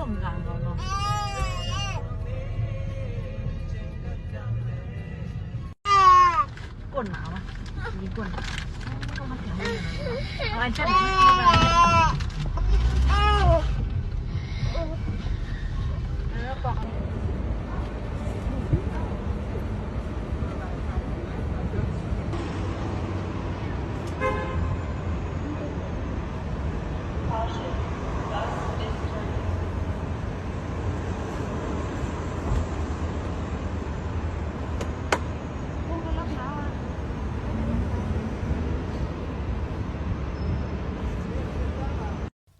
งทางเขาเนาะกดหนาวอ่ะมีกดก็มาถึงเอาอันเช่นแล้วบอก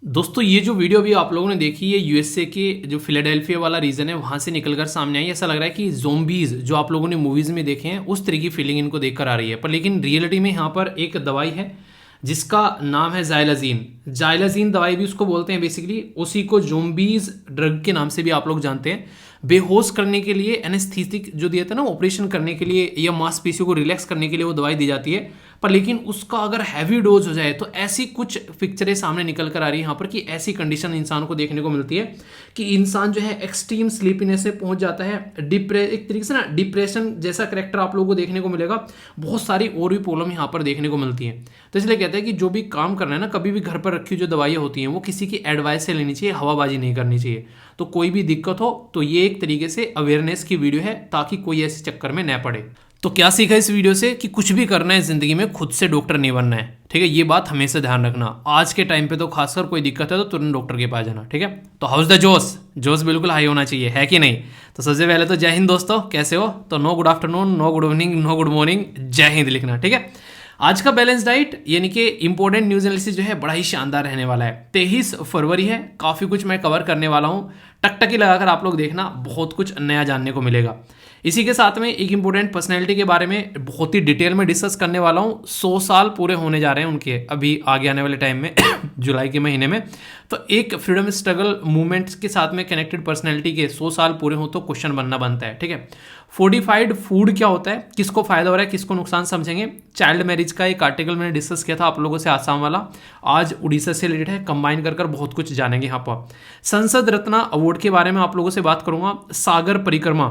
दोस्तों ये जो वीडियो भी आप लोगों ने देखी है यूएसए के जो फिलाडेल्फिया वाला रीजन है वहाँ से निकलकर सामने आई। ऐसा लग रहा है कि ज़ोंबीज़ जो आप लोगों ने मूवीज़ में देखे हैं उस तरह की फीलिंग इनको देखकर आ रही है, पर लेकिन रियलिटी में यहाँ पर एक दवाई है जिसका नाम है जाइलाजीन। जाइलाजीन दवाई भी उसको बोलते हैं बेसिकली, उसी को ज़ोंबीज़ ड्रग के नाम से भी आप लोग जानते हैं। बेहोश करने के लिए एनेस्थीसिक जो दिया था ना ऑपरेशन करने के लिए या मांसपेशियों को रिलैक्स करने के लिए वो दवाई दी जाती है, पर लेकिन उसका अगर हैवी डोज हो जाए तो ऐसी कुछ पिक्चरें सामने निकल कर आ रही है यहाँ पर कि ऐसी कंडीशन इंसान को देखने को मिलती है कि इंसान जो है एक्सट्रीम स्लीपीनेस से पहुंच जाता है। एक तरीके से ना डिप्रेशन जैसा करेक्टर आप लोगों को देखने को मिलेगा। बहुत सारी और भी प्रॉब्लम यहाँ पर देखने को मिलती है। तो इसलिए कहते हैं कि जो भी काम करना है ना, कभी भी घर पर रखी हुई जो दवाइयाँ होती हैं वो किसी की एडवाइस से लेनी चाहिए, हवाबाजी नहीं करनी चाहिए। तो कोई भी दिक्कत हो तो ये एक तरीके से अवेयरनेस की वीडियो है ताकि कोई ऐसे चक्कर में न पड़े। तो क्या सीखा इस वीडियो से कि कुछ भी करना है जिंदगी में खुद से डॉक्टर नहीं बनना है, ठीक है। ये बात हमेशा ध्यान रखना। आज के टाइम पे तो खासकर कोई दिक्कत है तो तुरंत डॉक्टर के पास जाना, ठीक है। तो हाउस द जोश बिल्कुल हाई होना चाहिए, है कि नहीं। तो सबसे पहले तो जय हिंद दोस्तों, कैसे हो। तो no good afternoon, no good evening, no good morning, जय हिंद लिखना, ठीक है। आज का बैलेंस डाइट यानी कि इंपॉर्टेंट न्यूज एनालिसिस जो है बड़ा ही शानदार रहने वाला है। 23 फरवरी है, काफ़ी कुछ मैं कवर करने वाला हूँ। टकटकी लगाकर आप लोग देखना, बहुत कुछ नया जानने को मिलेगा। इसी के साथ में एक इंपॉर्टेंट पर्सनैलिटी के बारे में बहुत ही डिटेल में डिस्कस करने वाला हूँ। 100 साल पूरे होने जा रहे हैं उनके अभी आगे आने वाले टाइम में जुलाई के महीने में। तो एक फ्रीडम स्ट्रगल मूवमेंट्स के साथ में कनेक्टेड पर्सनैलिटी के 100 साल पूरे हो तो क्वेश्चन बनना बनता है, ठीक है। फोर्टिफाइड फूड क्या होता है, किसको फायदा हो रहा है, किसको नुकसान, समझेंगे। चाइल्ड मैरिज का एक आर्टिकल मैंने डिस्कस किया था आप लोगों से आसाम वाला, आज उड़ीसा से रिलेटेड है। कंबाइन कर बहुत कुछ जानेंगे यहाँ पर। संसद रत्न अवार्ड के बारे में आप लोगों से बात करूंगा। सागर परिक्रमा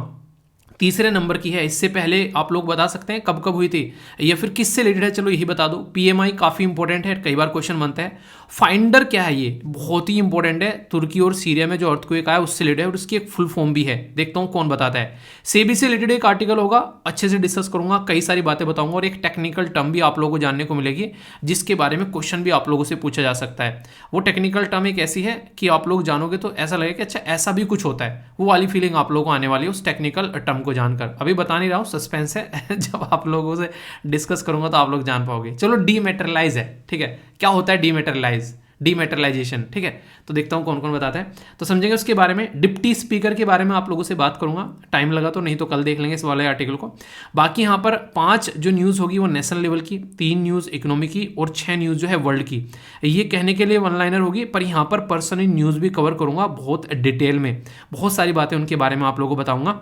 3 नंबर की है। इससे पहले आप लोग बता सकते हैं कब कब हुई थी या फिर किससे रिलेटेड है, चलो यही बता दो। पीएमआई काफ़ी इंपॉर्टेंट है, कई बार क्वेश्चन बनता है। फाइंडर क्या है, ये बहुत ही इंपॉर्टेंट है। तुर्की और सीरिया में जो अर्थक्वेक आया उससे रिलेटेड है और उसकी एक फुल फॉर्म भी है, देखता हूँ कौन बताता है। सेबी से रिलेटेड एक आर्टिकल होगा, अच्छे से डिस्कस करूंगा, कई सारी बातें बताऊंगा और एक टेक्निकल टर्म भी आप लोगों को जानने को मिलेगी जिसके बारे में क्वेश्चन भी आप लोगों से पूछा जा सकता है। वो टेक्निकल टर्म एक ऐसी है कि आप लोग जानोगे तो ऐसा लगेगा कि अच्छा ऐसा भी कुछ होता है, वो वाली फीलिंग आप लोगों को आने वाली है उस टेक्निकल टर्म को जानकर। अभी बता नहीं रहा हूँ, सस्पेंस है जब आप लोगों से डिस्कस करूंगा तो आप लोग जान पाओगे। चलो डीमेटेरियलाइज है, ठीक है। क्या होता है डीमेटेरियलाइजेशन, ठीक है। तो देखता हूं कौन कौन बताता है तो समझेंगे उसके बारे में। डिप्टी स्पीकर के बारे में आप लोगों से बात करूंगा, टाइम लगा तो, नहीं तो कल देख लेंगे इस वाले आर्टिकल को। बाकी यहाँ पर 5 जो न्यूज़ होगी वो नेशनल लेवल की, 3 न्यूज़ इकोनॉमी की और 6 न्यूज़ जो है वर्ल्ड की। ये कहने के लिए वन लाइनर होगी, पर यहाँ पर पर्सनली न्यूज़ भी कवर करूंगा बहुत डिटेल में, बहुत सारी बातें उनके बारे में आप लोगों को बताऊंगा।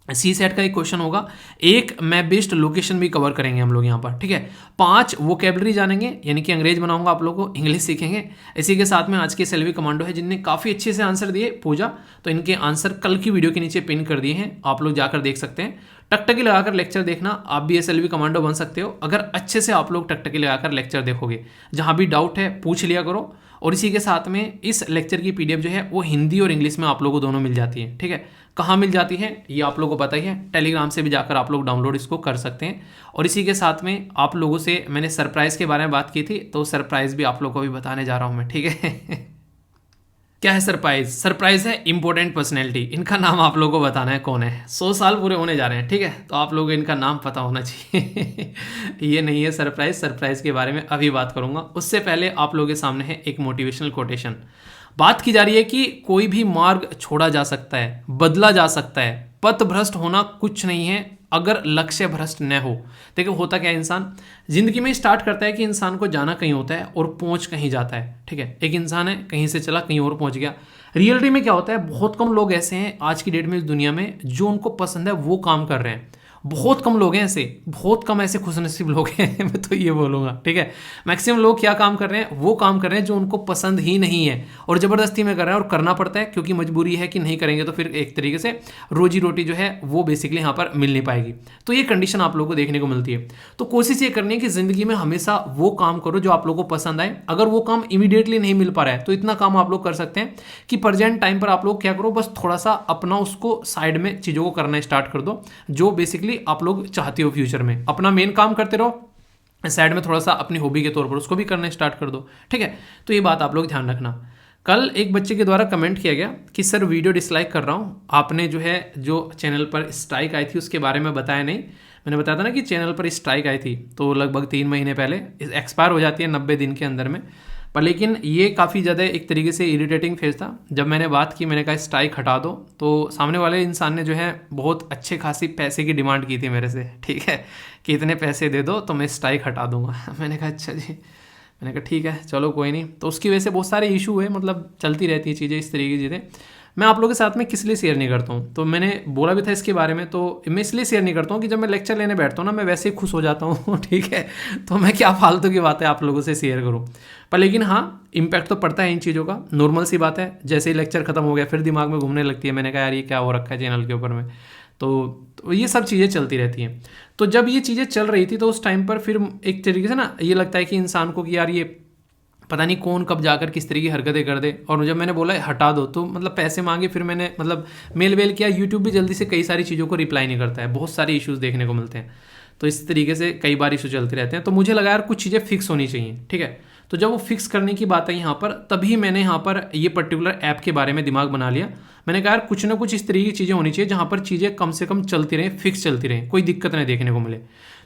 सी सेट का एक क्वेश्चन होगा, एक मैप बेस्ड लोकेशन भी कवर करेंगे हम लोग यहाँ पर, ठीक है। 5 वोकेबलरी जानेंगे, यानी कि अंग्रेज बनाऊंगा आप लोगों को, इंग्लिश सीखेंगे। इसी के साथ में आज के सेल्वी कमांडो है जिनने काफ़ी अच्छे से आंसर दिए पूजा, तो इनके आंसर कल की वीडियो के नीचे पिन कर दिए हैं, आप लोग जाकर देख सकते हैं। टकटकी लगाकर लेक्चर देखना, आप भी एसएलवी कमांडो बन सकते हो अगर अच्छे से आप लोग टकटकी लगाकर लेक्चर देखोगे। जहाँ भी डाउट है पूछ लिया करो। और इसी के साथ में इस लेक्चर की पीडीएफ जो है वो हिंदी और इंग्लिश में आप लोगों को दोनों मिल जाती है, ठीक है। कहाँ मिल जाती है ये आप लोगों को पता ही है, टेलीग्राम से भी जाकर आप लोग डाउनलोड इसको कर सकते हैं। और इसी के साथ में आप लोगों से मैंने सरप्राइज़ के बारे में बात की थी, तो सरप्राइज़ भी आप लोगों को भी बताने जा रहा हूँ मैं, ठीक है। क्या है सरप्राइज? सरप्राइज है इंपॉर्टेंट पर्सनैलिटी, इनका नाम आप लोगों को बताना है कौन है। 100 साल पूरे होने जा रहे हैं, ठीक है, तो आप लोगों को इनका नाम पता होना चाहिए। ये नहीं है सरप्राइज, सरप्राइज के बारे में अभी बात करूंगा। उससे पहले आप लोगों के सामने है एक मोटिवेशनल कोटेशन। बात की जा रही है कि कोई भी मार्ग छोड़ा जा सकता है, बदला जा सकता है, पथ भ्रष्ट होना कुछ नहीं है अगर लक्ष्य भ्रष्ट न हो। देखो होता क्या है, इंसान जिंदगी में स्टार्ट करता है कि इंसान को जाना कहीं होता है और पहुंच कहीं जाता है, ठीक है। एक इंसान है कहीं से चला कहीं और पहुंच गया। रियलिटी में क्या होता है, बहुत कम लोग ऐसे हैं आज की डेट में इस दुनिया में जो उनको पसंद है वो काम कर रहे हैं। बहुत कम लोग हैं ऐसे, बहुत कम ऐसे खुशनसीब लोग हैं मैं तो ये बोलूँगा, ठीक है। मैक्सिमम लोग क्या काम कर रहे हैं, वो काम कर रहे हैं जो उनको पसंद ही नहीं है और ज़बरदस्ती में कर रहे हैं और करना पड़ता है क्योंकि मजबूरी है कि नहीं करेंगे तो फिर एक तरीके से रोजी रोटी जो है वो बेसिकली यहाँ पर मिल नहीं पाएगी। तो ये कंडीशन आप लोगों को देखने को मिलती है। तो कोशिश ये करनी है कि ज़िंदगी में हमेशा वो काम करो जो आप लोगों को पसंद आए। अगर वो काम इमीडिएटली नहीं मिल पा रहा है तो इतना काम आप लोग कर सकते हैं कि प्रेजेंट टाइम पर आप लोग क्या करो, बस थोड़ा सा अपना उसको साइड में चीज़ों को करना स्टार्ट कर दो जो बेसिकली आप लोग चाहते हो फ्यूचर में। अपना मेन काम करते रहो, साइड में थोड़ा सा अपनी हॉबी के तौर पर उसको भी करना स्टार्ट कर दो, ठीक है। तो ये बात आप लोग ध्यान रखना। कल एक बच्चे के द्वारा कमेंट किया गया कि सर वीडियो डिसलाइक कर रहा हूँ, आपने जो है जो चैनल पर स्ट्राइक आई थी उसके बारे में बताया नहीं। मैंने बताया था ना कि चैनल पर स्ट्राइक आई थी तो लगभग 3 महीने पहले, एक्सपायर हो जाती है 90 दिन के अंदर में। पर लेकिन ये काफ़ी ज़्यादा एक तरीके से इरिटेटिंग फेज था। जब मैंने बात की, मैंने कहा स्ट्राइक हटा दो, तो सामने वाले इंसान ने जो है बहुत अच्छे खासी पैसे की डिमांड की थी मेरे से, ठीक है, कि इतने पैसे दे दो तो मैं स्ट्राइक हटा दूंगा मैंने कहा अच्छा जी, मैंने कहा ठीक है चलो कोई नहीं। तो उसकी वजह से बहुत सारे इशू हुए, मतलब चलती रहती है चीज़ें इस तरीके की चीज़ें। मैं आप लोगों के साथ में किस लिए शेयर नहीं करता हूँ, तो मैंने बोला भी था इसके बारे में, तो मैं इसलिए शेयर नहीं करता हूँ कि जब मैं लेक्चर लेने बैठता हूँ ना मैं वैसे ही खुश हो जाता हूँ ठीक है, तो मैं क्या फालतू की बातें आप लोगों से शेयर करूँ। पर लेकिन हाँ, इम्पैक्ट तो पड़ता है इन चीज़ों का, नॉर्मल सी बात है। जैसे ही लेक्चर खत्म हो गया फिर दिमाग में घूमने लगती है, मैंने कहा यार ये क्या हो रखा है चैनल के ऊपर में। तो ये सब चीज़ें चलती रहती हैं। तो जब ये चीज़ें चल रही थी तो उस टाइम पर फिर एक तरीके से ना ये लगता है कि इंसान को कि यार ये पता नहीं कौन कब जाकर किस तरीके की हरकतें कर दे। और जब मैंने बोला हटा दो तो मतलब पैसे मांगे, फिर मैंने मतलब मेल वेल किया। यूट्यूब भी जल्दी से कई सारी चीज़ों को रिप्लाई नहीं करता है, बहुत सारे इश्यूज़ देखने को मिलते हैं। तो इस तरीके से कई बार इशू चलते रहते हैं। तो मुझे लगा यार कुछ चीज़ें फिक्स होनी चाहिए, ठीक है। तो जब वो फिक्स करने की बात है यहाँ पर, तभी मैंने यहाँ पर ये पर्टिकुलर ऐप के बारे में दिमाग बना लिया। मैंने कहा यार कुछ ना कुछ इस तरीके की चीज़ें होनी चाहिए जहाँ पर चीज़ें कम से कम चलती रहें, फिक्स चलती रहें, कोई दिक्कत नहीं देखने को मिले।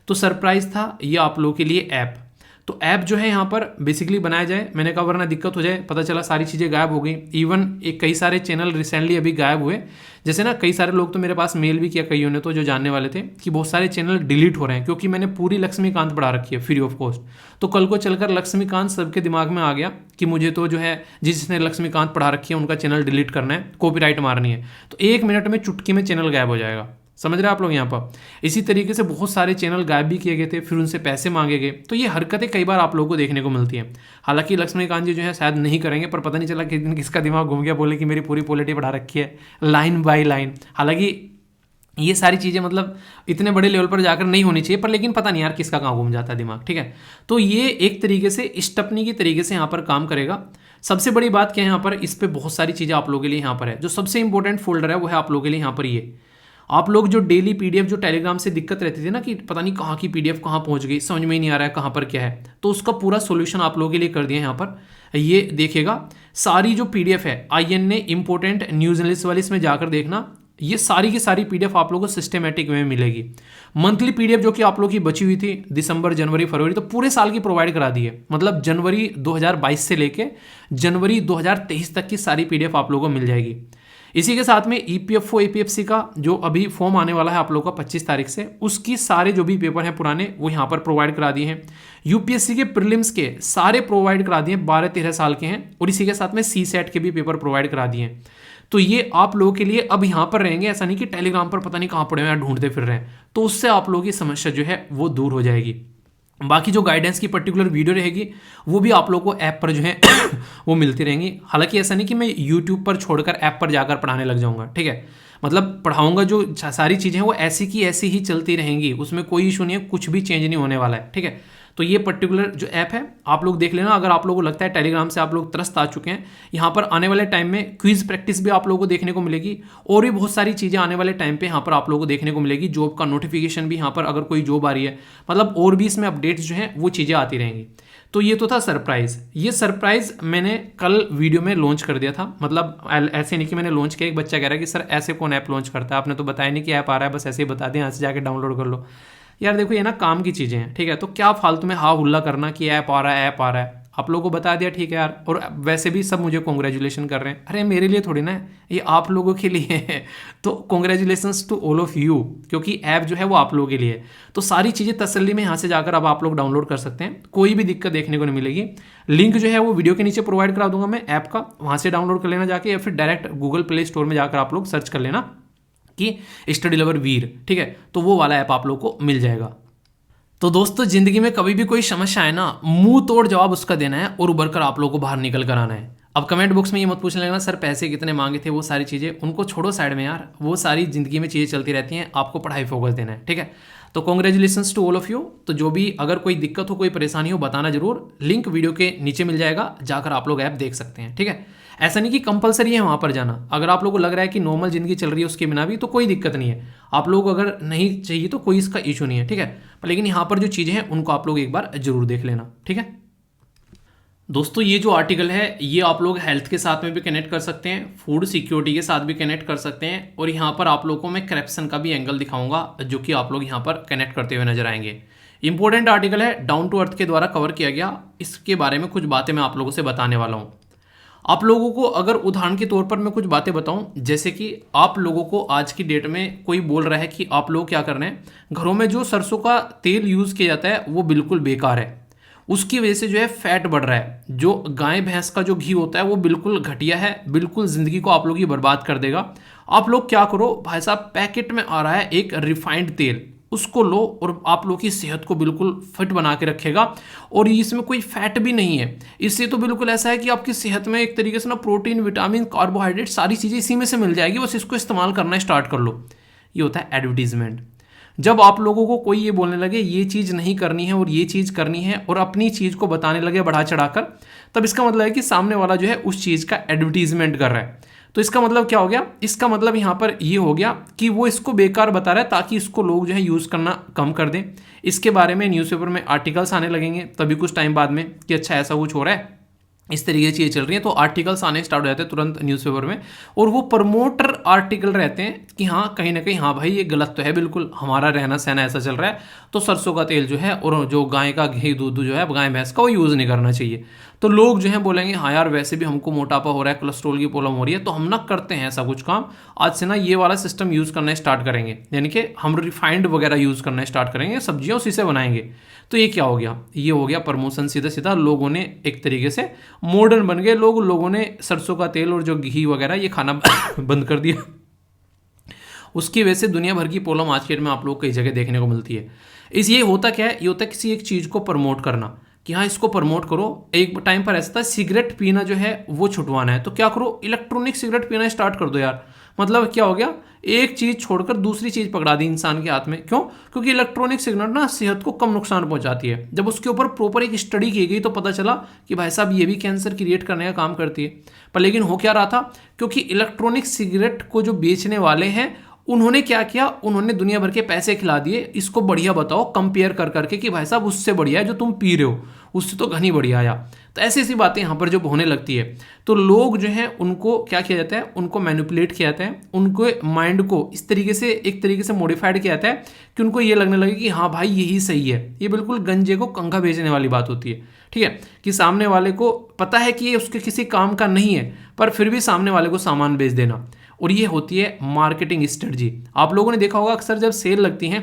तो सरप्राइज़ था ये आप लोगों के लिए ऐप। तो ऐप जो है यहाँ पर बेसिकली बनाया जाए, मैंने कहा वरना दिक्कत हो जाए। पता चला सारी चीज़ें गायब हो गई। इवन एक कई सारे चैनल रिसेंटली अभी गायब हुए। जैसे ना कई सारे लोग तो मेरे पास मेल भी किया, कईयों ने तो जो जानने वाले थे, कि बहुत सारे चैनल डिलीट हो रहे हैं क्योंकि मैंने पूरी लक्ष्मीकांत पढ़ा रखी है फ्री ऑफ कॉस्ट। तो कल को चलकर लक्ष्मीकांत सबके दिमाग में आ गया कि मुझे तो जो है जिसने लक्ष्मीकांत पढ़ा रखी है उनका चैनल डिलीट करना है, कॉपीराइट मारनी है, तो 1 मिनट में चुटकी में चैनल गायब हो जाएगा। समझ रहे हैं आप लोग यहाँ पर। इसी तरीके से बहुत सारे चैनल गायब भी किए गए थे, फिर उनसे पैसे मांगे गए। तो ये हरकतें कई बार आप लोगों को देखने को मिलती हैं। हालांकि लक्ष्मीकांत जी जो है शायद नहीं करेंगे, पर पता नहीं चला किस दिन किसका दिमाग घूम गया, बोले कि मेरी पूरी पॉलिटी पढ़ा रखी है लाइन बाय लाइन। हालांकि ये सारी चीज़ें मतलब इतने बड़े लेवल पर जाकर नहीं होनी चाहिए, पर लेकिन पता नहीं यार किसका कहाँ घूम जाता है दिमाग, ठीक है। तो ये एक तरीके से स्टपनी की तरीके से यहाँ पर काम करेगा। सबसे बड़ी बात क्या है यहाँ पर, इस पर बहुत सारी चीज़ें आप लोगों के लिए यहाँ पर है। जो सबसे इंपॉर्टेंट फोल्डर है वो है आप लोगों के लिए यहाँ पर ये। आप लोग जो डेली पीडीएफ जो टेलीग्राम से दिक्कत रहती थी ना कि पता नहीं कहाँ की पीडीएफ कहाँ पहुँच गई, समझ में ही नहीं आ रहा है कहाँ पर क्या है, तो उसका पूरा सॉल्यूशन आप लोगों के लिए कर दिया यहाँ पर। ये देखिएगा सारी जो पीडीएफ है INA इंपॉर्टेंट न्यूज़ एनालिस्ट वाली, इसमें जाकर देखना, ये सारी की सारी पीडीएफ आप लोगों को सिस्टमेटिक वे में मिलेगी। मंथली पीडीएफ जो कि आप लोगों की बची हुई थी दिसंबर जनवरी फरवरी, तो पूरे साल की प्रोवाइड करा दी है। मतलब जनवरी 2022 से लेके जनवरी 2023 तक की सारी पीडीएफ आप लोगों को मिल जाएगी। इसी के साथ में EPFO APFC का जो अभी फॉर्म आने वाला है आप लोगों का 25 तारीख से, उसकी सारे जो भी पेपर हैं पुराने वो यहाँ पर प्रोवाइड करा दिए हैं। UPSC के प्रीलिम्स के सारे प्रोवाइड करा दिए, 12-13 साल के हैं। और इसी के साथ में CSAT के भी पेपर प्रोवाइड करा दिए हैं। तो ये आप लोगों के लिए अब यहाँ पर रहेंगे, ऐसा नहीं कि टेलीग्राम पर पता नहीं कहाँ पड़े हुए ढूंढते फिर रहे हैं। तो उससे आप लोगों की समस्या जो है वो दूर हो जाएगी। बाकी जो गाइडेंस की पर्टिकुलर वीडियो रहेगी वो भी आप लोगों को ऐप पर जो है वो मिलती रहेंगी। हालांकि ऐसा नहीं कि मैं यूट्यूब पर छोड़कर ऐप पर जाकर पढ़ाने लग जाऊंगा, ठीक है। मतलब पढ़ाऊंगा, जो सारी चीज़ें हैं वो ऐसी की ऐसी ही चलती रहेंगी, उसमें कोई इशू नहीं है, कुछ भी चेंज नहीं होने वाला है, ठीक है। तो ये पर्टिकुलर जो ऐप है आप लोग देख लेना। अगर आप लोगों को लगता है टेलीग्राम से आप लोग त्रस्त आ चुके हैं, यहाँ पर आने वाले टाइम में क्विज प्रैक्टिस भी आप लोगों को देखने को मिलेगी और भी बहुत सारी चीज़ें आने वाले टाइम पे यहाँ पर आप लोगों को देखने को मिलेगी। जॉब का नोटिफिकेशन भी यहाँ पर, अगर कोई जॉब आ रही है, मतलब और भी इसमें अपडेट्स जो हैं वो चीज़ें आती रहेंगी। तो ये तो था सरप्राइज़। ये सरप्राइज़ मैंने कल वीडियो में लॉन्च कर दिया था। मतलब ऐसे नहीं कि मैंने लॉन्च किया, एक बच्चा कह रहा है कि सर ऐसे कौन ऐप लॉन्च करता है, आपने तो बताया नहीं कि ऐप आ रहा है, बस ऐसे ही बता दें यहाँ से जाके डाउनलोड कर लो। यार देखो ये ना काम की चीज़ें हैं, ठीक है। तो क्या फालतू में हा हुल्ला करना कि ऐप आ रहा है ऐप आ रहा है, आप लोगों को बता दिया, ठीक है यार। और वैसे भी सब मुझे कॉन्ग्रेचुलेशन कर रहे हैं, अरे मेरे लिए थोड़ी ना है, ये आप लोगों के लिए है। तो congratulations to all of you, क्योंकि ऐप जो है वो आप लोगों के लिए है। तो सारी चीज़ें तसल्ली में यहाँ से जाकर अब आप लोग डाउनलोड कर सकते हैं, कोई भी दिक्कत देखने को नहीं मिलेगी। लिंक जो है वो वीडियो के नीचे प्रोवाइड करा दूंगा मैं ऐप का, वहाँ से डाउनलोड कर लेना जाके, या फिर डायरेक्ट गूगल प्ले स्टोर में जाकर आप लोग सर्च कर लेना, कि स्टडी लवर वीर, ठीक है, तो वो वाला ऐप आप लोग को मिल जाएगा। तो दोस्तों जिंदगी में कभी भी कोई समस्या आए ना, मुंह तोड़ जवाब उसका देना है और उभर कर आप लोगों को बाहर निकल कर आना है। अब कमेंट बॉक्स में ये मत पूछने लगना सर पैसे कितने मांगे थे, वो सारी चीज़ें उनको छोड़ो साइड में यार, वो सारी जिंदगी में चीज़ें चलती रहती हैं, आपको पढ़ाई फोकस देना है, ठीक है। तो congratulations to all of you. तो जो भी अगर कोई दिक्कत हो, कोई परेशानी हो, बताना जरूर, लिंक वीडियो के नीचे मिल जाएगा, जाकर आप लोग ऐप देख सकते हैं, ठीक है। ऐसा नहीं कि कंपलसरी है वहाँ पर जाना, अगर आप लोगों को लग रहा है कि नॉर्मल जिंदगी चल रही है उसके बिना भी तो कोई दिक्कत नहीं है, आप लोग अगर नहीं चाहिए तो कोई इसका इशू नहीं है, ठीक है। पर लेकिन यहाँ पर जो चीज़ें हैं उनको आप लोग एक बार जरूर देख लेना, ठीक है। दोस्तों ये जो आर्टिकल है ये आप लोग हेल्थ के साथ में भी कनेक्ट कर सकते हैं, फूड सिक्योरिटी के साथ भी कनेक्ट कर सकते हैं, और यहाँ पर आप लोगों को मैं करप्शन का भी एंगल दिखाऊंगा जो कि आप लोग यहाँ पर कनेक्ट करते हुए नजर आएंगे। इंपॉर्टेंट आर्टिकल है, डाउन टू अर्थ के द्वारा कवर किया गया, इसके बारे में कुछ बातें मैं आप लोगों से बताने वाला हूँ। आप लोगों को अगर उदाहरण के तौर पर मैं कुछ बातें बताऊं, जैसे कि आप लोगों को आज की डेट में कोई बोल रहा है कि आप लोग क्या कर रहे हैं, घरों में जो सरसों का तेल यूज़ किया जाता है वो बिल्कुल बेकार है, उसकी वजह से जो है फैट बढ़ रहा है, जो गाय भैंस का जो घी होता है वो बिल्कुल घटिया है, बिल्कुल ज़िंदगी को आप लोग की बर्बाद कर देगा। आप लोग क्या करो भाई साहब, पैकेट में आ रहा है एक रिफाइंड तेल, उसको लो और आप लोग की सेहत को बिल्कुल फिट बना के रखेगा, और इसमें कोई फैट भी नहीं है, इससे तो बिल्कुल ऐसा है कि आपकी सेहत में एक तरीके से ना प्रोटीन, विटामिन, कार्बोहाइड्रेट सारी चीज़ें इसी में से मिल जाएगी, बस इसको इस्तेमाल करना स्टार्ट कर लो। ये होता है एडवर्टीजमेंट। जब आप लोगों को कोई ये बोलने लगे ये चीज़ नहीं करनी है और ये चीज़ करनी है, और अपनी चीज़ को बताने लगे बढ़ा चढ़ाकर, तब इसका मतलब है कि सामने वाला जो है उस चीज़ का एडवर्टीजमेंट कर रहा है। तो इसका मतलब क्या हो गया, इसका मतलब यहाँ पर ये हो गया कि वो इसको बेकार बता रहा है ताकि इसको लोग जो है यूज़ करना कम कर दें। इसके बारे में न्यूज़पेपर में आर्टिकल्स आने लगेंगे तभी कुछ टाइम बाद में कि अच्छा ऐसा कुछ हो रहा है, इस तरीके की चीज़ें चल रही हैं, तो आर्टिकल्स आने स्टार्ट हो जाते हैं तुरंत न्यूज़पेपर में, और वो प्रमोटर आर्टिकल रहते हैं कि हाँ कहीं ना कहीं हाँ भाई ये गलत तो है, बिल्कुल हमारा रहना सहना ऐसा चल रहा है, तो सरसों का तेल जो है और जो गाय का घी दूध जो है गाय भैंस का वो यूज़ नहीं करना चाहिए। तो लोग जो है बोलेंगे हाँ यार वैसे भी हमको मोटापा हो रहा है, कोलेस्ट्रॉल की प्रॉब्लम हो रही है, तो हम ना करते हैं ऐसा कुछ काम, आज से ना ये वाला सिस्टम यूज़ करना स्टार्ट करेंगे, यानी कि हम रिफाइंड वगैरह यूज़ करना स्टार्ट करेंगे, सब्जियाँ उसी से बनाएंगे। तो ये क्या हो गया, ये हो गया प्रमोशन, सीधा सीधा लोगों ने एक तरीके से मॉडर्न बन गए लोग, लोगों ने सरसों का तेल और जो घी वगैरह ये खाना बंद कर दिया। उसकी वजह से दुनिया भर की प्रॉब्लम आज के डेट में आप लोग कई जगह देखने को मिलती है। ये होता क्या है, ये होता है किसी एक चीज़ को प्रमोट करना कि हाँ इसको प्रमोट करो। एक टाइम पर ऐसा था सिगरेट पीना जो है वो छुटवाना है, तो क्या करो इलेक्ट्रॉनिक सिगरेट पीना स्टार्ट कर दो यार। मतलब क्या हो गया, एक चीज़ छोड़कर दूसरी चीज़ पकड़ा दी इंसान के हाथ में। क्यों? क्योंकि इलेक्ट्रॉनिक सिगरेट ना सेहत को कम नुकसान पहुंचाती है। जब उसके ऊपर प्रॉपर एक स्टडी की गई तो पता चला कि भाई साहब ये भी कैंसर क्रिएट करने का काम करती है। पर लेकिन हो क्या रहा था, क्योंकि इलेक्ट्रॉनिक सिगरेट को जो बेचने वाले हैं उन्होंने क्या किया, उन्होंने दुनिया भर के पैसे खिला दिए, इसको बढ़िया बताओ कंपेयर कर करके कि भाई साहब उससे बढ़िया है जो तुम पी रहे हो, उससे तो घनी बढ़िया आया। तो ऐसी ऐसी बातें यहाँ पर जब होने लगती है तो लोग जो हैं उनको क्या किया जाता है, उनको मैनिपुलेट किया जाता है, उनको माइंड को इस तरीके से एक तरीके से मॉडिफाइड किया जाता है कि उनको ये लगने लगे कि हाँ भाई यही सही है। ये बिल्कुल गंजे को कंघा बेचने वाली बात होती है, ठीक है, कि सामने वाले को पता है कि ये उसके किसी काम का नहीं है पर फिर भी सामने वाले को सामान बेच देना। और ये होती है मार्केटिंग स्ट्रेटजी। आप लोगों ने देखा होगा अक्सर जब सेल लगती हैं,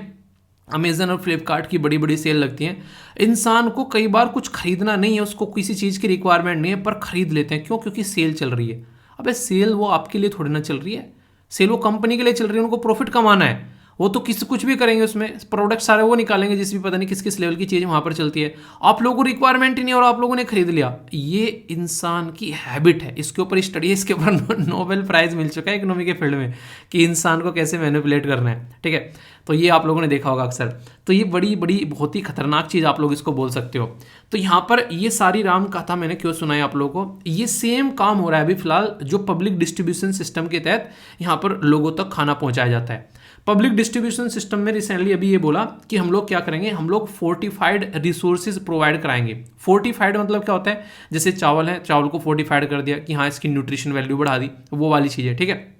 अमेजन और फ्लिपकार्ट की बड़ी बड़ी सेल लगती हैं, इंसान को कई बार कुछ खरीदना नहीं है, उसको किसी चीज़ की रिक्वायरमेंट नहीं है पर खरीद लेते हैं। क्यों? क्योंकि सेल चल रही है। अबे सेल वो आपके लिए थोड़ी ना चल रही है, सेल वो कंपनी के लिए चल रही है, उनको प्रॉफिट कमाना है। वो तो कुछ भी करेंगे, उसमें प्रोडक्ट सारे वो निकालेंगे जिस भी पता नहीं किस किस लेवल की चीज़ वहाँ पर चलती है। आप लोगों को रिक्वायरमेंट ही नहीं और आप लोगों ने खरीद लिया। ये इंसान की हैबिट है, इसके ऊपर स्टडी है, इसके ऊपर नोबेल प्राइज़ मिल चुका है इकोनॉमी के फील्ड में कि इंसान को कैसे मैनिपुलेट करना है, ठीक है। तो ये आप लोगों ने देखा होगा अक्सर। तो ये बड़ी बड़ी बहुत ही खतरनाक चीज़ आप लोग इसको बोल सकते हो। तो यहाँ पर ये सारी राम कथा मैंने क्यों सुनाई आप लोगों को, ये सेम काम हो रहा है अभी फिलहाल जो पब्लिक डिस्ट्रीब्यूशन सिस्टम के तहत यहाँ पर लोगों तक खाना पहुँचाया जाता है। पब्लिक डिस्ट्रीब्यूशन सिस्टम में रिसेंटली अभी ये बोला कि हम लोग क्या करेंगे, हम लोग फोर्टिफाइड रिसोर्सेज प्रोवाइड कराएंगे। फोर्टिफाइड मतलब क्या होता है, जैसे चावल है, चावल को फोर्टिफाइड कर दिया कि हाँ इसकी न्यूट्रिशन वैल्यू बढ़ा दी, वो वाली चीज़ है, ठीक है,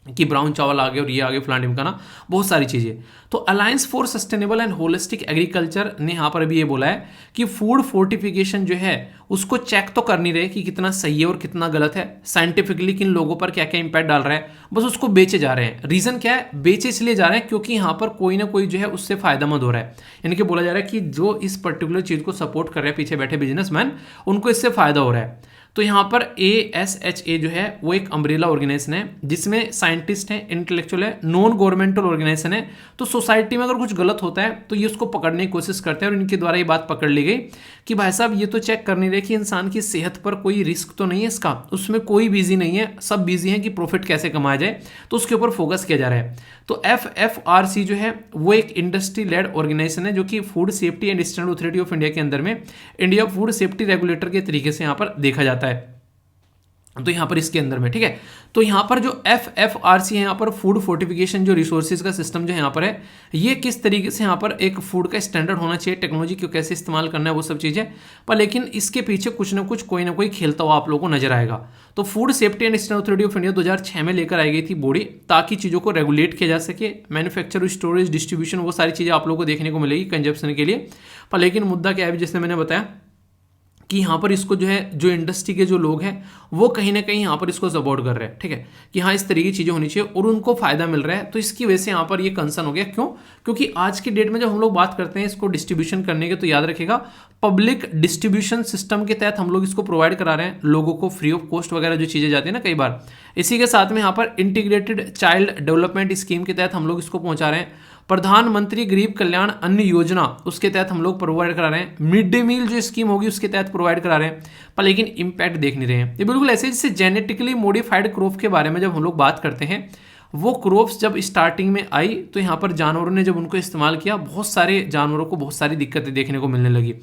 कि ब्राउन चावल आ गए और ये आ गए फलान ढिमकाना, बहुत सारी चीज़ें। तो alliance for sustainable and holistic agriculture ने यहाँ पर अभी ये बोला है कि फूड फोर्टिफिकेशन जो है उसको चेक तो कर नहीं रहे कि कितना सही है और कितना गलत है, साइंटिफिकली किन लोगों पर क्या क्या इंपैक्ट डाल रहा है, बस उसको बेचे जा रहे हैं। रीज़न क्या है, बेचे इसलिए जा रहे हैं क्योंकि यहाँ पर कोई ना कोई जो है उससे फायदेमंद हो रहा है। यानी कि बोला जा रहा है कि जो इस पर्टिकुलर चीज़ को सपोर्ट कर रहे हैं पीछे बैठे बिजनेसमैन, उनको इससे फायदा हो रहा है। तो यहाँ पर ASHA जो है वो एक अम्ब्रेला ऑर्गेनाइजेशन है जिसमें साइंटिस्ट हैं, इंटेलेक्चुअल है, नॉन गवर्नमेंटल ऑर्गेनाइजेशन है। तो सोसाइटी में अगर कुछ गलत होता है तो ये उसको पकड़ने की कोशिश करते हैं और इनके द्वारा ये बात पकड़ ली गई कि भाई साहब ये तो चेक कर नहीं रहे कि इंसान की सेहत पर कोई रिस्क तो नहीं है इसका, उसमें कोई बिजी नहीं है, सब बिजी है कि प्रॉफिट कैसे कमाया जाए, तो उसके ऊपर फोकस किया जा रहा है। तो FFRC जो है वो एक इंडस्ट्री लेड ऑर्गेनाइजेशन है जो कि food safety and standard authority of India के अंदर में इंडिया फूड सेफ्टी रेगुलेटर के तरीके से यहाँ पर देखा जाता है। तो यहाँ पर इसके अंदर में ठीक है, तो यहाँ पर जो FFRC है यहाँ पर फूड फोर्टिफिकेशन जो रिसोर्सेज का सिस्टम जो यहाँ पर है, ये किस तरीके से यहाँ पर एक फूड का स्टैंडर्ड होना चाहिए, टेक्नोलॉजी को कैसे इस्तेमाल करना है, वो सब चीज़ें पर, लेकिन इसके पीछे कुछ ना कुछ कोई ना कोई खेलता हुआ आप लोगों को नजर आएगा। तो food safety and standard authority of India 2006 में लेकर आई गई थी बॉडी, ताकि चीज़ों को रेगुलेट किया जा सके, मैन्युफैक्चर, स्टोरेज, डिस्ट्रीब्यूशन, वो सारी चीज़ें आप लोगों को देखने को मिलेगी कंजप्शन के लिए। पर लेकिन मुद्दा क्या है, जैसे मैंने बताया कि यहाँ पर इसको जो है, जो इंडस्ट्री के जो लोग हैं वो कहीं ना कहीं यहाँ पर इसको सपोर्ट कर रहे हैं, ठीक है, कि हाँ इस तरीके की चीज़ें होनी चाहिए और उनको फायदा मिल रहा है। तो इसकी वजह से यहाँ पर ये कंसर्न हो गया। क्यों? क्योंकि आज की डेट में जब हम लोग बात करते हैं इसको डिस्ट्रीब्यूशन करने के, तो याद रखिएगा पब्लिक डिस्ट्रीब्यूशन सिस्टम के तहत हम लोग इसको प्रोवाइड करा रहे हैं लोगों को, फ्री ऑफ कॉस्ट वगैरह जो चीज़ें जाती है ना कई बार। इसी के साथ में यहाँ पर इंटीग्रेटेड चाइल्ड डेवलपमेंट स्कीम के तहत हम लोग इसको पहुँचा रहे हैं। प्रधानमंत्री गरीब कल्याण अन्न योजना उसके तहत हम लोग प्रोवाइड करा रहे हैं। मिड डे मील जो स्कीम होगी उसके तहत प्रोवाइड करा रहे हैं, पर लेकिन इम्पैक्ट देख नहीं रहे हैं। ये बिल्कुल ऐसे जैसे जेनेटिकली मॉडिफाइड क्रॉप के बारे में जब हम लोग बात करते हैं, वो क्रॉप्स जब स्टार्टिंग में आई तो यहाँ पर जानवरों ने जब उनको इस्तेमाल किया, बहुत सारे जानवरों को बहुत सारी दिक्कतें देखने को मिलने लगी।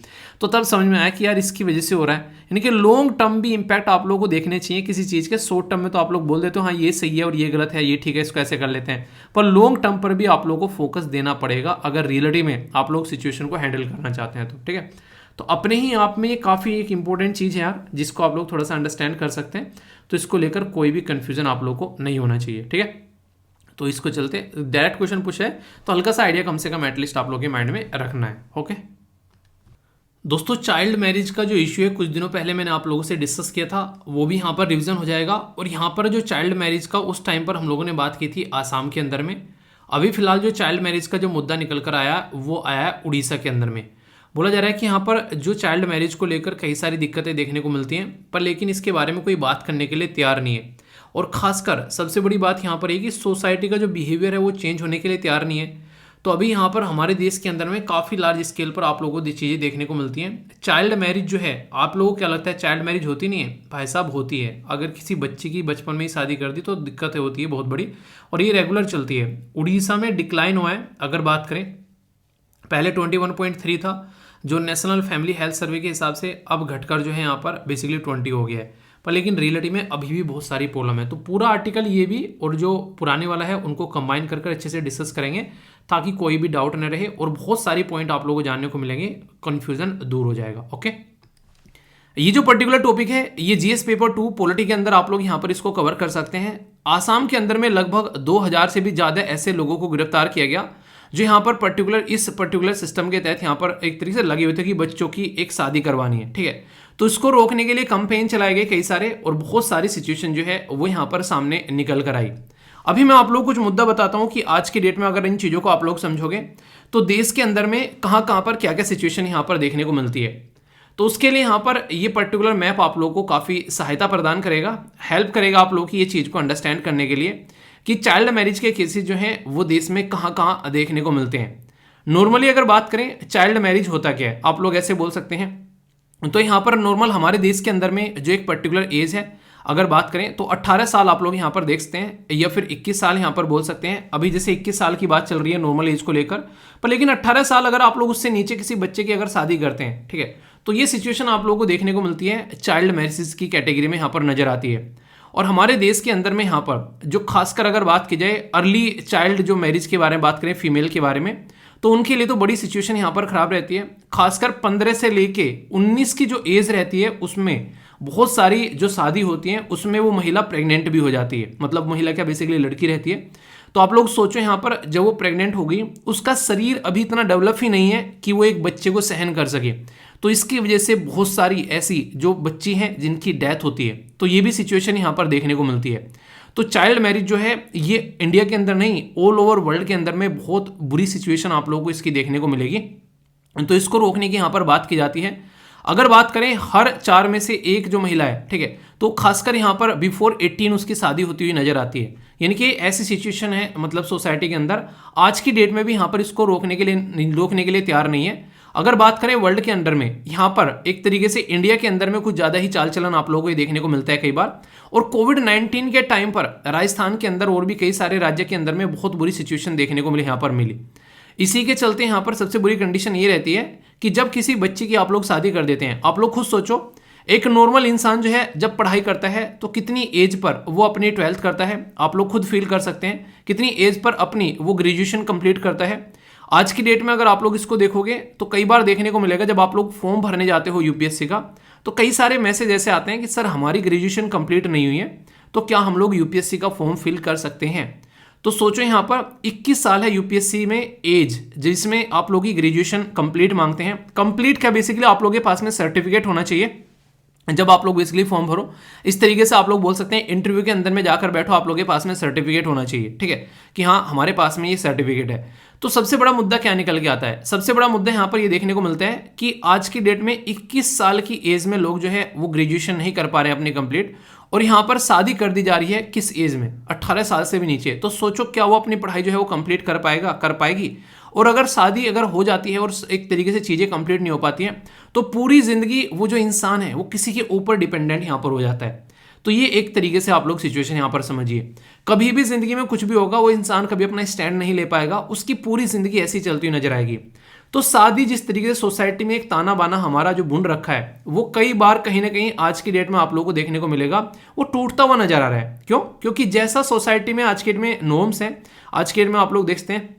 तो तब समझ में आया कि यार इसकी वजह से हो रहा है। यानी कि लॉन्ग टर्म भी इम्पैक्ट आप लोगों को देखने चाहिए किसी चीज़ के। शॉर्ट टर्म में तो आप लोग बोल देते हो हाँ ये सही है और ये गलत है, ये ठीक है, इसको ऐसे कर लेते हैं, पर लॉन्ग टर्म पर भी आप लोगों को फोकस देना पड़ेगा अगर रियलिटी में आप लोग सिचुएशन को हैंडल करना चाहते हैं तो, ठीक है। तो अपने ही आप में ये काफ़ी एक इंपॉर्टेंट चीज़ है यार, जिसको आप लोग थोड़ा सा अंडरस्टैंड कर सकते हैं। तो इसको लेकर कोई भी कन्फ्यूजन आप लोग को नहीं होना चाहिए, ठीक है। तो इसको चलते डायरेक्ट क्वेश्चन पूछा है तो हल्का सा आइडिया कम से कम एटलीस्ट आप लोगों के माइंड में रखना है, ओके। दोस्तों चाइल्ड मैरिज का जो इश्यू है कुछ दिनों पहले मैंने आप लोगों से डिस्कस किया था, वो भी यहाँ पर रिवीजन हो जाएगा। और यहाँ पर जो चाइल्ड मैरिज का उस टाइम पर हम लोगों ने बात की थी आसाम के अंदर में। अभी फिलहाल जो चाइल्ड मैरिज का जो मुद्दा निकल कर आया वो आया है उड़ीसा के अंदर में। बोला जा रहा है कि यहाँ पर जो चाइल्ड मैरिज को लेकर कई सारी दिक्कतें देखने को मिलती हैं, पर लेकिन इसके बारे में कोई बात करने के लिए तैयार नहीं है। और खासकर सबसे बड़ी बात यहाँ पर है कि सोसाइटी का जो बिहेवियर है वो चेंज होने के लिए तैयार नहीं है। तो अभी यहाँ पर हमारे देश के अंदर में काफ़ी लार्ज स्केल पर आप लोगों को चीज़ें देखने को मिलती हैं। चाइल्ड मैरिज जो है, आप लोगों को क्या लगता है चाइल्ड मैरिज होती नहीं है? भाई साहब होती है। अगर किसी बच्ची की बचपन में ही शादी कर दी तो दिक्कतें होती है बहुत बड़ी, और ये रेगुलर चलती है। उड़ीसा में डिक्लाइन हुआ है अगर बात करें, पहले 21.3 था जो नेशनल फैमिली हेल्थ सर्वे के हिसाब से, अब घटकर जो है यहाँ पर बेसिकली 20 हो गया है। पर लेकिन रियलिटी में अभी भी बहुत सारी प्रॉब्लम है। तो पूरा आर्टिकल ये भी और जो पुराने वाला है उनको कंबाइन कर अच्छे से डिस्कस करेंगे ताकि कोई भी डाउट न रहे, और बहुत सारी पॉइंट आप लोगों को जानने को मिलेंगे, कंफ्यूजन दूर हो जाएगा, ओके। ये जो पर्टिकुलर टॉपिक है ये जीएस पेपर 2 पॉलिटी के अंदर आप लोग यहाँ पर इसको कवर कर सकते हैं। आसाम के अंदर में लगभग 2000 से भी ज़्यादा ऐसे लोगों को गिरफ्तार किया गया जो यहाँ पर इस पर्टिकुलर सिस्टम के तहत यहाँ पर एक तरीके से लगे हुए थे कि बच्चों की एक शादी करवानी है, ठीक है। तो इसको रोकने के लिए कैंपेन चलाए गए कई सारे, और बहुत सारी सिचुएशन जो है वो यहाँ पर सामने निकल कर आई। अभी मैं आप लोग कुछ मुद्दा बताता हूँ कि आज की डेट में अगर इन चीज़ों को आप लोग समझोगे तो देश के अंदर में कहाँ कहाँ पर क्या क्या सिचुएशन यहाँ पर देखने को मिलती है। तो उसके लिए यहाँ पर ये पर्टिकुलर मैप आप लोगों को काफ़ी सहायता प्रदान करेगा, हेल्प करेगा आप लोग की ये चीज़ को अंडरस्टैंड करने के लिए कि चाइल्ड मैरिज के केसेस जो हैं वो देश में कहाँ कहाँ देखने को मिलते हैं। नॉर्मली अगर बात करें चाइल्ड मैरिज होता क्या है, आप लोग ऐसे बोल सकते हैं। तो यहाँ पर नॉर्मल हमारे देश के अंदर में जो एक पर्टिकुलर एज है अगर बात करें तो 18 साल आप लोग यहाँ पर देख सकते हैं, या फिर 21 साल यहाँ पर बोल सकते हैं। अभी जैसे 21 साल की बात चल रही है नॉर्मल एज को लेकर, पर लेकिन 18 साल अगर आप लोग उससे नीचे किसी बच्चे की अगर शादी करते हैं, ठीक है, तो ये सिचुएशन आप लोगों को देखने को मिलती है, चाइल्ड मैरिज की कैटेगरी में यहाँ पर नजर आती है। और हमारे देश के अंदर में यहाँ पर जो खासकर अगर बात की जाए अर्ली चाइल्ड जो मैरिज के बारे में बात करें फीमेल के बारे में, तो उनके लिए तो बड़ी सिचुएशन यहाँ पर खराब रहती है। खासकर 15 से लेके 19 की जो एज रहती है उसमें बहुत सारी जो शादी होती है उसमें वो महिला प्रेग्नेंट भी हो जाती है। मतलब महिला क्या बेसिकली लड़की रहती है। तो आप लोग सोचो यहाँ पर जब वो प्रेग्नेंट हो गई उसका शरीर अभी इतना डेवलप ही नहीं है कि वो एक बच्चे को सहन कर सके। तो इसकी वजह से बहुत सारी ऐसी जो बच्ची हैं जिनकी डेथ होती है। तो ये भी सिचुएशन यहाँ पर देखने को मिलती है। तो चाइल्ड मैरिज जो है ये इंडिया के अंदर नहीं, ऑल ओवर वर्ल्ड के अंदर में बहुत बुरी सिचुएशन आप लोगों को इसकी देखने को मिलेगी। तो इसको रोकने की यहाँ पर बात की जाती है। अगर बात करें हर 4 में से एक जो महिला है, ठीक है, तो खासकर यहाँ पर बिफोर 18 उसकी शादी होती हुई नजर आती है। यानी कि ऐसी सिचुएशन है मतलब सोसाइटी के अंदर आज की डेट में भी यहाँ पर इसको रोकने के लिए तैयार नहीं है। अगर बात करें वर्ल्ड के अंदर में, यहाँ पर एक तरीके से इंडिया के अंदर में कुछ ज़्यादा ही चाल चलन आप लोगों को देखने को मिलता है कई बार। और कोविड-19 के टाइम पर राजस्थान के अंदर और भी कई सारे राज्य के अंदर में बहुत बुरी सिचुएशन देखने को मिली, यहाँ पर मिली। इसी के चलते यहाँ पर सबसे बुरी कंडीशन ये रहती है कि जब किसी बच्चे की आप लोग शादी कर देते हैं, आप लोग खुद सोचो एक नॉर्मल इंसान जो है जब पढ़ाई करता है तो कितनी एज पर वो अपनी 12th करता है, आप लोग खुद फील कर सकते हैं कितनी एज पर अपनी वो ग्रेजुएशन कंप्लीट करता है। आज की डेट में अगर आप लोग इसको देखोगे तो कई बार देखने को मिलेगा जब आप लोग फॉर्म भरने जाते हो यूपीएससी का, तो कई सारे मैसेज ऐसे आते हैं कि सर हमारी ग्रेजुएशन कंप्लीट नहीं हुई है, तो क्या हम लोग यूपीएससी का फॉर्म फिल कर सकते हैं। तो सोचो यहाँ पर 21 साल है यूपीएससी में एज, जिसमें आप लोग की ग्रेजुएशन कंप्लीट मांगते हैं। कंप्लीट क्या, बेसिकली आप लोगों के पास में सर्टिफिकेट होना चाहिए जब आप लोग बेसिकली फॉर्म भरो। इस तरीके से आप लोग बोल सकते हैं इंटरव्यू के अंदर में जाकर बैठो, आप लोगों के पास में सर्टिफिकेट होना चाहिए, ठीक है, कि हाँ हमारे पास में ये सर्टिफिकेट है। तो सबसे बड़ा मुद्दा क्या निकल के आता है, सबसे बड़ा मुद्दा यहाँ पर ये देखने को मिलता है कि आज की डेट में 21 साल की एज में लोग जो है वो ग्रेजुएशन नहीं कर पा रहे हैं अपनी कंप्लीट, और यहाँ पर शादी कर दी जा रही है किस एज में, 18 साल से भी नीचे। तो सोचो क्या वो अपनी पढ़ाई जो है वो कंप्लीट कर पाएगा, कर पाएगी। और अगर शादी अगर हो जाती है और एक तरीके से चीज़ें कंप्लीट नहीं हो पाती हैं तो पूरी जिंदगी वो जो इंसान है वो किसी के ऊपर डिपेंडेंट यहाँ पर हो जाता है। तो ये एक तरीके से आप लोग सिचुएशन यहाँ पर समझिए। कभी भी जिंदगी में कुछ भी होगा, वो इंसान कभी अपना स्टैंड नहीं ले पाएगा, उसकी पूरी जिंदगी ऐसी चलती हुई नजर आएगी। तो शादी जिस तरीके से सोसाइटी में एक ताना बाना हमारा जो बुन रखा है, वो कई बार कहीं ना कहीं आज की डेट में आप लोगों को देखने को मिलेगा वो टूटता हुआ नजर आ रहा है। क्यों? क्योंकि जैसा सोसाइटी में आज की डेट में नॉर्म्स हैं, आज की डेट में आप लोग देखते हैं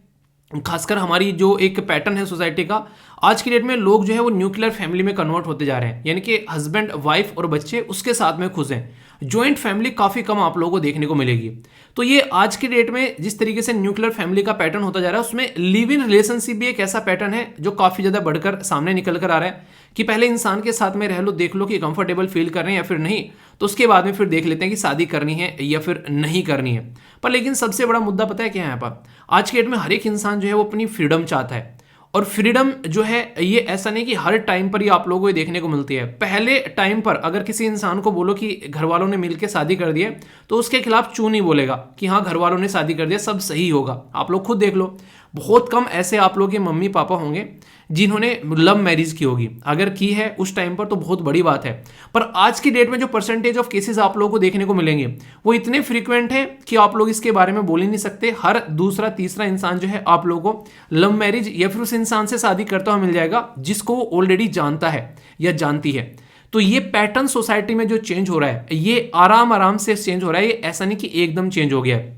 खासकर हमारी जो एक पैटर्न है सोसाइटी का, आज की डेट में लोग जो है वो न्यूक्लियर फैमिली में कन्वर्ट होते जा रहे हैं। यानी कि हस्बैंड वाइफ और बच्चे उसके साथ में खुश हैं। जॉइंट फैमिली काफ़ी कम आप लोगों को देखने को मिलेगी। तो ये आज की डेट में जिस तरीके से न्यूक्लियर फैमिली का पैटर्न होता जा रहा है, उसमें लिव इन रिलेशनशिप भी एक ऐसा पैटर्न है जो काफ़ी ज़्यादा बढ़कर सामने निकल कर आ रहा है कि पहले इंसान के साथ में रह लो, देख लो कि कंफर्टेबल फील कर रहे हैं या फिर नहीं, तो उसके बाद में फिर देख लेते हैं कि शादी करनी है या फिर नहीं करनी है। पर लेकिन सबसे बड़ा मुद्दा पता है क्या है यहाँ पर, आज के डेट में हर एक इंसान जो है वो अपनी फ्रीडम चाहता है। और फ्रीडम जो है ये ऐसा नहीं कि हर टाइम पर ही आप लोगों को देखने को मिलती है। पहले टाइम पर अगर किसी इंसान को बोलो कि घर वालों ने मिलकर शादी कर दी है तो उसके खिलाफ चू नहीं बोलेगा कि हाँ घर वालों ने शादी कर दिया सब सही होगा। आप लोग खुद देख लो, बहुत कम ऐसे आप लोग के मम्मी पापा होंगे जिन्होंने लव मैरिज की होगी, अगर की है उस टाइम पर तो बहुत बड़ी बात है। पर आज की डेट में जो परसेंटेज ऑफ केसेस आप लोगों को देखने को मिलेंगे वो इतने फ्रीक्वेंट है कि आप लोग इसके बारे में बोल ही नहीं सकते। हर दूसरा तीसरा इंसान जो है आप लोगों को लव मैरिज या फिर उस इंसान से शादी करता हुआ मिल जाएगा जिसको वो ऑलरेडी जानता है या जानती है। तो ये पैटर्न सोसाइटी में जो चेंज हो रहा है ये आराम आराम से चेंज हो रहा है, ये ऐसा नहीं कि एकदम चेंज हो गया है।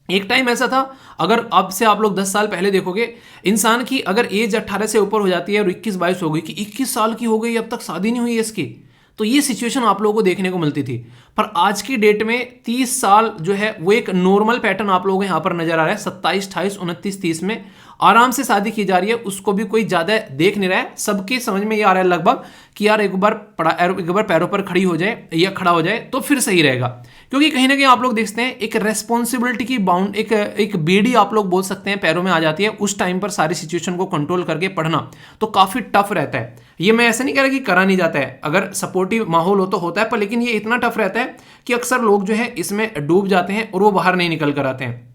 एक टाइम ऐसा था, अगर अब से आप लोग 10 साल पहले देखोगे, इंसान की अगर एज 18 से ऊपर हो जाती है और 21-22 हो गई कि 21 साल की हो गई अब तक शादी नहीं हुई है इसकी, तो ये सिचुएशन आप लोगों को देखने को मिलती थी। पर आज की डेट में 30 साल जो है वो एक नॉर्मल पैटर्न आप लोगों को यहाँ पर नजर आ रहा है। 27, 28, 29, 30 में आराम से शादी की जा रही है, उसको भी कोई ज्यादा देख नहीं रहा है। सबके समझ में ये आ रहा है लगभग कि यार एक बार पैरों पर खड़ी हो जाए या खड़ा हो जाए तो फिर सही रहेगा। क्योंकि कहीं ना कहीं आप लोग देखते हैं एक रेस्पॉन्सिबिलिटी की बाउंड एक बेड़ी आप लोग बोल सकते हैं पैरों में आ जाती है। उस टाइम पर सारी सिचुएशन को कंट्रोल करके पढ़ना तो काफी टफ रहता है। ये मैं ऐसा नहीं कह रहा कि करा नहीं जाता है, अगर सपोर्टिव माहौल हो तो होता है, पर लेकिन ये इतना टफ रहता है कि अक्सर लोग जो है इसमें डूब जाते हैं और वो बाहर नहीं निकल कर आते हैं।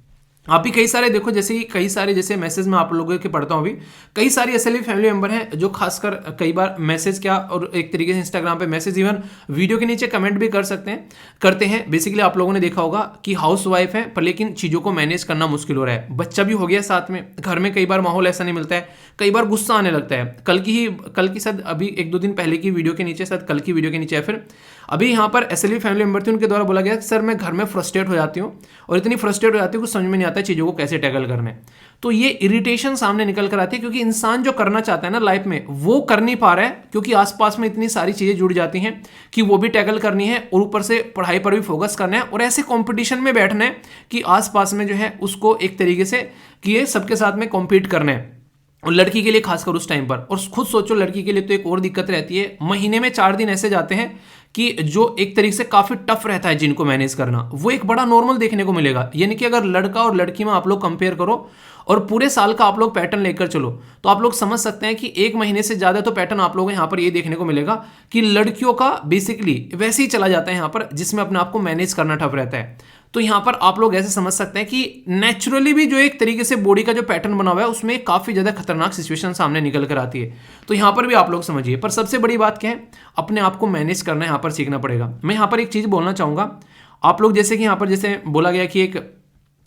आप भी कई सारे देखो, जैसे कई सारे जैसे मैसेज में आप लोगों के पढ़ता हूँ अभी, कई सारी ऐसे फैमिली मेंबर हैं जो खासकर कई बार मैसेज क्या और एक तरीके से इंस्टाग्राम पे मैसेज इवन वीडियो के नीचे कमेंट भी करते हैं। बेसिकली आप लोगों ने देखा होगा कि हाउस वाइफ है पर लेकिन चीज़ों को मैनेज करना मुश्किल हो रहा है, बच्चा भी हो गया साथ में, घर में कई बार माहौल ऐसा नहीं मिलता है, कई बार गुस्सा आने लगता है। कल की शायद अभी 1-2 दिन पहले की वीडियो के नीचे, शायद कल की वीडियो के नीचे, फिर अभी यहाँ पर एसएलवी फैमिली मेंबर थी, उनके द्वारा बोला गया सर मैं घर में फ्रस्ट्रेट हो जाती हूँ और इतनी फ्रस्ट्रेट हो जाती हूँ कि समझ में नहीं आता चीज़ों को कैसे टैकल करना है। तो ये इरिटेशन सामने निकल कर आती है क्योंकि इंसान जो करना चाहता है ना लाइफ में वो कर नहीं पा रहा है, क्योंकि आसपास में इतनी सारी चीज़ें जुड़ जाती हैं कि वो भी टैकल करनी है और ऊपर से पढ़ाई पर भी फोकस करना है और ऐसे कॉम्पिटिशन में बैठना है कि आसपास में जो है उसको एक तरीके से कि ये सबके साथ में कॉम्पीट करना है। और लड़की के लिए खासकर उस टाइम पर, और खुद सोचो लड़की के लिए तो एक और दिक्कत रहती है, महीने में 4 दिन ऐसे जाते हैं कि जो एक तरीके से काफी टफ रहता है जिनको मैनेज करना, वो एक बड़ा नॉर्मल देखने को मिलेगा। यानी कि अगर लड़का और लड़की में आप लोग कंपेयर करो और पूरे साल का आप लोग पैटर्न लेकर चलो तो आप लोग समझ सकते हैं कि 1 महीने से ज़्यादा तो पैटर्न आप लोगों को यहाँ पर ये देखने को मिलेगा कि लड़कियों का बेसिकली वैसे ही चला जाता है यहाँ पर, जिसमें अपने आप को मैनेज करना टफ रहता है। तो यहाँ पर आप लोग ऐसे समझ सकते हैं कि नेचुरली भी जो एक तरीके से बॉडी का जो पैटर्न बना हुआ है उसमें काफ़ी ज़्यादा खतरनाक सिचुएशन सामने निकल कर आती है। तो यहाँ पर भी आप लोग समझिए, पर सबसे बड़ी बात क्या है, अपने आप को मैनेज करना यहाँ पर सीखना पड़ेगा। मैं यहाँ पर एक चीज़ बोलना चाहूँगा, आप लोग जैसे कि यहाँ पर जैसे बोला गया कि एक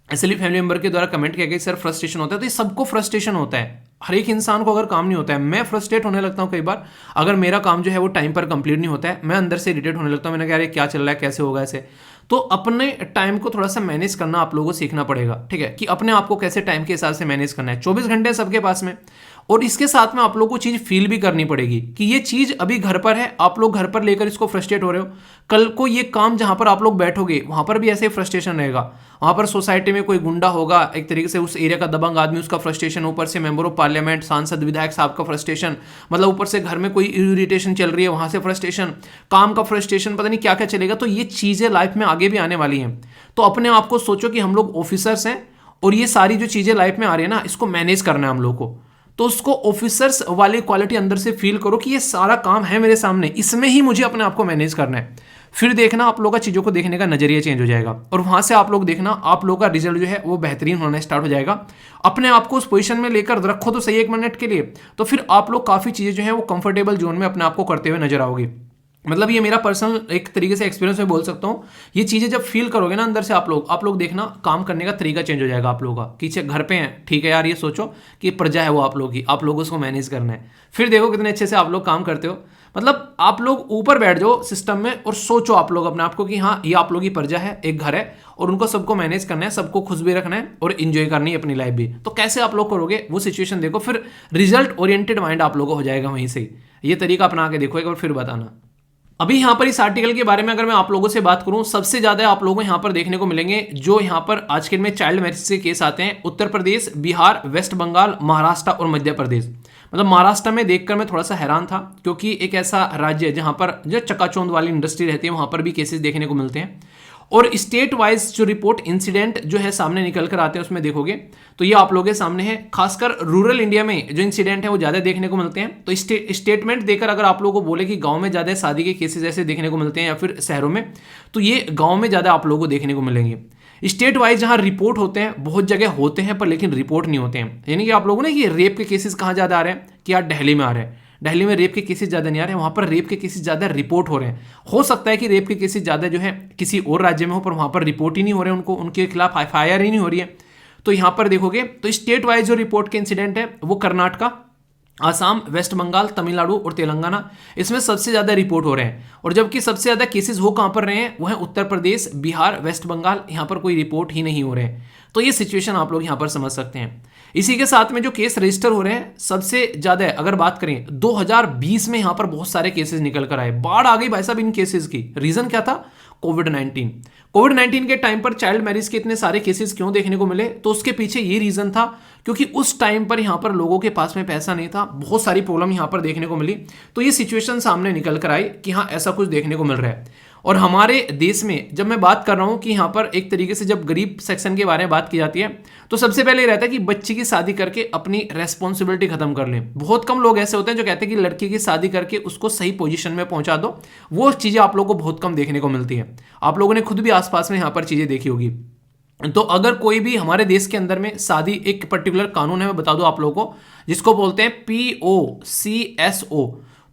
इसलिए फैमिली मेंबर के द्वारा कमेंट किया गया सर फ्रस्ट्रेशन होता है, तो ये सबको फ्रस्ट्रेशन होता है। हर एक इंसान को अगर काम नहीं होता है, मैं फ्रस्ट्रेट होने लगता हूँ कई बार, अगर मेरा काम जो है वो टाइम पर कंप्लीट नहीं होता है, मैं अंदर से इरिटेट होने लगता हूँ, मैंने कहा यार क्या चल रहा है, कैसे होगा ऐसे। तो अपने टाइम को थोड़ा सा मैनेज करना आप लोगों को सीखना पड़ेगा, ठीक है, कि अपने आप को कैसे टाइम के हिसाब से मैनेज करना है। 24 घंटे सबके पास में, और इसके साथ में आप लोगों को चीज़ फील भी करनी पड़ेगी कि ये चीज़ अभी घर पर है, आप लोग घर पर लेकर इसको फ्रस्ट्रेट हो रहे हो, कल को ये काम जहां पर आप लोग बैठोगे वहां पर भी ऐसे ही फ्रस्ट्रेशन रहेगा। वहां पर सोसाइटी में कोई गुंडा होगा, एक तरीके से उस एरिया का दबंग आदमी, उसका फ्रस्ट्रेशन, ऊपर से मेंबर ऑफ पार्लियामेंट, सांसद, विधायक साहब का फ्रस्ट्रेशन, मतलब ऊपर से घर में कोई इरिटेशन चल रही है वहां से फ्रस्ट्रेशन, काम का फ्रस्ट्रेशन, पता नहीं क्या क्या चलेगा। तो ये चीज़ें लाइफ में आगे भी आने वाली हैं। तो अपने आप को सोचो कि हम लोग ऑफिसर्स हैं और ये सारी जो चीज़ें लाइफ में आ रही है ना, इसको मैनेज करना है हम लोग को। तो उसको ऑफिसर्स वाली क्वालिटी अंदर से फील करो कि ये सारा काम है मेरे सामने, इसमें ही मुझे अपने आप को मैनेज करना है। फिर देखना आप लोग का चीज़ों को देखने का नजरिया चेंज हो जाएगा, और वहां से आप लोग देखना आप लोग का रिजल्ट जो है वो बेहतरीन होना स्टार्ट हो जाएगा। अपने आप को उस पोजीशन में लेकर रखो तो सही 1 मिनट के लिए, तो फिर आप लोग काफ़ी चीज़ें जो है वो कंफर्टेबल जोन में अपने आप को करते हुए नजर आओगे। मतलब ये मेरा पर्सनल एक तरीके से एक्सपीरियंस में बोल सकता हूँ। ये चीज़ें जब फील करोगे ना अंदर से आप लोग देखना काम करने का तरीका चेंज हो जाएगा आप लोगों का, कि घर पे हैं ठीक है यार, ये सोचो कि प्रजा है वो आप लोगों की, आप लोगों को मैनेज करना है। फिर देखो कितने अच्छे से आप लोग काम करते हो। मतलब आप लोग ऊपर बैठ जाओ सिस्टम में और सोचो आप लोग अपने आप को कि हाँ ये आप लोगों की प्रजा है, एक घर है, और उनको सबको मैनेज करना है, सबको खुश भी रखना है और इंजॉय करनी है अपनी लाइफ भी। तो कैसे आप लोग करोगे वो सिचुएशन देखो, फिर रिजल्ट ओरिएंटेड माइंड आप लोगों को हो जाएगा वहीं से। ये तरीका अपना के देखो एक बार, फिर बताना। अभी यहाँ पर इस आर्टिकल के बारे में अगर मैं आप लोगों से बात करूं, सबसे ज्यादा आप लोगों को यहाँ पर देखने को मिलेंगे जो यहाँ पर आज के में चाइल्ड मैरिज के केस आते हैं, उत्तर प्रदेश, बिहार, वेस्ट बंगाल, महाराष्ट्र और मध्य प्रदेश। मतलब महाराष्ट्र में देखकर मैं थोड़ा सा हैरान था, क्योंकि एक ऐसा राज्य है जहाँ पर जो चकाचौंध वाली इंडस्ट्री रहती है, वहाँ पर भी केसेस देखने को मिलते हैं। और स्टेट वाइज जो रिपोर्ट इंसिडेंट जो है सामने निकल कर आते हैं उसमें देखोगे तो ये आप लोगों के सामने है। खासकर रूरल इंडिया में जो इंसिडेंट है वो ज़्यादा देखने को मिलते हैं। तो स्टेटमेंट देकर अगर आप लोगों को बोले कि गांव में ज़्यादा शादी के केसेस ऐसे देखने को मिलते हैं या फिर शहरों में, तो ये गांव में ज़्यादा आप लोगों को देखने को मिलेंगे। स्टेट वाइज जहाँ रिपोर्ट होते हैं, बहुत जगह होते हैं पर लेकिन रिपोर्ट नहीं होते हैं। यानी कि आप लोगों ने कि रेप के केसेस कहाँ ज़्यादा आ रहे हैं, कि यार दिल्ली में आ रहे हैं, दिल्ली में रेप के केसेस ज़्यादा नहीं आ रहे हैं, वहाँ पर रेप के केसेस ज़्यादा रिपोर्ट हो रहे हैं। हो सकता है कि रेप के केसेस ज़्यादा जो है किसी और राज्य में हो, पर वहाँ पर रिपोर्ट ही नहीं हो रहे हैं, उनके खिलाफ FIR ही नहीं हो रही है। तो यहाँ पर देखोगे तो स्टेट वाइज जो रिपोर्ट के इंसिडेंट है वो कर्नाटका, आसाम, वेस्ट बंगाल, तमिलनाडु और तेलंगाना, इसमें सबसे ज़्यादा रिपोर्ट हो रहे हैं। और जबकि सबसे ज़्यादा केसेस हो कहाँ पर रहे हैं, वो है उत्तर प्रदेश, बिहार, वेस्ट बंगाल, यहाँ पर कोई रिपोर्ट ही नहीं हो रहे हैं। तो ये सिचुएशन आप लोग यहाँ पर समझ सकते हैं। इसी के साथ में जो केस रजिस्टर हो रहे हैं सबसे ज़्यादा अगर बात करें 2020 में यहाँ पर बहुत सारे केसेस निकल कर आए, बाढ़ आ गई भाई साहब इन केसेस की। रीज़न क्या था, कोविड-19 के टाइम पर चाइल्ड मैरिज के इतने सारे केसेस क्यों देखने को मिले, तो उसके पीछे ये रीज़न था क्योंकि उस टाइम पर यहाँ पर लोगों के पास में पैसा नहीं था, बहुत सारी प्रॉब्लम यहाँ पर देखने को मिली। तो ये सिचुएशन सामने निकल कर आई कि हाँ ऐसा कुछ देखने को मिल रहा है। और हमारे देश में जब मैं बात कर रहा हूँ कि यहाँ पर एक तरीके से जब गरीब सेक्शन के बारे में बात की जाती है तो सबसे पहले ये रहता है कि बच्ची की शादी करके अपनी रेस्पॉन्सिबिलिटी खत्म कर लें। बहुत कम लोग ऐसे होते हैं जो कहते हैं कि लड़की की शादी करके उसको सही पोजीशन में पहुंचा दो। वो चीज़ें आप लोगों को बहुत कम देखने को मिलती है। आप लोगों ने खुद भी आसपास में यहाँ पर चीज़ें देखी होगी। तो अगर कोई भी हमारे देश के अंदर में शादी, एक पर्टिकुलर कानून है, मैं बता दूं आप लोगों को, जिसको बोलते हैं POCSO,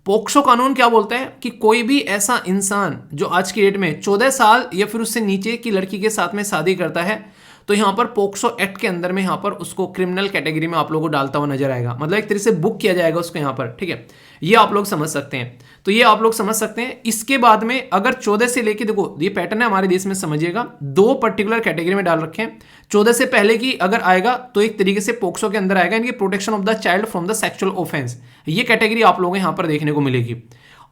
पोक्सो कानून। क्या बोलता है कि कोई भी ऐसा इंसान जो आज की डेट में 14 साल या फिर उससे नीचे की लड़की के साथ में शादी करता है तो यहाँ पर पोक्सो एक्ट के अंदर में यहाँ पर उसको क्रिमिनल कैटेगरी में आप लोगों को डालता हुआ नजर आएगा। मतलब एक तरह से बुक किया जाएगा उसको यहाँ पर, ठीक है। ये आप लोग समझ सकते हैं। तो ये आप लोग समझ सकते हैं। इसके बाद में अगर 14 से लेके, देखो ये पैटर्न है हमारे देश में, समझिएगा, 2 पर्टिकुलर कैटेगरी में डाल रखे हैं। 14 से पहले की अगर आएगा तो एक तरीके से पोक्सो के अंदर आएगा, इनकी protection of the child from the sexual offence, ये कैटेगरी आप लोगों को यहाँ पर देखने को मिलेगी।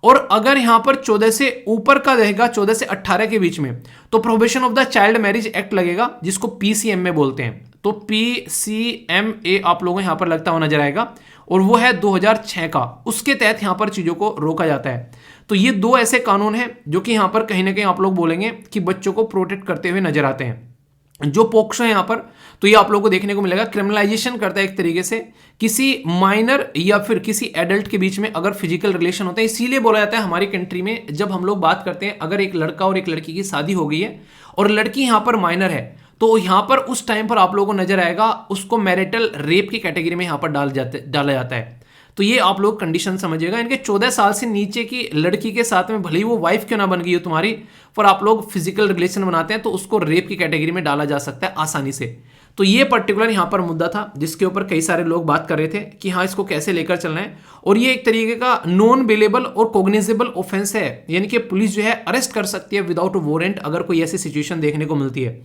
और अगर यहां पर 14 से ऊपर का रहेगा, 14 से 18 के बीच में, तो prohibition of the child marriage act लगेगा, जिसको PCMA बोलते हैं। तो PCMA आप लोगों को यहां पर लगता हुआ नजर आएगा, और वो है 2006 का। उसके तहत यहां पर चीजों को रोका जाता है। तो ये 2 ऐसे कानून हैं जो कि यहां पर कहीं ना कहीं आप लोग बोलेंगे कि बच्चों को प्रोटेक्ट करते हुए नजर आते हैं। जो पोक्सो है यहाँ पर, तो ये आप लोगों को देखने को मिलेगा, क्रिमिनलाइजेशन करता है एक तरीके से किसी माइनर या फिर किसी एडल्ट के बीच में अगर फिजिकल रिलेशन होता है। इसीलिए बोला जाता है हमारी कंट्री में जब हम लोग बात करते हैं, अगर एक लड़का और एक लड़की की शादी हो गई है और लड़की यहाँ पर माइनर है, तो यहाँ पर उस टाइम पर आप लोगों को नजर आएगा उसको मैरिटल रेप की कैटेगरी में यहाँ पर डाला जाता है। तो ये आप लोग कंडीशन समझिएगा। इनके 14 साल से नीचे की लड़की के साथ में भले ही वो वाइफ क्यों ना बन गई हो तुम्हारी, पर आप लोग फिजिकल रिलेशन बनाते हैं तो उसको रेप की कैटेगरी में डाला जा सकता है आसानी से। तो ये पर्टिकुलर यहाँ पर मुद्दा था जिसके ऊपर कई सारे लोग बात कर रहे थे कि हाँ इसको कैसे लेकर चलना है। और ये एक तरीके का नॉन बेलेबल और कोग्निजेबल ऑफेंस है, यानी कि पुलिस जो है अरेस्ट कर सकती है विदाउट वारंट अगर कोई ऐसी सिचुएशन देखने को मिलती है।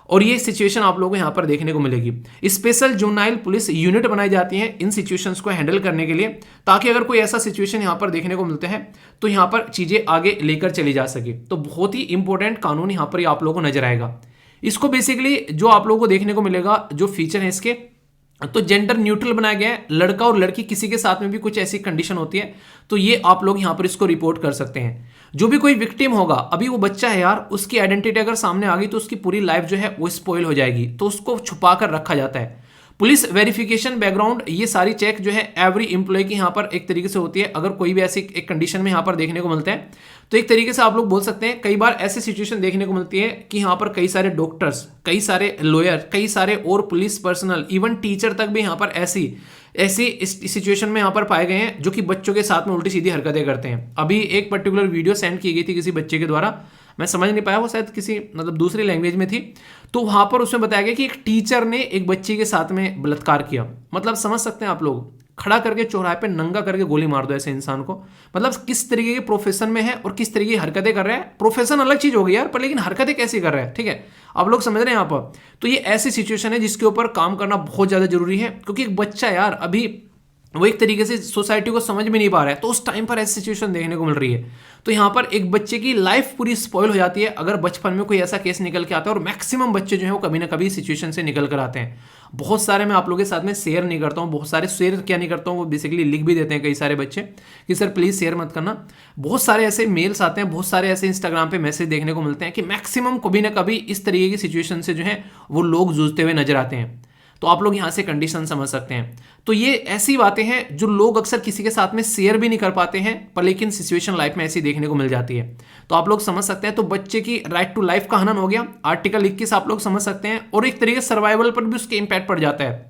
और ये सिचुएशन आप लोगों को यहाँ पर देखने को मिलेगी। स्पेशल जुवेनाइल पुलिस यूनिट बनाई जाती है इन सिचुएशंस को हैंडल करने के लिए, ताकि अगर कोई ऐसा सिचुएशन यहाँ पर देखने को मिलते हैं तो यहाँ पर चीजें आगे लेकर चली जा सके। तो बहुत ही इंपॉर्टेंट कानून यहाँ पर आप लोगों को नजर आएगा। इसको बेसिकली जो आप लोगों को देखने को मिलेगा, जो फीचर है इसके, तो जेंडर न्यूट्रल बनाया गया है। लड़का और लड़की किसी के साथ में भी कुछ ऐसी कंडीशन होती है तो ये आप लोग यहाँ पर इसको रिपोर्ट कर सकते हैं। जो भी कोई विक्टिम होगा, अभी वो बच्चा है यार, उसकी आइडेंटिटी अगर सामने आ गई तो उसकी पूरी लाइफ जो है वो स्पॉइल हो जाएगी, तो उसको छुपा कर रखा जाता है। पुलिस वेरिफिकेशन, बैकग्राउंड, ये सारी चेक जो है एवरी एम्प्लॉय की यहाँ पर एक तरीके से होती है। अगर कोई भी ऐसी एक कंडीशन में यहाँ पर देखने को मिलता है तो एक तरीके से आप लोग बोल सकते हैं कई बार ऐसी सिचुएशन देखने को मिलती है कि यहाँ पर कई सारे डॉक्टर्स, कई सारे लॉयर, कई सारे और पुलिस पर्सनल, इवन टीचर तक भी यहाँ पर ऐसी सिचुएशन में यहाँ पर पाए गए हैं जो कि बच्चों के साथ में उल्टी सीधी हरकतें करते हैं। अभी एक पर्टिकुलर वीडियो सेंड की गई थी किसी बच्चे के द्वारा, मैं समझ नहीं पाया, वो शायद किसी मतलब दूसरी लैंग्वेज में थी, तो वहां पर उसमें बताया गया कि एक टीचर ने एक बच्ची के साथ में बलात्कार किया। मतलब समझ सकते हैं आप लोग, खड़ा करके चौराहे पे नंगा करके गोली मार दो ऐसे इंसान को। मतलब किस तरीके के प्रोफेशन में है और किस तरीके की हरकतें कर रहा है। प्रोफेशन अलग चीज होगी यार, पर लेकिन हरकतें कैसी कर रहा है, ठीक है, आप लोग समझ रहे हैं यहाँ पर। तो ये ऐसी सिचुएशन है जिसके ऊपर काम करना बहुत ज्यादा जरूरी है, क्योंकि एक बच्चा यार अभी वो एक तरीके से सोसाइटी को समझ में नहीं पा रहा है, तो उस टाइम पर ऐसी सिचुएशन देखने को मिल रही है। तो यहाँ पर एक बच्चे की लाइफ पूरी स्पॉइल हो जाती है अगर बचपन में कोई ऐसा केस निकल के आता है। और मैक्सिमम बच्चे जो है वो कभी ना कभी सिचुएशन से निकल कर आते हैं। बहुत सारे मैं आप लोगों के साथ में शेयर नहीं करता हूँ, बहुत सारे शेयर क्या नहीं करता हूँ, वो बेसिकली लिख भी देते हैं कई सारे बच्चे कि सर प्लीज शेयर मत करना। बहुत सारे ऐसे मेल्स आते हैं, बहुत सारे ऐसे इंस्टाग्राम पे मैसेज देखने को मिलते हैं कि मैक्सिमम कभी ना कभी इस तरीके की सिचुएशन से जो है वो लोग जूझते हुए नजर आते हैं। तो आप लोग यहाँ से कंडीशन समझ सकते हैं। तो ये ऐसी बातें हैं जो लोग अक्सर किसी के साथ में शेयर भी नहीं कर पाते हैं, पर लेकिन सिचुएशन लाइफ में ऐसी देखने को मिल जाती है। तो आप लोग समझ सकते हैं। तो बच्चे की राइट टू लाइफ का हनन हो गया, आर्टिकल 21 आप लोग समझ सकते हैं, और एक तरीके से सर्वाइवल पर भी उसके इंपैक्ट पड़ जाता है।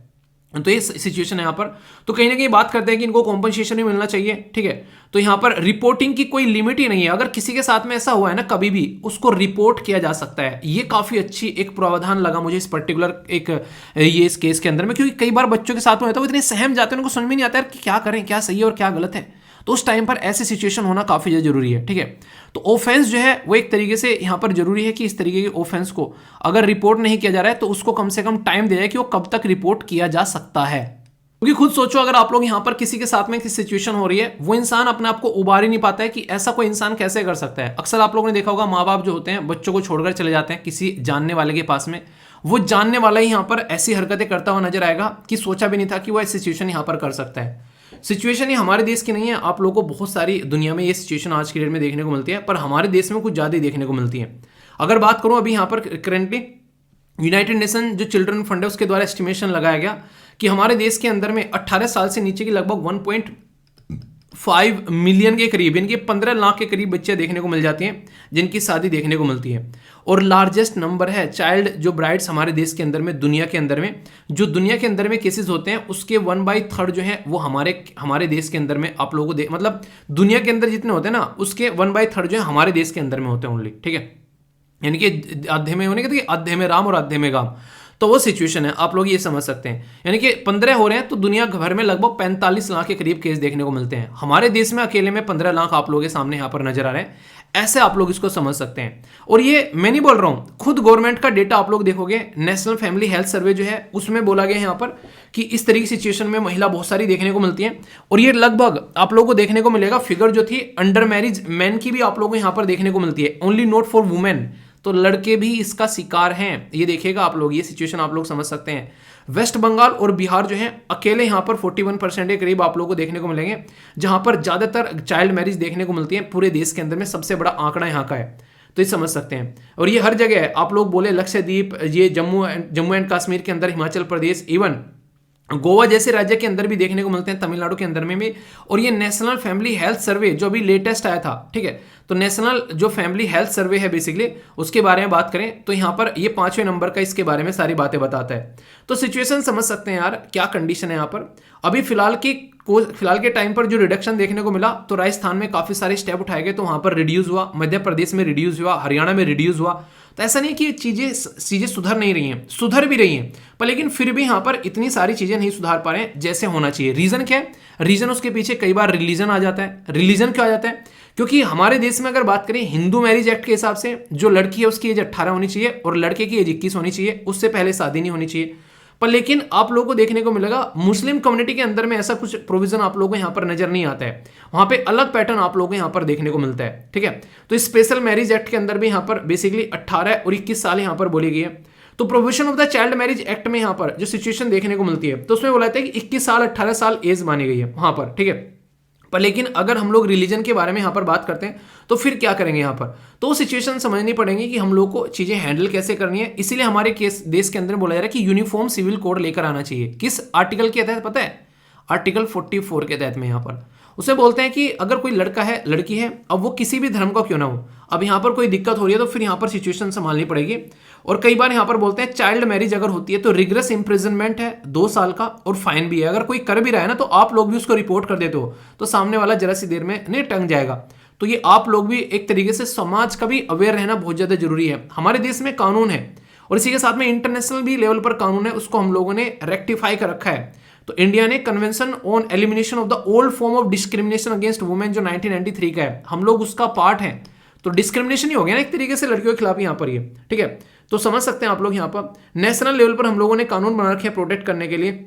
तो ये सिचुएशन है यहाँ पर। तो कहीं ना कहीं बात करते हैं कि इनको कॉम्पनसेशन भी मिलना चाहिए, ठीक है। तो यहाँ पर रिपोर्टिंग की कोई लिमिट ही नहीं है। अगर किसी के साथ में ऐसा हुआ है ना, कभी भी उसको रिपोर्ट किया जा सकता है। ये काफी अच्छी एक प्रावधान लगा मुझे इस पर्टिकुलर इस केस के अंदर में, क्योंकि कई बार बच्चों के साथ में होता है वो इतने सहम जाते हैं, उनको समझ में नहीं आता है कि क्या करें, क्या सही है और क्या गलत है। तो उस टाइम पर ऐसी सिचुएशन होना काफी ज्यादा जरूरी है, ठीक है। तो ऑफेंस जो है वो एक तरीके से यहाँ पर जरूरी है कि इस तरीके के ऑफेंस को अगर रिपोर्ट नहीं किया जा रहा है तो उसको कम से कम टाइम दिया जाए कि वो कब तक रिपोर्ट किया जा सकता है। क्योंकि खुद सोचो, अगर आप लोग यहाँ पर किसी के साथ में किसी सिचुएशन हो रही है, वो इंसान अपने आप को उबार ही नहीं पाता है कि ऐसा कोई इंसान कैसे कर सकता है। अक्सर आप लोगों ने देखा होगा माँ बाप जो होते हैं बच्चों को छोड़कर चले जाते हैं किसी जानने वाले के पास में, वो जानने वाला ही यहाँ पर ऐसी हरकतें करता हुआ नजर आएगा कि सोचा भी नहीं था कि वो ऐसी सिचुएशन यहाँ पर कर सकता है। सिचुएशन ये हमारे देश की नहीं है, आप लोगों को बहुत सारी दुनिया में ये सिचुएशन आज की डेट में देखने को मिलती है, पर हमारे देश में कुछ ज्यादा ही देखने को मिलती है। अगर बात करूं अभी यहाँ पर करेंटली यूनाइटेड नेशन जो चिल्ड्रन फंड है उसके द्वारा एस्टिमेशन लगाया गया कि हमारे देश के अंदर में 18 साल से नीचे की लगभग 1.5 मिलियन के करीब, इनके 15 लाख के करीब बच्चे देखने को मिल जाती हैं जिनकी शादी देखने को मिलती है। और लार्जेस्ट नंबर है चाइल्ड जो ब्राइड्स हमारे देश के अंदर में, दुनिया के अंदर में जो दुनिया के अंदर में केसेस होते हैं उसके 1/3 जो है वो हमारे देश के अंदर में आप लोगों को मतलब दुनिया के अंदर जितने होते हैं ना उसके 1/3 जो है हमारे देश के अंदर में होते हैं ओनली, ठीक है। यानी कि आधे में होने के आधे में राम और आधे में गाम, तो वो सिचुएशन है, आप लोग ये समझ सकते हैं। यानी कि 15 हो रहे हैं तो दुनिया भर में लगभग 45 लाख के करीब केस देखने को मिलते हैं। हमारे देश में अकेले में 15 लाख आप लोगों के सामने यहाँ पर नजर आ रहे हैं। ऐसे आप लोग इसको समझ सकते हैं। और ये मैं नहीं बोल रहा हूं, खुद गवर्नमेंट का डेटा आप लोग देखोगे, नेशनल फैमिली हेल्थ सर्वे जो है उसमें बोला गया है यहाँ पर कि इस तरह की सिचुएशन में महिला बहुत सारी देखने को मिलती है। और ये लगभग आप लोगों को देखने को मिलेगा फिगर जो थी अंडर मैरिज मैन की भी आप लोगों को यहाँ पर देखने को मिलती है, ओनली नॉट फॉर वुमेन। तो लड़के भी इसका शिकार हैं, ये देखिएगा आप लोग, ये सिचुएशन आप लोग समझ सकते हैं। वेस्ट बंगाल और बिहार जो है अकेले यहाँ पर 41% के करीब आप लोगों को देखने को मिलेंगे, जहां पर ज्यादातर चाइल्ड मैरिज देखने को मिलती है पूरे देश के अंदर में, सबसे बड़ा आंकड़ा यहाँ का है। तो ये समझ सकते हैं। और ये हर जगह है, आप लोग बोले लक्षद्वीप, ये जम्मू एंड कश्मीर के अंदर, हिमाचल प्रदेश, इवन गोवा जैसे राज्य के अंदर भी देखने को मिलते हैं, तमिलनाडु के अंदर में भी। और ये नेशनल फैमिली हेल्थ सर्वे जो अभी लेटेस्ट आया था, ठीक है, तो नेशनल जो फैमिली हेल्थ सर्वे है बेसिकली, उसके बारे में बात करें तो यहाँ पर ये 5वें नंबर का इसके बारे में सारी बातें बताता है। तो सिचुएशन समझ सकते हैं यार क्या कंडीशन है यहाँ पर। अभी फिलहाल के टाइम पर जो रिडक्शन देखने को मिला, तो राजस्थान में काफी सारे स्टेप उठाए गए, तो वहां पर रिड्यूस हुआ, मध्य प्रदेश में रिड्यूस हुआ, हरियाणा में रिड्यूस हुआ। तो ऐसा नहीं कि चीजें सुधर नहीं रही हैं, सुधर भी रही हैं, पर लेकिन फिर भी यहाँ पर इतनी सारी चीजें नहीं सुधार पा रहे हैं जैसे होना चाहिए। रीजन क्या है? रीजन उसके पीछे कई बार रिलीजन आ जाता है। रिलीजन क्यों आ जाता है? क्योंकि हमारे देश में अगर बात करें हिंदू मैरिज एक्ट के हिसाब से, जो लड़की है उसकी एज 18 होनी चाहिए और लड़के की एज 21 होनी चाहिए, उससे पहले शादी नहीं होनी चाहिए। पर लेकिन आप लोगों को देखने को मिलेगा मुस्लिम कम्युनिटी के अंदर में ऐसा कुछ प्रोविजन आप लोगों को यहाँ पर नजर नहीं आता है, वहां पे अलग पैटर्न आप लोगों को यहाँ पर देखने को मिलता है, ठीक है। तो स्पेशल मैरिज एक्ट के अंदर भी यहाँ पर बेसिकली 18 और 21 साल यहाँ पर बोली गई है। तो provision of the child marriage act में यहाँ पर जो सिचुएशन देखने को मिलती है, तो उसमें बोला जाता है कि 21 साल 18 साल एज मानी गई है वहां पर, ठीक है। पर लेकिन अगर हम लोग रिलीजन के बारे में यहाँ पर बात करते हैं तो फिर क्या करेंगे यहाँ पर, तो सिचुएशन समझनी पड़ेगी कि हम लोग को चीजें हैंडल कैसे करनी है। इसीलिए हमारे देश के अंदर बोला जा रहा है कि यूनिफॉर्म सिविल कोड लेकर आना चाहिए। किस आर्टिकल के तहत पता है? आर्टिकल 44 के तहत में यहाँ पर उसे बोलते हैं कि अगर कोई लड़का है लड़की है, अब वो किसी भी धर्म का क्यों ना हो, अब यहाँ पर कोई दिक्कत हो रही है तो फिर यहाँ पर सिचुएशन संभालनी पड़ेगी। और कई बार यहाँ पर बोलते हैं चाइल्ड मैरिज अगर होती है तो रिग्रेस इंप्रिजनमेंट है 2 साल का, और फाइन भी है। अगर कोई कर भी रहा है ना, तो आप लोग भी उसको रिपोर्ट कर देते हो तो सामने वाला जरा सी देर में नहीं टंग जाएगा। तो ये आप लोग भी एक तरीके से समाज का भी अवेयर रहना बहुत ज्यादा जरूरी है। हमारे देश में कानून है और इसी के साथ में इंटरनेशनल भी लेवल पर कानून है, उसको हम लोगों ने रेक्टिफाई कर रखा है। तो इंडिया ने convention on elimination of the old form of discrimination against women जो 1993 का है, हम लोग उसका पार्ट है। तो डिस्क्रिमिनेशन ही हो गया ना एक तरीके से लड़कियों के खिलाफ यहाँ पर ये, ठीक है। तो समझ सकते हैं आप लोग यहाँ पर नेशनल लेवल पर हम लोगों ने कानून बना रखे हैं प्रोटेक्ट करने के लिए।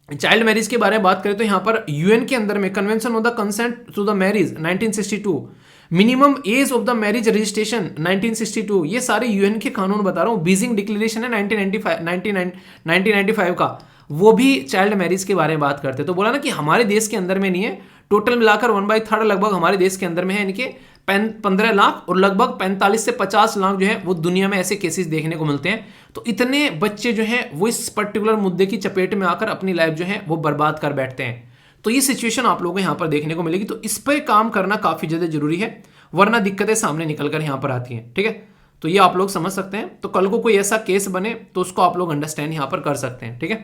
चाइल्ड मैरिज के बारे में बात करें तो यहाँ पर यूएन के अंदर में convention of the consent to the marriage 1962, minimum age of the marriage registration 1962, ये सारे यूएन के कानून बता रहा हूँ। बीजिंग डिक्लेरेशन है 1995 का, वो भी चाइल्ड मैरिज के बारे में बात करते हैं। तो बोला ना कि हमारे देश के अंदर में नहीं है, टोटल मिलाकर 1/3 लगभग हमारे देश के अंदर में है, इनके 15 लाख और लगभग 45 से 50 लाख जो है वो दुनिया में ऐसे केसेस देखने को मिलते हैं। तो इतने बच्चे जो हैं वो इस पर्टिकुलर मुद्दे की चपेट में आकर अपनी लाइफ जो है वो बर्बाद कर बैठते हैं। तो ये सिचुएशन आप लोगों को यहाँ पर देखने को मिलेगी। तो इस पर काम करना काफी ज्यादा जरूरी है, वरना दिक्कतें सामने निकल कर यहाँ पर आती हैं, ठीक है। तो ये आप लोग समझ सकते हैं। तो कल को कोई ऐसा केस बने तो उसको आप लोग अंडरस्टैंड यहाँ पर कर सकते हैं, ठीक है।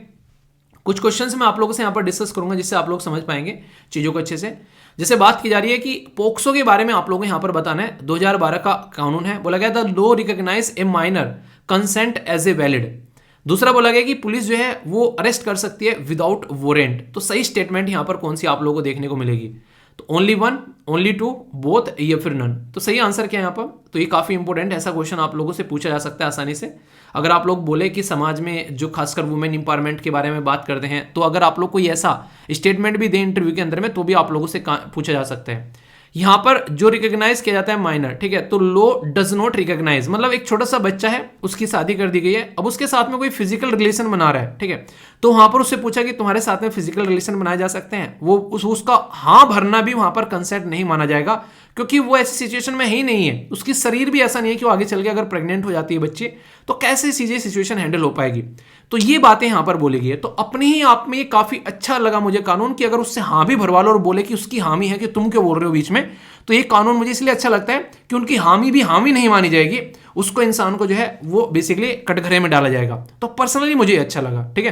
कुछ क्वेश्चंस मैं आप लोगों से यहाँ पर डिस्कस करूंगा जिससे आप लोग समझ पाएंगे चीजों को अच्छे से। जैसे बात की जा रही है कि पोक्सो के बारे में आप लोगों को यहाँ पर बताना है। 2012 का कानून है, बोला गया था law recognise a minor consent as a valid. दूसरा बोला गया कि पुलिस जो है वो अरेस्ट कर सकती है विदाउट वारंट। तो सही स्टेटमेंट यहाँ पर कौन सी आप लोगों को देखने को मिलेगी? तो ओनली 1, ओनली 2, बोथ या फिर नन। तो सही आंसर क्या है यहाँ पर? तो ये काफी इंपॉर्टेंट है, ऐसा क्वेश्चन आप लोगों से पूछा जा सकता है आसानी से। अगर आप लोग बोले कि समाज में जो खासकर वुमेन इंपावरमेंट के बारे में बात करते हैं, तो अगर आप लोग कोई ऐसा स्टेटमेंट भी दें इंटरव्यू के अंदर में, तो भी आप लोगों से पूछा जा सकता है। यहाँ पर जो रिकॉग्नाइज किया जाता है माइनर, ठीक है, तो लॉ डज नॉट रिकॉग्नाइज, मतलब एक छोटा सा बच्चा है, उसकी शादी कर दी गई है, अब उसके साथ में कोई फिजिकल रिलेशन बना रहा है, ठीक है, तो वहां पर उससे पूछा कि तुम्हारे साथ में फिजिकल रिलेशन बनाए जा सकते हैं, वो उसका हाँ भरना भी वहां पर कंसेंट नहीं माना जाएगा, क्योंकि वो ऐसी सिचुएशन में ही नहीं है, उसकी शरीर भी ऐसा नहीं है कि वो आगे चल के अगर प्रेग्नेंट हो जाती है बच्ची, तो कैसे चीजें सिचुएशन हैंडल हो पाएगी। तो ये बातें यहां पर बोली गई है। तो अपने ही आप में ये काफी अच्छा लगा मुझे कानून, कि अगर उससे हाँ भी भरवा लो और बोले कि उसकी हामी है कि तुम क्यों बोल रहे हो बीच में, तो ये कानून मुझे इसलिए अच्छा लगता है कि उनकी हामी भी हामी नहीं मानी जाएगी, उसको इंसान को जो है वो बेसिकली कटघरे में डाला जाएगा। तो पर्सनली मुझे अच्छा लगा, ठीक है।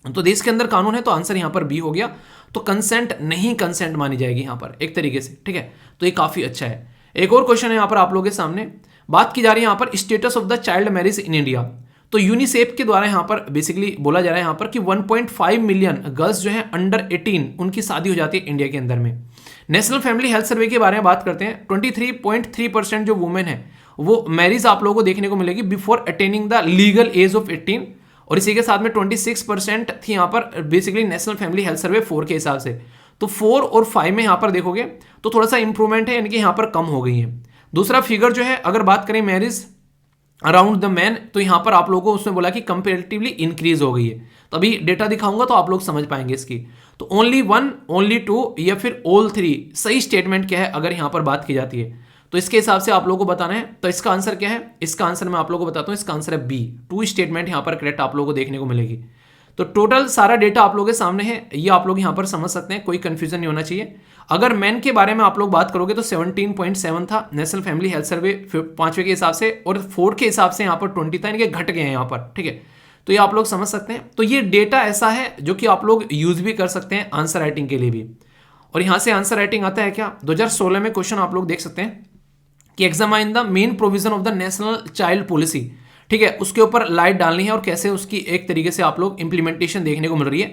तो देश के अंदर कानून है, तो आंसर यहां पर बी हो गया। तो कंसेंट नहीं कंसेंट मानी जाएगी यहां पर एक तरीके से, ठीक है। तो ये काफी अच्छा है। एक और क्वेश्चन है यहां पर आप लोगों के सामने, बात की जा रही है यहां पर status of the child marriage in India. तो यूनिसेफ के द्वारा यहां पर बेसिकली बोला जा रहा है यहां पर कि 1.5 मिलियन गर्ल्स जो है अंडर 18 उनकी शादी हो जाती है इंडिया के अंदर में। नेशनल फैमिली हेल्थ सर्वे के बारे में बात करते हैं, 23.3% जो वुमेन है वो मैरिज आप लोगों को देखने को मिलेगी before attaining the legal age of 18, और इसी के साथ में 26% थी यहाँ पर basically national family health survey 4 के हिसाब से। तो 4 और 5 में यहाँ पर देखोगे तो थोड़ा सा इंप्रूवमेंट है, यानी कि यहाँ पर कम हो गई है। दूसरा फिगर जो है अगर बात करें मैरिज अराउंड द मैन, तो यहाँ पर आप लोगों को उसमें बोला कि कंपेरेटिवली इंक्रीज हो गई है। तो अभी डेटा दिखाऊंगा तो आप लोग समझ पाएंगे इसकी। तो ओनली 1, ओनली 2 या फिर ऑल 3 सही स्टेटमेंट क्या है अगर यहाँ पर बात की जाती है? तो इसके हिसाब से आप लोगों को बताना है। तो इसका आंसर क्या है, इसका आंसर मैं आप लोगों को बताता हूं, इसका आंसर है बी, 2 स्टेटमेंट यहां पर करेक्ट आप लोगों को देखने को मिलेगी। तो टोटल सारा डेटा आप लोगों के सामने है, ये आप लोग यहां पर समझ सकते हैं, कोई कंफ्यूजन नहीं होना चाहिए। अगर मैन के बारे में आप लोग बात करोगे तो 17.7 था नेशनल फैमिली हेल्थ सर्वे 5वें के हिसाब से, और 4 के हिसाब से यहां पर 20 था, इनके घट गए हैं यहां पर, ठीक है। तो ये आप लोग समझ सकते हैं। तो ये डेटा ऐसा है जो कि आप लोग यूज भी कर सकते हैं आंसर राइटिंग के लिए भी। और यहां से आंसर राइटिंग आता है क्या, 2016 में क्वेश्चन आप लोग देख सकते हैं कि examine the main provision of the national child policy, ठीक है, उसके ऊपर लाइट डालनी है और कैसे उसकी एक तरीके से आप लोग इंप्लीमेंटेशन देखने को मिल रही है।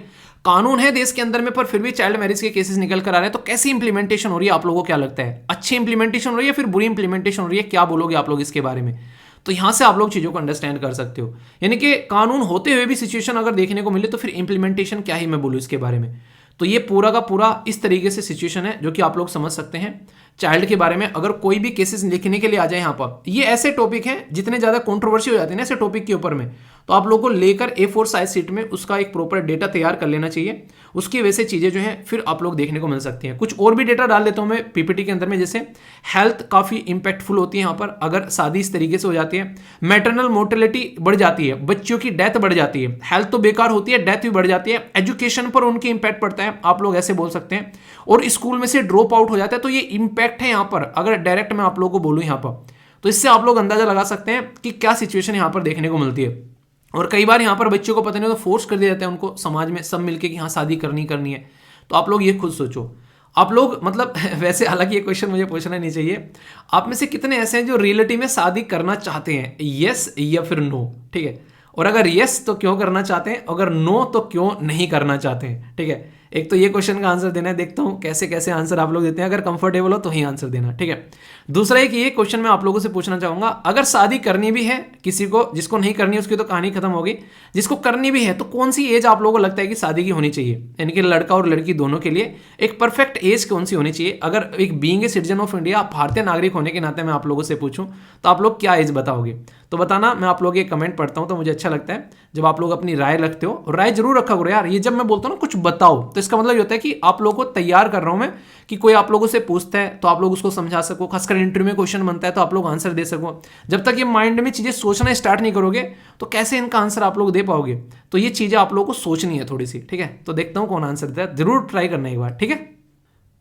कानून है देश के अंदर में, पर फिर भी चाइल्ड मैरिज के केसेस निकल कर आ रहे हैं। तो कैसी इंप्लीमेंटेशन हो रही है, आप लोगों को क्या लगता है, अच्छी इंप्लीमेंटेशन हो रही है फिर बुरी इंप्लीमेंटेशन हो रही है, क्या बोलोगे आप लोग इसके बारे में। तो यहां से आप लोग चीजों को अंडरस्टैंड कर सकते हो, यानी कि कानून होते हुए भी सिचुएशन अगर देखने को मिले तो फिर इंप्लीमेंटेशन क्या ही मैं बोलूं इसके बारे में। तो ये पूरा का पूरा इस तरीके से सिचुएशन है जो कि आप लोग समझ सकते हैं चाइल्ड के बारे में। अगर कोई भी केसेस लिखने के लिए आ जाए यहाँ पर, ये ऐसे टॉपिक हैं जितने ज्यादा कंट्रोवर्सी हो जाती है ना ऐसे टॉपिक के ऊपर में, तो आप लोगों को लेकर A4 साइज शीट में उसका एक प्रॉपर डेटा तैयार कर लेना चाहिए। उसकी वजह से चीजें जो हैं फिर आप लोग देखने को मिल सकती हैं। कुछ और भी डेटा डाल देता हूं मैं पीपीटी के अंदर में, जैसे हेल्थ काफी इंपैक्टफुल होती है यहाँ पर अगर शादी इस तरीके से हो जाती है, मैटरनल मोर्टेलिटी बढ़ जाती है, बच्चों की डेथ बढ़ जाती है, हेल्थ तो बेकार होती है, डेथ भी बढ़ जाती है, एजुकेशन पर उनकी इंपैक्ट पड़ता है, आप लोग ऐसे बोल सकते हैं, और स्कूल में से ड्रॉप आउट हो जाता है। तो ये इंपैक्ट है यहाँ पर, अगर डायरेक्ट मैं आप लोगों को बोलूं यहाँ पर, तो इससे आप लोग अंदाजा लगा सकते हैं कि क्या सिचुएशन यहाँ पर देखने को मिलती है। और कई बार यहाँ पर बच्चों को पता नहीं तो फोर्स कर दिया जाता है उनको समाज में सब मिलके कि हाँ शादी करनी है। तो आप लोग ये खुद सोचो, आप लोग मतलब वैसे हालांकि ये क्वेश्चन मुझे पूछना नहीं चाहिए, आप में से कितने ऐसे हैं जो रियलिटी में शादी करना चाहते हैं, यस या फिर नो, ठीक है। और अगर यस तो क्यों करना चाहते हैं, अगर नो तो क्यों नहीं करना चाहते हैं, ठीक है। एक तो ये क्वेश्चन का आंसर देना है, देखता हूं कैसे कैसे आंसर आप लोग देते हैं, अगर कंफर्टेबल हो तो ही आंसर देना, ठीक है। दूसरा एक ये क्वेश्चन मैं आप लोगों से पूछना चाहूंगा, अगर शादी करनी भी है किसी को, जिसको नहीं करनी है उसकी तो कहानी खत्म होगी, जिसको करनी भी है तो कौन सी एज आप लोगों को लगता है कि शादी की होनी चाहिए, यानी कि लड़का और लड़की दोनों के लिए एक परफेक्ट एज कौन सी होनी चाहिए। अगर एक being a citizen of India, भारतीय नागरिक होने के नाते मैं आप लोगों से पूछूं तो आप लोग क्या एज बताओगे, तो बताना। मैं आप लोग ये कमेंट पढ़ता हूं तो मुझे अच्छा लगता है जब आप लोग अपनी राय रखते हो, राय जरूर रखा करो यार। ये जब मैं बोलता हूं ना कुछ बताओ, तो इसका मतलब ये होता है कि आप लोगों को तैयार कर रहा हूं मैं, कि कोई आप लोगों से पूछता है तो आप लोग उसको समझा सको, खासकर इंटरव्यू में क्वेश्चन बनता है तो आप लोग आंसर दे सको। जब तक ये माइंड में चीजें सोचना स्टार्ट नहीं करोगे तो कैसे इनका आंसर आप लोग दे पाओगे। तो ये चीजें आप लोगों को सोचनी है थोड़ी सी, ठीक है। तो देखता हूं कौन आंसर देता है, जरूर ट्राई करना एक बार, ठीक है।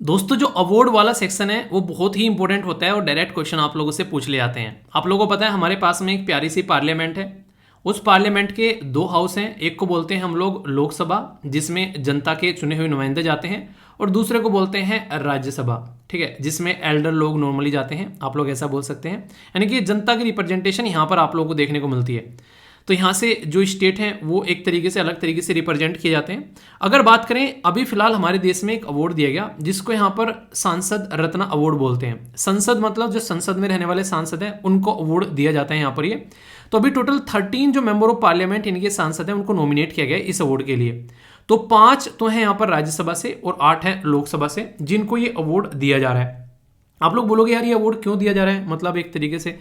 दोस्तों जो अवार्ड वाला सेक्शन है वो बहुत ही इंपॉर्टेंट होता है और डायरेक्ट क्वेश्चन आप लोगों से पूछ ले जाते हैं। आप लोगों को पता है हमारे पास में एक प्यारी सी पार्लियामेंट है, उस पार्लियामेंट के 2 हाउस हैं, एक को बोलते हैं हम लोग लोकसभा जिसमें जनता के चुने हुए नुमाइंदे जाते हैं, और दूसरे को बोलते हैं राज्यसभा, ठीक है, जिसमें एल्डर लोग नॉर्मली जाते हैं, आप लोग ऐसा बोल सकते हैं। यानी कि जनता की रिप्रेजेंटेशन यहाँ पर आप लोगों को देखने को मिलती है। तो यहाँ से जो स्टेट हैं वो एक तरीके से अलग तरीके से रिप्रेजेंट किए जाते हैं। अगर बात करें अभी फिलहाल हमारे देश में एक अवार्ड दिया गया जिसको यहाँ पर सांसद रत्न अवार्ड बोलते हैं। संसद मतलब जो संसद में रहने वाले सांसद हैं उनको अवार्ड दिया जाता है यहाँ पर ये। तो अभी टोटल 13 जो मेंबर ऑफ पार्लियामेंट इनके सांसद हैं उनको नॉमिनेट किया गया है इस अवार्ड के लिए। तो 5 तो हैं यहाँ पर राज्यसभा से और 8 हैं लोकसभा से जिनको ये अवार्ड दिया जा रहा है। आप लोग बोलोगे यार ये अवार्ड क्यों दिया जा रहा है, मतलब एक तरीके से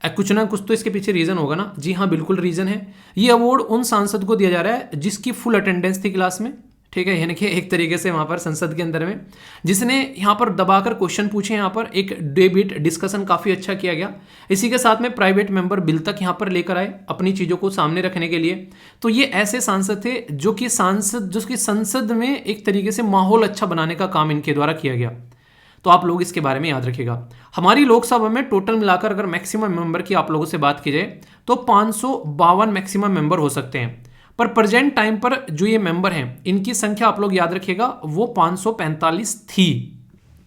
कुछ ना कुछ तो इसके पीछे रीजन होगा ना। जी हाँ, बिल्कुल रीजन है। ये अवार्ड उन सांसद को दिया जा रहा है जिसकी फुल अटेंडेंस थी क्लास में, ठीक है, यानी कि एक तरीके से वहां पर संसद के अंदर में जिसने यहाँ पर दबाकर क्वेश्चन पूछे, यहाँ पर एक डिबेट डिस्कशन काफी अच्छा किया गया। इसी के साथ में प्राइवेट मेंबर बिल तक यहाँ पर लेकर आए अपनी चीजों को सामने रखने के लिए। तो ये ऐसे सांसद थे जो कि संसद में एक तरीके से माहौल अच्छा बनाने का काम इनके द्वारा किया गया। तो आप लोग इसके बारे में याद रखिएगा। हमारी लोकसभा में टोटल मिलाकर अगर मैक्सिमम मेंबर की आप लोगों से बात की जाए तो 552 मैक्सिमम मेंबर हो सकते हैं, पर प्रेजेंट टाइम पर जो ये मेंबर हैं इनकी संख्या आप लोग याद रखिएगा वो 545 थी।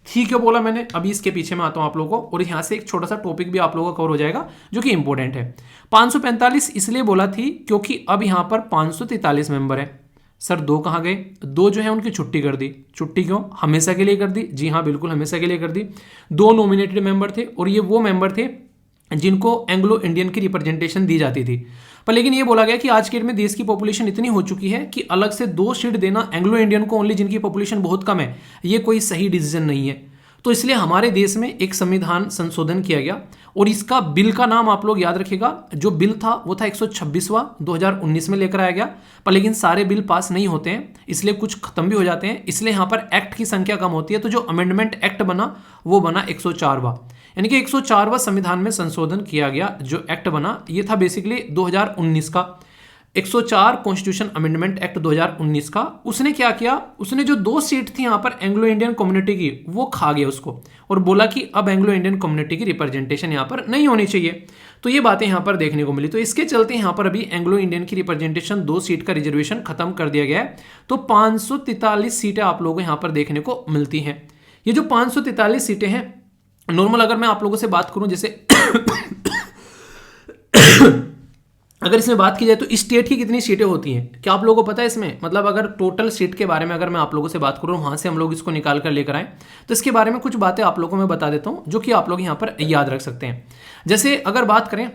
क्यों बोला मैंने, अभी इसके पीछे में आता हूं आप लोगों को, और यहां से एक छोटा सा टॉपिक भी आप लोगों का कवर हो जाएगा जो कि इंपॉर्टेंट है। 545 इसलिए बोला थी क्योंकि अब यहां पर 543 मेंबर है। सर 2 कहाँ गए, 2 जो है उनकी छुट्टी कर दी। छुट्टी क्यों, हमेशा के लिए कर दी। जी हाँ, बिल्कुल हमेशा के लिए कर दी। 2 नॉमिनेटेड मेंबर थे और ये वो मेंबर थे जिनको एंग्लो इंडियन की रिप्रेजेंटेशन दी जाती थी। पर लेकिन ये बोला गया कि आज के डेट में देश की पॉपुलेशन इतनी हो चुकी है कि अलग से 2 सीट देना एंग्लो इंडियन को ओनली जिनकी पॉपुलेशन बहुत कम है, ये कोई सही डिसीजन नहीं है। तो इसलिए हमारे देश में एक संविधान संशोधन किया गया और इसका बिल का नाम आप लोग याद रखिएगा। जो बिल था वो था 126वां 2019 में लेकर आया गया, पर लेकिन सारे बिल पास नहीं होते हैं, इसलिए कुछ खत्म भी हो जाते हैं, इसलिए यहाँ पर एक्ट की संख्या कम होती है। तो जो अमेंडमेंट एक्ट बना वो बना 104वां। यानी कि 104वां संविधान में संशोधन किया गया जो एक्ट बना, ये था बेसिकली 2019 का 104 कॉन्स्टिट्यूशन अमेंडमेंट एक्ट 2019 का। उसने क्या किया, उसने जो 2 सीट थी यहां पर एंग्लो इंडियन कम्युनिटी की, वो खा गया उसको और बोला कि अब एंग्लो इंडियन कम्युनिटी की रिप्रेजेंटेशन यहां पर नहीं होनी चाहिए। तो ये बातें यहां पर देखने को मिली। तो इसके चलते यहां पर अभी एंग्लो इंडियन की रिप्रेजेंटेशन 2 सीट का रिजर्वेशन खत्म कर दिया गया है। तो 543 सीटें आप लोगों को यहां पर देखने को मिलती हैं। ये जो 543 सीटें हैं, नॉर्मल अगर मैं आप लोगों से बात करूं, जैसे अगर इसमें बात की जाए तो स्टेट की कितनी सीटें होती हैं, क्या आप लोगों को पता है इसमें? मतलब अगर टोटल सीट के बारे में अगर मैं आप लोगों से बात करूं, वहां से हम लोग इसको निकाल कर लेकर आए, तो इसके बारे में कुछ बातें आप लोगों को मैं बता देता हूं जो कि आप लोग यहां पर याद रख सकते हैं। जैसे अगर बात करें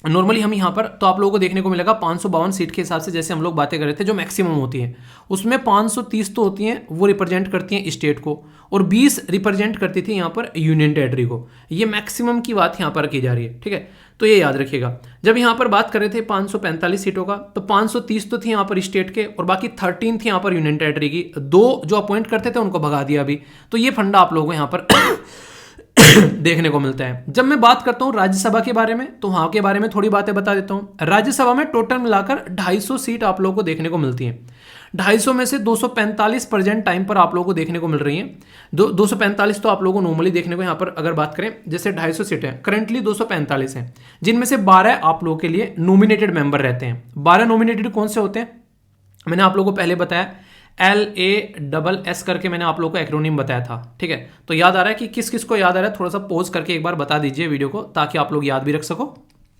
नॉर्मली हम यहाँ पर, तो आप लोगों को देखने को मिलेगा 552 सीट के हिसाब से, जैसे हम लोग बातें कर रहे थे, जो मैक्सिमम होती है उसमें 530 तो होती हैं, वो रिप्रेजेंट करती हैं स्टेट को, और 20 रिप्रेजेंट करती थी यहाँ पर यूनियन टेरिटरी को। ये मैक्सिमम की बात यहाँ पर की जा रही है, ठीक है, तो ये याद रखिएगा। जब यहाँ पर बात कर रहे थे 545 सीटों का, तो 530 तो थी यहाँ पर स्टेट के और बाकी 13 थी यहाँ पर यूनियन टेरिटरी की। 2 जो अपॉइंट करते थे उनको भगा दिया अभी। तो ये फंडा आप लोगों को यहाँ पर देखने को मिलता है। जब मैं बात करता हूं राज्यसभा के बारे में, तो वहां के बारे में थोड़ी बातें बता देता हूं। राज्यसभा में टोटल मिलाकर 250 सीट आप लोगों को देखने को मिलती हैं। 250 में से 245 प्रेजेंट टाइम पर आप लोगों को देखने को मिल रही हैं। 245 तो आप लोगों को नॉर्मली देखने को यहाँ पर अगर बात करें, जैसे 250 सीटें करंटली 245 हैं, जिनमें से 12 आप लोगों के लिए नॉमिनेटेड मेंबर रहते हैं। 12 नॉमिनेटेड कौन से होते हैं, मैंने आप लोगों को पहले बताया, LASS करके मैंने आप लोगों को एक्रोनिम बताया था, ठीक है। तो याद आ रहा है कि किस किस को याद आ रहा है, थोड़ा सा पॉज करके एक बार बता दीजिए वीडियो को, ताकि आप लोग याद भी रख सको।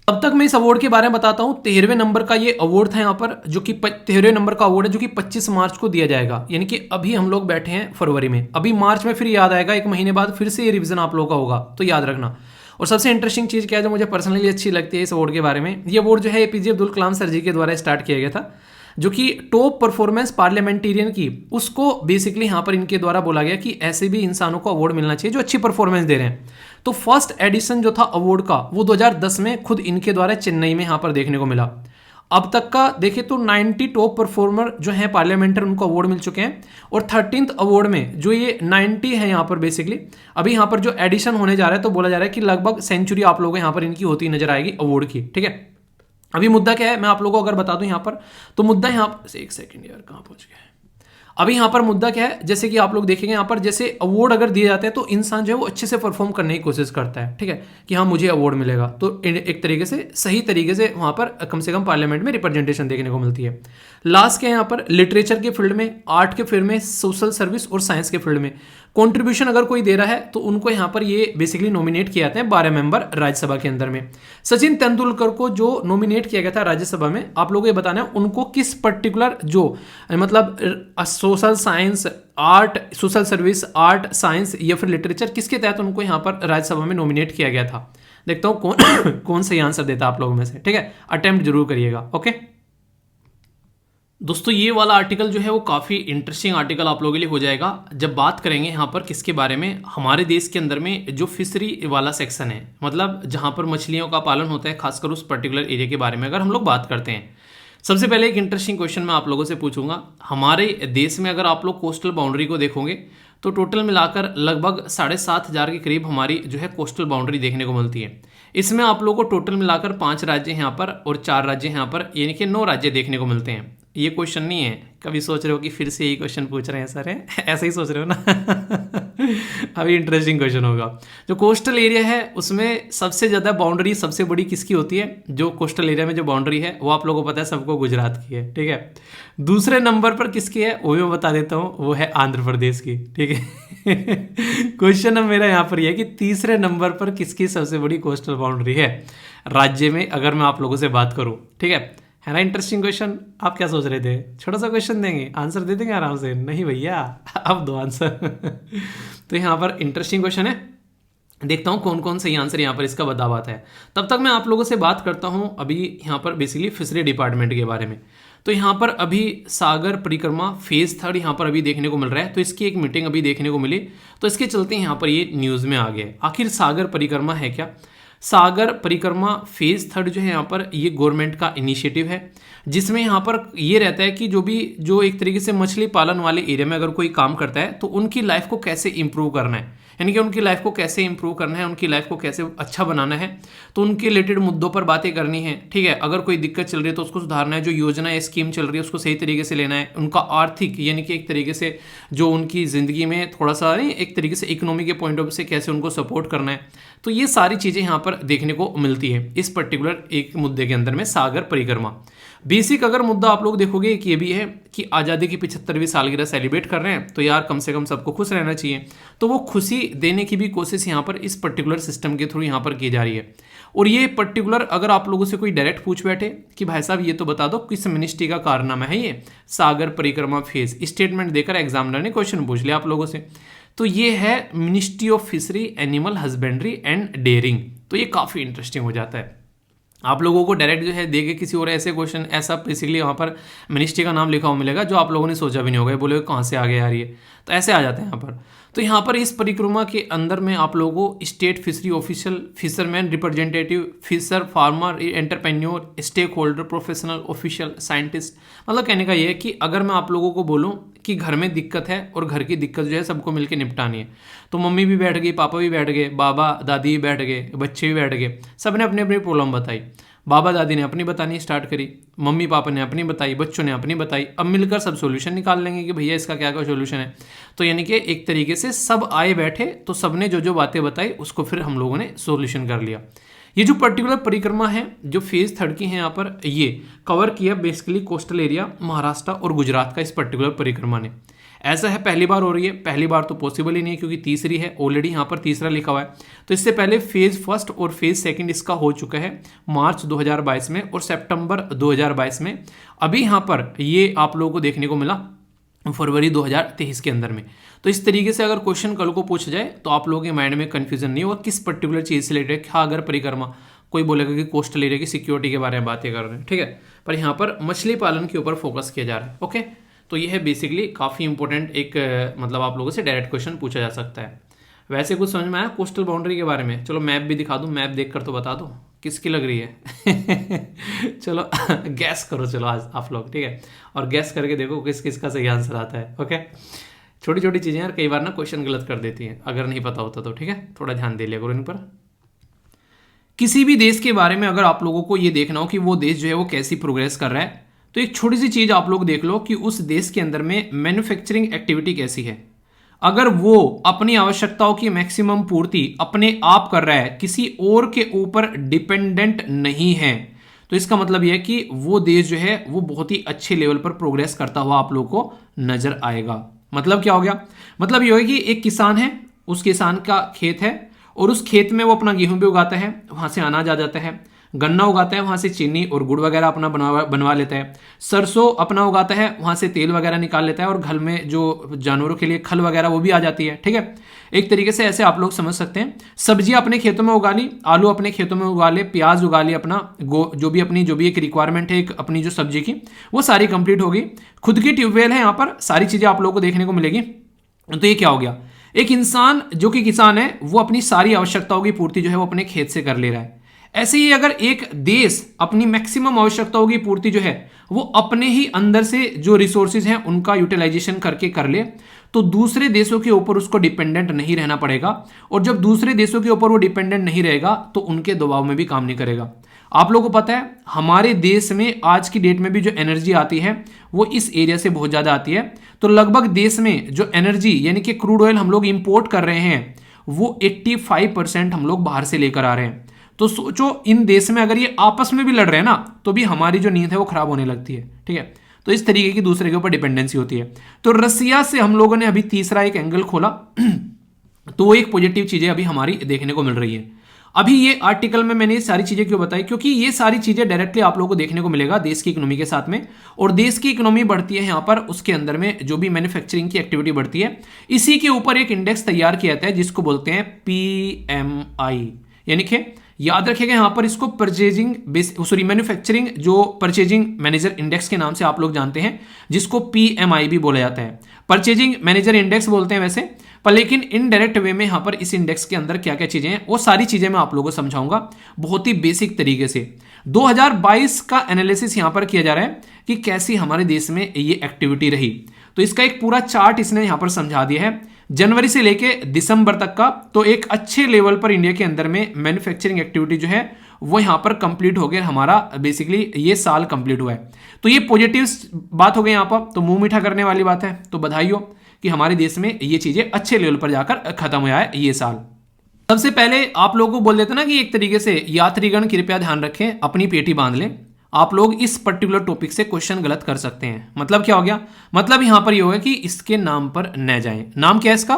अब तक मैं इस अवार्ड के बारे में बताता हूं। 13वें नंबर का ये अवार्ड था यहाँ पर, जो कि 13वें नंबर का अवार्ड है, जो कि 25 मार्च को दिया जाएगा। यानी कि अभी हम लोग बैठे हैं फरवरी में, अभी मार्च में फिर याद आएगा, 1 महीने बाद फिर से ये रिविजन आप लोगों का होगा, तो याद रखना। और सबसे इंटरेस्टिंग चीज क्या है जो मुझे पर्सनली अच्छी लगती है इस अवार्ड के बारे में, ये अवार्ड जो है APJ अब्दुल कलाम सर जी के द्वारा स्टार्ट किया गया था, जो कि टॉप परफॉर्मेंस पार्लियामेंटेरियन की, उसको बेसिकली यहां पर इनके द्वारा बोला गया कि ऐसे भी इंसानों को अवार्ड मिलना चाहिए जो अच्छी परफॉर्मेंस दे रहे हैं। तो फर्स्ट एडिशन जो था अवार्ड का, वो 2010 में खुद इनके द्वारा चेन्नई में यहां पर देखने को मिला। अब तक का देखे तो 90 टॉप परफॉर्मर जो है पार्लियामेंटर, उनको अवार्ड मिल चुके हैं। और 13th अवार्ड में जो ये 90 है यहाँ पर बेसिकली, अभी यहाँ पर जो एडिशन होने जा रहा है, तो बोला जा रहा है कि लगभग सेंचुरी आप लोगों को यहाँ पर इनकी होती नजर आएगी अवार्ड की, ठीक है। अभी मुद्दा क्या है मैं आप लोगों को अगर बता दूं यहाँ पर, तो मुद्दा यहाँ पर, एक सेकंड यार कहाँ पहुंच गया है। अभी यहाँ पर मुद्दा क्या है, जैसे कि आप लोग देखेंगे यहाँ पर, जैसे अवार्ड अगर दिए जाते हैं तो इंसान जो है वो अच्छे से परफॉर्म करने की कोशिश करता है, ठीक है, कि हाँ मुझे अवार्ड मिलेगा, तो एक तरीके से सही तरीके से वहाँ पर कम से कम पार्लियामेंट में रिप्रेजेंटेशन देखने को मिलती है। लास्ट के यहाँ पर लिटरेचर के फील्ड में, आर्ट के फील्ड में, सोशल सर्विस और साइंस के फील्ड में कंट्रीब्यूशन अगर कोई दे रहा है, तो उनको यहाँ पर ये बेसिकली नॉमिनेट किए जाते हैं 12 मेंबर राज्यसभा के अंदर में। सचिन तेंदुलकर को जो नॉमिनेट किया गया था राज्यसभा में, आप लोगों को ये बताना है उनको किस पर्टिकुलर जो मतलब social science, art, social service, art, science या फिर लिटरेचर, किसके तहत उनको यहाँ पर राज्यसभा में नॉमिनेट किया गया था। देखता हूँ कौन कौन सही आंसर देता है आप लोगों में से, ठीक है, अटेम्प्ट जरूर करिएगा, ओके। दोस्तों ये वाला आर्टिकल जो है वो काफ़ी इंटरेस्टिंग आर्टिकल आप लोगों के लिए हो जाएगा, जब बात करेंगे यहाँ पर किसके बारे में, हमारे देश के अंदर में जो फिशरी वाला सेक्शन है, मतलब जहाँ पर मछलियों का पालन होता है, खासकर उस पर्टिकुलर एरिया के बारे में अगर हम लोग बात करते हैं। सबसे पहले एक इंटरेस्टिंग क्वेश्चन मैं आप लोगों से पूछूंगा। हमारे देश में अगर आप लोग कोस्टल बाउंड्री को देखोगे, तो टोटल मिलाकर लगभग 7,500 के करीब हमारी जो है कोस्टल बाउंड्री देखने को मिलती है। इसमें आप लोगों को टोटल मिलाकर 5 राज्य यहाँ पर और 4 राज्य यहाँ पर, यानी कि 9 राज्य देखने को मिलते हैं। ये क्वेश्चन नहीं है, कभी सोच रहे हो कि फिर से यही क्वेश्चन पूछ रहे हैं सर, है ऐसा ही सोच रहे हो ना अभी इंटरेस्टिंग क्वेश्चन होगा। जो कोस्टल एरिया है उसमें सबसे ज़्यादा बाउंड्री सबसे बड़ी किसकी होती है, जो कोस्टल एरिया में जो बाउंड्री है वो आप लोगों को पता है सबको, गुजरात की है, ठीक है। दूसरे नंबर पर किसकी है वो भी मैं बता देता हूँ, वो है आंध्र प्रदेश की, ठीक है क्वेश्चन अब मेरा यहाँ पर यह है कि तीसरे नंबर पर किसकी सबसे बड़ी कोस्टल बाउंड्री है राज्य में, अगर मैं आप लोगों से बात करूँ, ठीक है ना। Interesting question. आप क्या सोच रहे थे, छोटा सा क्वेश्चन देंगे, आंसर दे देंगे आराम से? नहीं भैया, अब दो आंसर तो यहाँ पर इंटरेस्टिंग क्वेश्चन है, देखता हूँ कौन कौन सही आंसर यहाँ पर इसका बता पाता है। तब तक मैं आप लोगों से बात करता हूँ अभी यहाँ पर बेसिकली फिशरी डिपार्टमेंट के बारे में। तो यहाँ पर अभी सागर परिक्रमा फेज 3 यहाँ पर अभी देखने को मिल रहा है, तो इसकी एक मीटिंग अभी देखने को मिली, तो इसके चलते यहाँ पर ये न्यूज़ में आ गया। आखिर सागर परिक्रमा है क्या? सागर परिक्रमा फेज 3 जो है यहाँ पर ये गवर्नमेंट का इनिशिएटिव है, जिसमें यहाँ पर ये रहता है कि जो एक तरीके से मछली पालन वाले एरिया में अगर कोई काम करता है तो उनकी लाइफ को कैसे इंप्रूव करना है, यानी कि उनकी लाइफ को कैसे इंप्रूव करना है, उनकी लाइफ को कैसे अच्छा बनाना है, तो उनके रिलेटेड मुद्दों पर बातें करनी है। ठीक है, अगर कोई दिक्कत चल रही है तो उसको सुधारना है, जो योजना या स्कीम चल रही है उसको सही तरीके से लेना है, उनका आर्थिक यानी कि एक तरीके से जो उनकी ज़िंदगी में थोड़ा सा नहीं एक तरीके से इकोनॉमी के पॉइंट ऑफ व्यू से कैसे उनको सपोर्ट करना है। तो ये सारी चीज़ें यहाँ पर देखने को मिलती है इस पर्टिकुलर एक मुद्दे के अंदर में, सागर परिक्रमा। बेसिक अगर मुद्दा आप लोग देखोगे एक ये भी है कि आज़ादी की 75वीं सालगिरह सेलिब्रेट कर रहे हैं, तो यार कम से कम सबको खुश रहना चाहिए, तो वो खुशी देने की भी कोशिश यहाँ पर इस पर्टिकुलर सिस्टम के थ्रू यहाँ पर की जा रही है। और ये पर्टिकुलर अगर आप लोगों से कोई डायरेक्ट पूछ बैठे कि भाई साहब ये तो बता दो किस मिनिस्ट्री का कारनामा है ये सागर परिक्रमा फेज, स्टेटमेंट देकर एग्जामिनर ने क्वेश्चन पूछ लिया आप लोगों से, तो ये है ministry of fishery animal husbandry and dairying. तो ये काफ़ी इंटरेस्टिंग हो जाता है। आप लोगों को डायरेक्ट जो है देके किसी और ऐसे क्वेश्चन ऐसा बेसिकली वहाँ पर मिनिस्ट्री का नाम लिखा हुआ मिलेगा जो आप लोगों ने सोचा भी नहीं होगा, बोले कहाँ से आ गया यार ये, तो ऐसे आ जाते हैं यहाँ पर। तो यहाँ पर इस परिक्रमा के अंदर में आप लोगों को state fishery official, fisherman representative, fisher, farmer, entrepreneur, stake holder, professional, official, scientist, मतलब कहने का ये है कि अगर मैं आप लोगों को बोलूँ कि घर में दिक्कत है और घर की दिक्कत जो है सबको मिलकर निपटानी है, तो मम्मी भी बैठ गई, पापा भी बैठ गए, बाबा दादी भी बैठ गए, बच्चे भी बैठ गए, सब ने अपनी अपनी प्रॉब्लम बताई। बाबा दादी ने अपनी बतानी स्टार्ट करी, मम्मी पापा ने अपनी बताई, बच्चों ने अपनी बताई, अब मिलकर सब सॉल्यूशन निकाल लेंगे कि भैया इसका क्या क्या सॉल्यूशन है। तो यानी कि एक तरीके से सब आए बैठे तो सब ने जो जो बातें बताई उसको फिर हम लोगों ने सॉल्यूशन कर लिया। ये जो पर्टिकुलर परिक्रमा है जो फेज 3 की है यहाँ पर, ये कवर किया बेसिकली कोस्टल एरिया महाराष्ट्र और गुजरात का इस पर्टिकुलर परिक्रमा ने। ऐसा है पहली बार हो रही है, पहली बार तो पॉसिबल ही नहीं है क्योंकि तीसरी है, ऑलरेडी यहाँ पर तीसरा लिखा हुआ है। तो इससे पहले फेज 1 और फेज 2 इसका हो चुका है मार्च 2022 में और सितंबर 2022 में। अभी यहाँ पर ये आप लोगों को देखने को मिला फरवरी 2023 के अंदर में। तो इस तरीके से अगर क्वेश्चन कल को पूछ जाए तो आप लोगों के माइंड में कन्फ्यूजन नहीं होगा किस पर्टिकुलर चीज़ से रिलेटेड। क्या अगर परिक्रमा कोई बोलेगा कि कोस्टल एरिया की सिक्योरिटी के बारे में बातें कर रहे हैं, ठीक है, पर यहाँ पर मछली पालन के ऊपर फोकस किया जा रहा है। ओके, तो ये है बेसिकली काफ़ी इंपॉर्टेंट एक मतलब आप लोगों से डायरेक्ट क्वेश्चन पूछा जा सकता है। वैसे कुछ समझ में आया कोस्टल बाउंड्री के बारे में? चलो मैप भी दिखा दूँ, मैप देख कर तो बता दो किसकी लग रही है। चलो गैस करो, चलो आज आप लोग, ठीक है, और गैस करके देखो किस किस का सही आंसर आता है। ओके, छोटी छोटी चीज़ें यार कई बार ना क्वेश्चन गलत कर देती हैं अगर नहीं पता होता तो, ठीक है, थोड़ा ध्यान दे लिया करो इन पर। किसी भी देश के बारे में अगर आप लोगों को ये देखना हो कि वो देश जो है वो कैसी प्रोग्रेस कर रहा है, तो एक छोटी सी चीज़ आप लोग देख लो कि उस देश के अंदर में मैन्युफैक्चरिंग एक्टिविटी कैसी है। अगर वो अपनी आवश्यकताओं की मैक्सिमम पूर्ति अपने आप कर रहा है, किसी और के ऊपर डिपेंडेंट नहीं है, तो इसका मतलब यह है कि वो देश जो है वो बहुत ही अच्छे लेवल पर प्रोग्रेस करता हुआ आप लोग को नजर आएगा। मतलब क्या हो गया? मतलब ये होगा कि एक किसान है, उस किसान का खेत है और उस खेत में वो अपना गेहूं भी उगाता है, वहां से अनाज आ जाता है, गन्ना उगाता है, वहां से चीनी और गुड़ वगैरह अपना बनवा लेता है, सरसों अपना उगाता है, वहां से तेल वगैरह निकाल लेता है और घर में जो जानवरों के लिए खल वगैरह वो भी आ जाती है, ठीक है। एक तरीके से ऐसे आप लोग समझ सकते हैं। सब्जियां अपने खेतों में उगा ली, आलू अपने खेतों में उगा ले, प्याज उगा ली, अपना जो भी एक रिक्वायरमेंट है एक अपनी जो सब्जी की वो सारी कंप्लीट होगी। खुद की ट्यूबवेल है, यहाँ पर सारी चीजें आप लोगों को देखने को मिलेगी। तो ये क्या हो गया? एक इंसान जो कि किसान है वो अपनी सारी आवश्यकताओं की पूर्ति जो है वो अपने खेत से कर ले रहा है। ऐसे ही अगर एक देश अपनी मैक्सिमम आवश्यकताओं की पूर्ति जो है वो अपने ही अंदर से जो रिसोर्सेज हैं उनका यूटिलाइजेशन करके कर ले, तो दूसरे देशों के ऊपर उसको डिपेंडेंट नहीं रहना पड़ेगा। और जब दूसरे देशों के ऊपर वो डिपेंडेंट नहीं रहेगा तो उनके दबाव में भी काम नहीं करेगा। आप लोगों को पता है हमारे देश में आज की डेट में भी जो एनर्जी आती है वो इस एरिया से बहुत ज़्यादा आती है। तो लगभग देश में जो एनर्जी यानी कि क्रूड ऑयल हम लोग इंपोर्ट कर रहे हैं वो 85% हम लोग बाहर से लेकर आ रहे हैं। तो सोचो इन देश में अगर ये आपस में भी लड़ रहे हैं ना तो भी हमारी जो नींद है वो खराब होने लगती है, ठीक है। तो इस तरीके की दूसरे के ऊपर डिपेंडेंसी होती है। तो रसिया से हम लोगों ने अभी तीसरा एक एंगल खोला तो वो एक पॉजिटिव चीजें अभी हमारी देखने को मिल रही है। अभी ये आर्टिकल में मैंने ये सारी चीजें क्यों बताई? क्योंकि ये सारी चीजें डायरेक्टली आप लोगों को देखने को मिलेगा देश की इकोनॉमी के साथ में, और देश की इकोनॉमी बढ़ती है यहाँ पर उसके अंदर में जो भी मैन्युफैक्चरिंग की एक्टिविटी बढ़ती है, इसी के ऊपर एक इंडेक्स तैयार किया जाता है जिसको बोलते हैं PMI। यानी कि याद रखिएगा यहाँ पर इसको मैन्युफैक्चरिंग जो परचेजिंग मैनेजर इंडेक्स के नाम से आप लोग जानते हैं, जिसको PMI भी बोला जाता है। परचेजिंग मैनेजर इंडेक्स बोलते हैं वैसे, पर लेकिन इनडायरेक्ट वे में यहाँ पर इस इंडेक्स के अंदर क्या क्या चीजें हैं वो सारी चीजें मैं आप लोगों को समझाऊंगा बहुत ही बेसिक तरीके से। 2022 का एनालिसिस यहाँ पर किया जा रहा है कि कैसी हमारे देश में ये एक्टिविटी रही, तो इसका एक पूरा चार्ट इसने यहाँ पर समझा दिया है जनवरी से लेके दिसंबर तक का। तो एक अच्छे लेवल पर इंडिया के अंदर में मैन्युफैक्चरिंग एक्टिविटी जो है वो यहाँ पर कंप्लीट हो गया, हमारा बेसिकली ये साल कंप्लीट हुआ है। तो ये पॉजिटिव बात हो गई यहाँ पर, तो मुंह मीठा करने वाली बात है। तो बधाई हो कि हमारे देश में ये चीजें अच्छे लेवल पर जाकर खत्म हुआ है ये साल। सबसे पहले आप लोगों को बोल देते ना कि एक तरीके से यात्रीगण कृपया ध्यान रखें, अपनी पेटी बांध लें, आप लोग इस पर्टिकुलर टॉपिक से क्वेश्चन गलत कर सकते हैं। मतलब क्या हो गया, मतलब यहां पर ये होगा कि इसके नाम पर न जाएं। नाम क्या है इसका,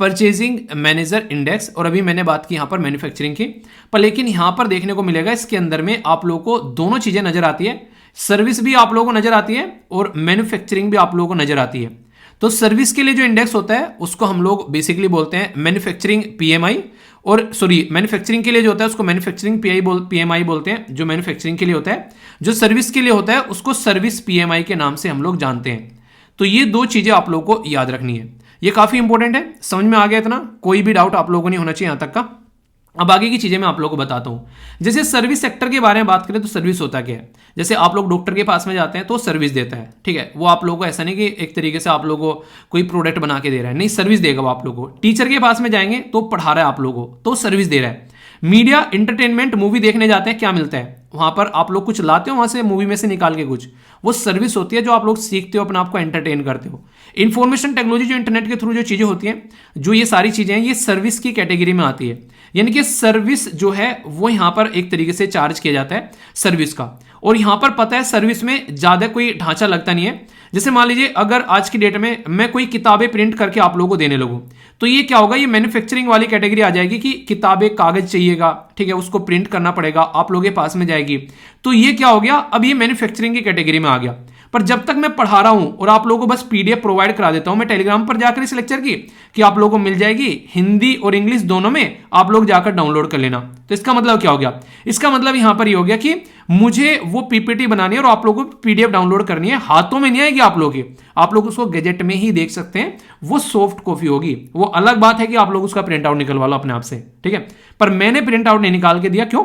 परचेजिंग मैनेजर इंडेक्स, और अभी मैंने बात की यहां पर मैन्युफैक्चरिंग की। पर लेकिन यहां पर देखने को मिलेगा इसके अंदर में आप लोगों को दोनों चीजें नजर आती है, सर्विस भी आप लोगों को नजर आती है और मैन्युफैक्चरिंग भी आप लोगों को नजर आती है। तो सर्विस के लिए जो इंडेक्स होता है उसको हम लोग बेसिकली बोलते हैं मैन्युफैक्चरिंग पीएमआई, और सॉरी मैन्युफैक्चरिंग के लिए जो होता है उसको मैन्युफैक्चरिंग पीएमआई बोलते हैं, जो मैन्युफैक्चरिंग के लिए होता है। जो सर्विस के लिए होता है उसको सर्विस पीएमआई के नाम से हम लोग जानते हैं। तो ये दो चीजें आप लोगों को याद रखनी है, ये काफी इंपॉर्टेंट है। समझ में आ गया इतना, कोई भी डाउट आप लोगों को नहीं होना चाहिए यहां तक का। अब आगे की चीजें मैं आप लोगों को बताता हूं। जैसे सर्विस सेक्टर के बारे में बात करें तो सर्विस होता क्या है, जैसे आप लोग डॉक्टर के पास में जाते हैं तो सर्विस देता है, ठीक है। वो आप लोगों को ऐसा नहीं कि एक तरीके से आप लोगों को कोई प्रोडक्ट बना के दे रहा है, नहीं, सर्विस देगा वो आप लोगों को। टीचर के पास में जाएंगे तो पढ़ा रहा है आप लोगों को, तो सर्विस दे रहा है। मीडिया एंटरटेनमेंट मूवी देखने जाते हैं, क्या मिलता है वहां पर, आप लोग कुछ लाते हो वहां से मूवी में से निकाल के कुछ, वो सर्विस होती है जो आप लोग सीखते हो, अपने आप को एंटरटेन करते हो। इंफॉर्मेशन टेक्नोलॉजी जो इंटरनेट के थ्रू जो चीजें होती हैं, जो ये सारी चीजें हैं, ये सर्विस की कैटेगरी में आती है। यानी कि सर्विस जो है वो यहां पर एक तरीके से चार्ज किया जाता है सर्विस का। और यहां पर पता है सर्विस में ज्यादा कोई ढांचा लगता नहीं है। जैसे मान लीजिए अगर आज की डेट में मैं कोई किताबें प्रिंट करके आप लोगों को देने लगूं, तो ये क्या होगा, ये मैन्युफैक्चरिंग वाली कैटेगरी आ जाएगी कि किताबें कागज चाहिएगा, ठीक है, उसको प्रिंट करना पड़ेगा, आप लोगों के पास में जाएगी। तो ये क्या हो गया, अब ये मैन्युफैक्चरिंग की कैटेगरी में आ गया। पर जब तक मैं पढ़ा रहा हूं और आप लोगों को बस पीडीएफ प्रोवाइड करा देता हूं मैं टेलीग्राम पर जाकर इस लेक्चर की, कि आप लोगों को मिल जाएगी हिंदी और इंग्लिश दोनों में, आप लोग जाकर डाउनलोड कर लेना। तो इसका मतलब क्या हो गया, इसका मतलब यहां पर ये हो गया कि मुझे वो पीपीटी बनानी है और आप लोगों को पीडीएफ डाउनलोड करनी है, हाथों में नहीं आएगी आप लोगों के, आप लोग उसको गैजेट में ही देख सकते हैं, वो सॉफ्ट कॉपी होगी। वो अलग बात है कि आप लोग उसका प्रिंट आउट निकलवा लो अपने आप से, ठीक है। पर मैंने प्रिंट आउट नहीं निकाल के दिया, क्यों,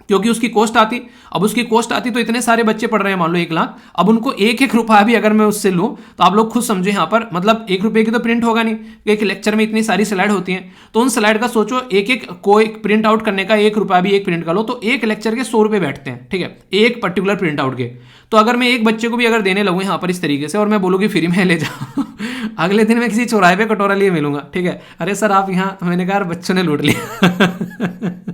क्योंकि उसकी कॉस्ट आती, अब उसकी कॉस्ट आती तो इतने सारे बच्चे पढ़ रहे हैं, मान लो 1 लाख, अब उनको एक एक रुपया भी अगर मैं उससे लूं तो आप लोग खुद समझो यहाँ पर, मतलब 1 रुपये की तो प्रिंट होगा नहीं, एक लेक्चर में इतनी सारी स्लाइड होती हैं, तो उन स्लाइड का सोचो एक एक कोई प्रिंट आउट करने का 1 रुपया भी एक प्रिंट कर लो तो एक लेक्चर के 100 रुपये बैठते हैं, ठीक है, एक पर्टिकुलर प्रिंट आउट के। तो अगर मैं एक बच्चे को भी अगर देने लगूँ यहाँ पर इस तरीके से और मैं बोलूँ कि फ्री में ले जाओ अगले दिन मैं किसी चौराहे पे कटोरा लिए मिलूंगा, ठीक है, अरे सर आप यहाँ, मैंने कहा बच्चों ने लूट लिया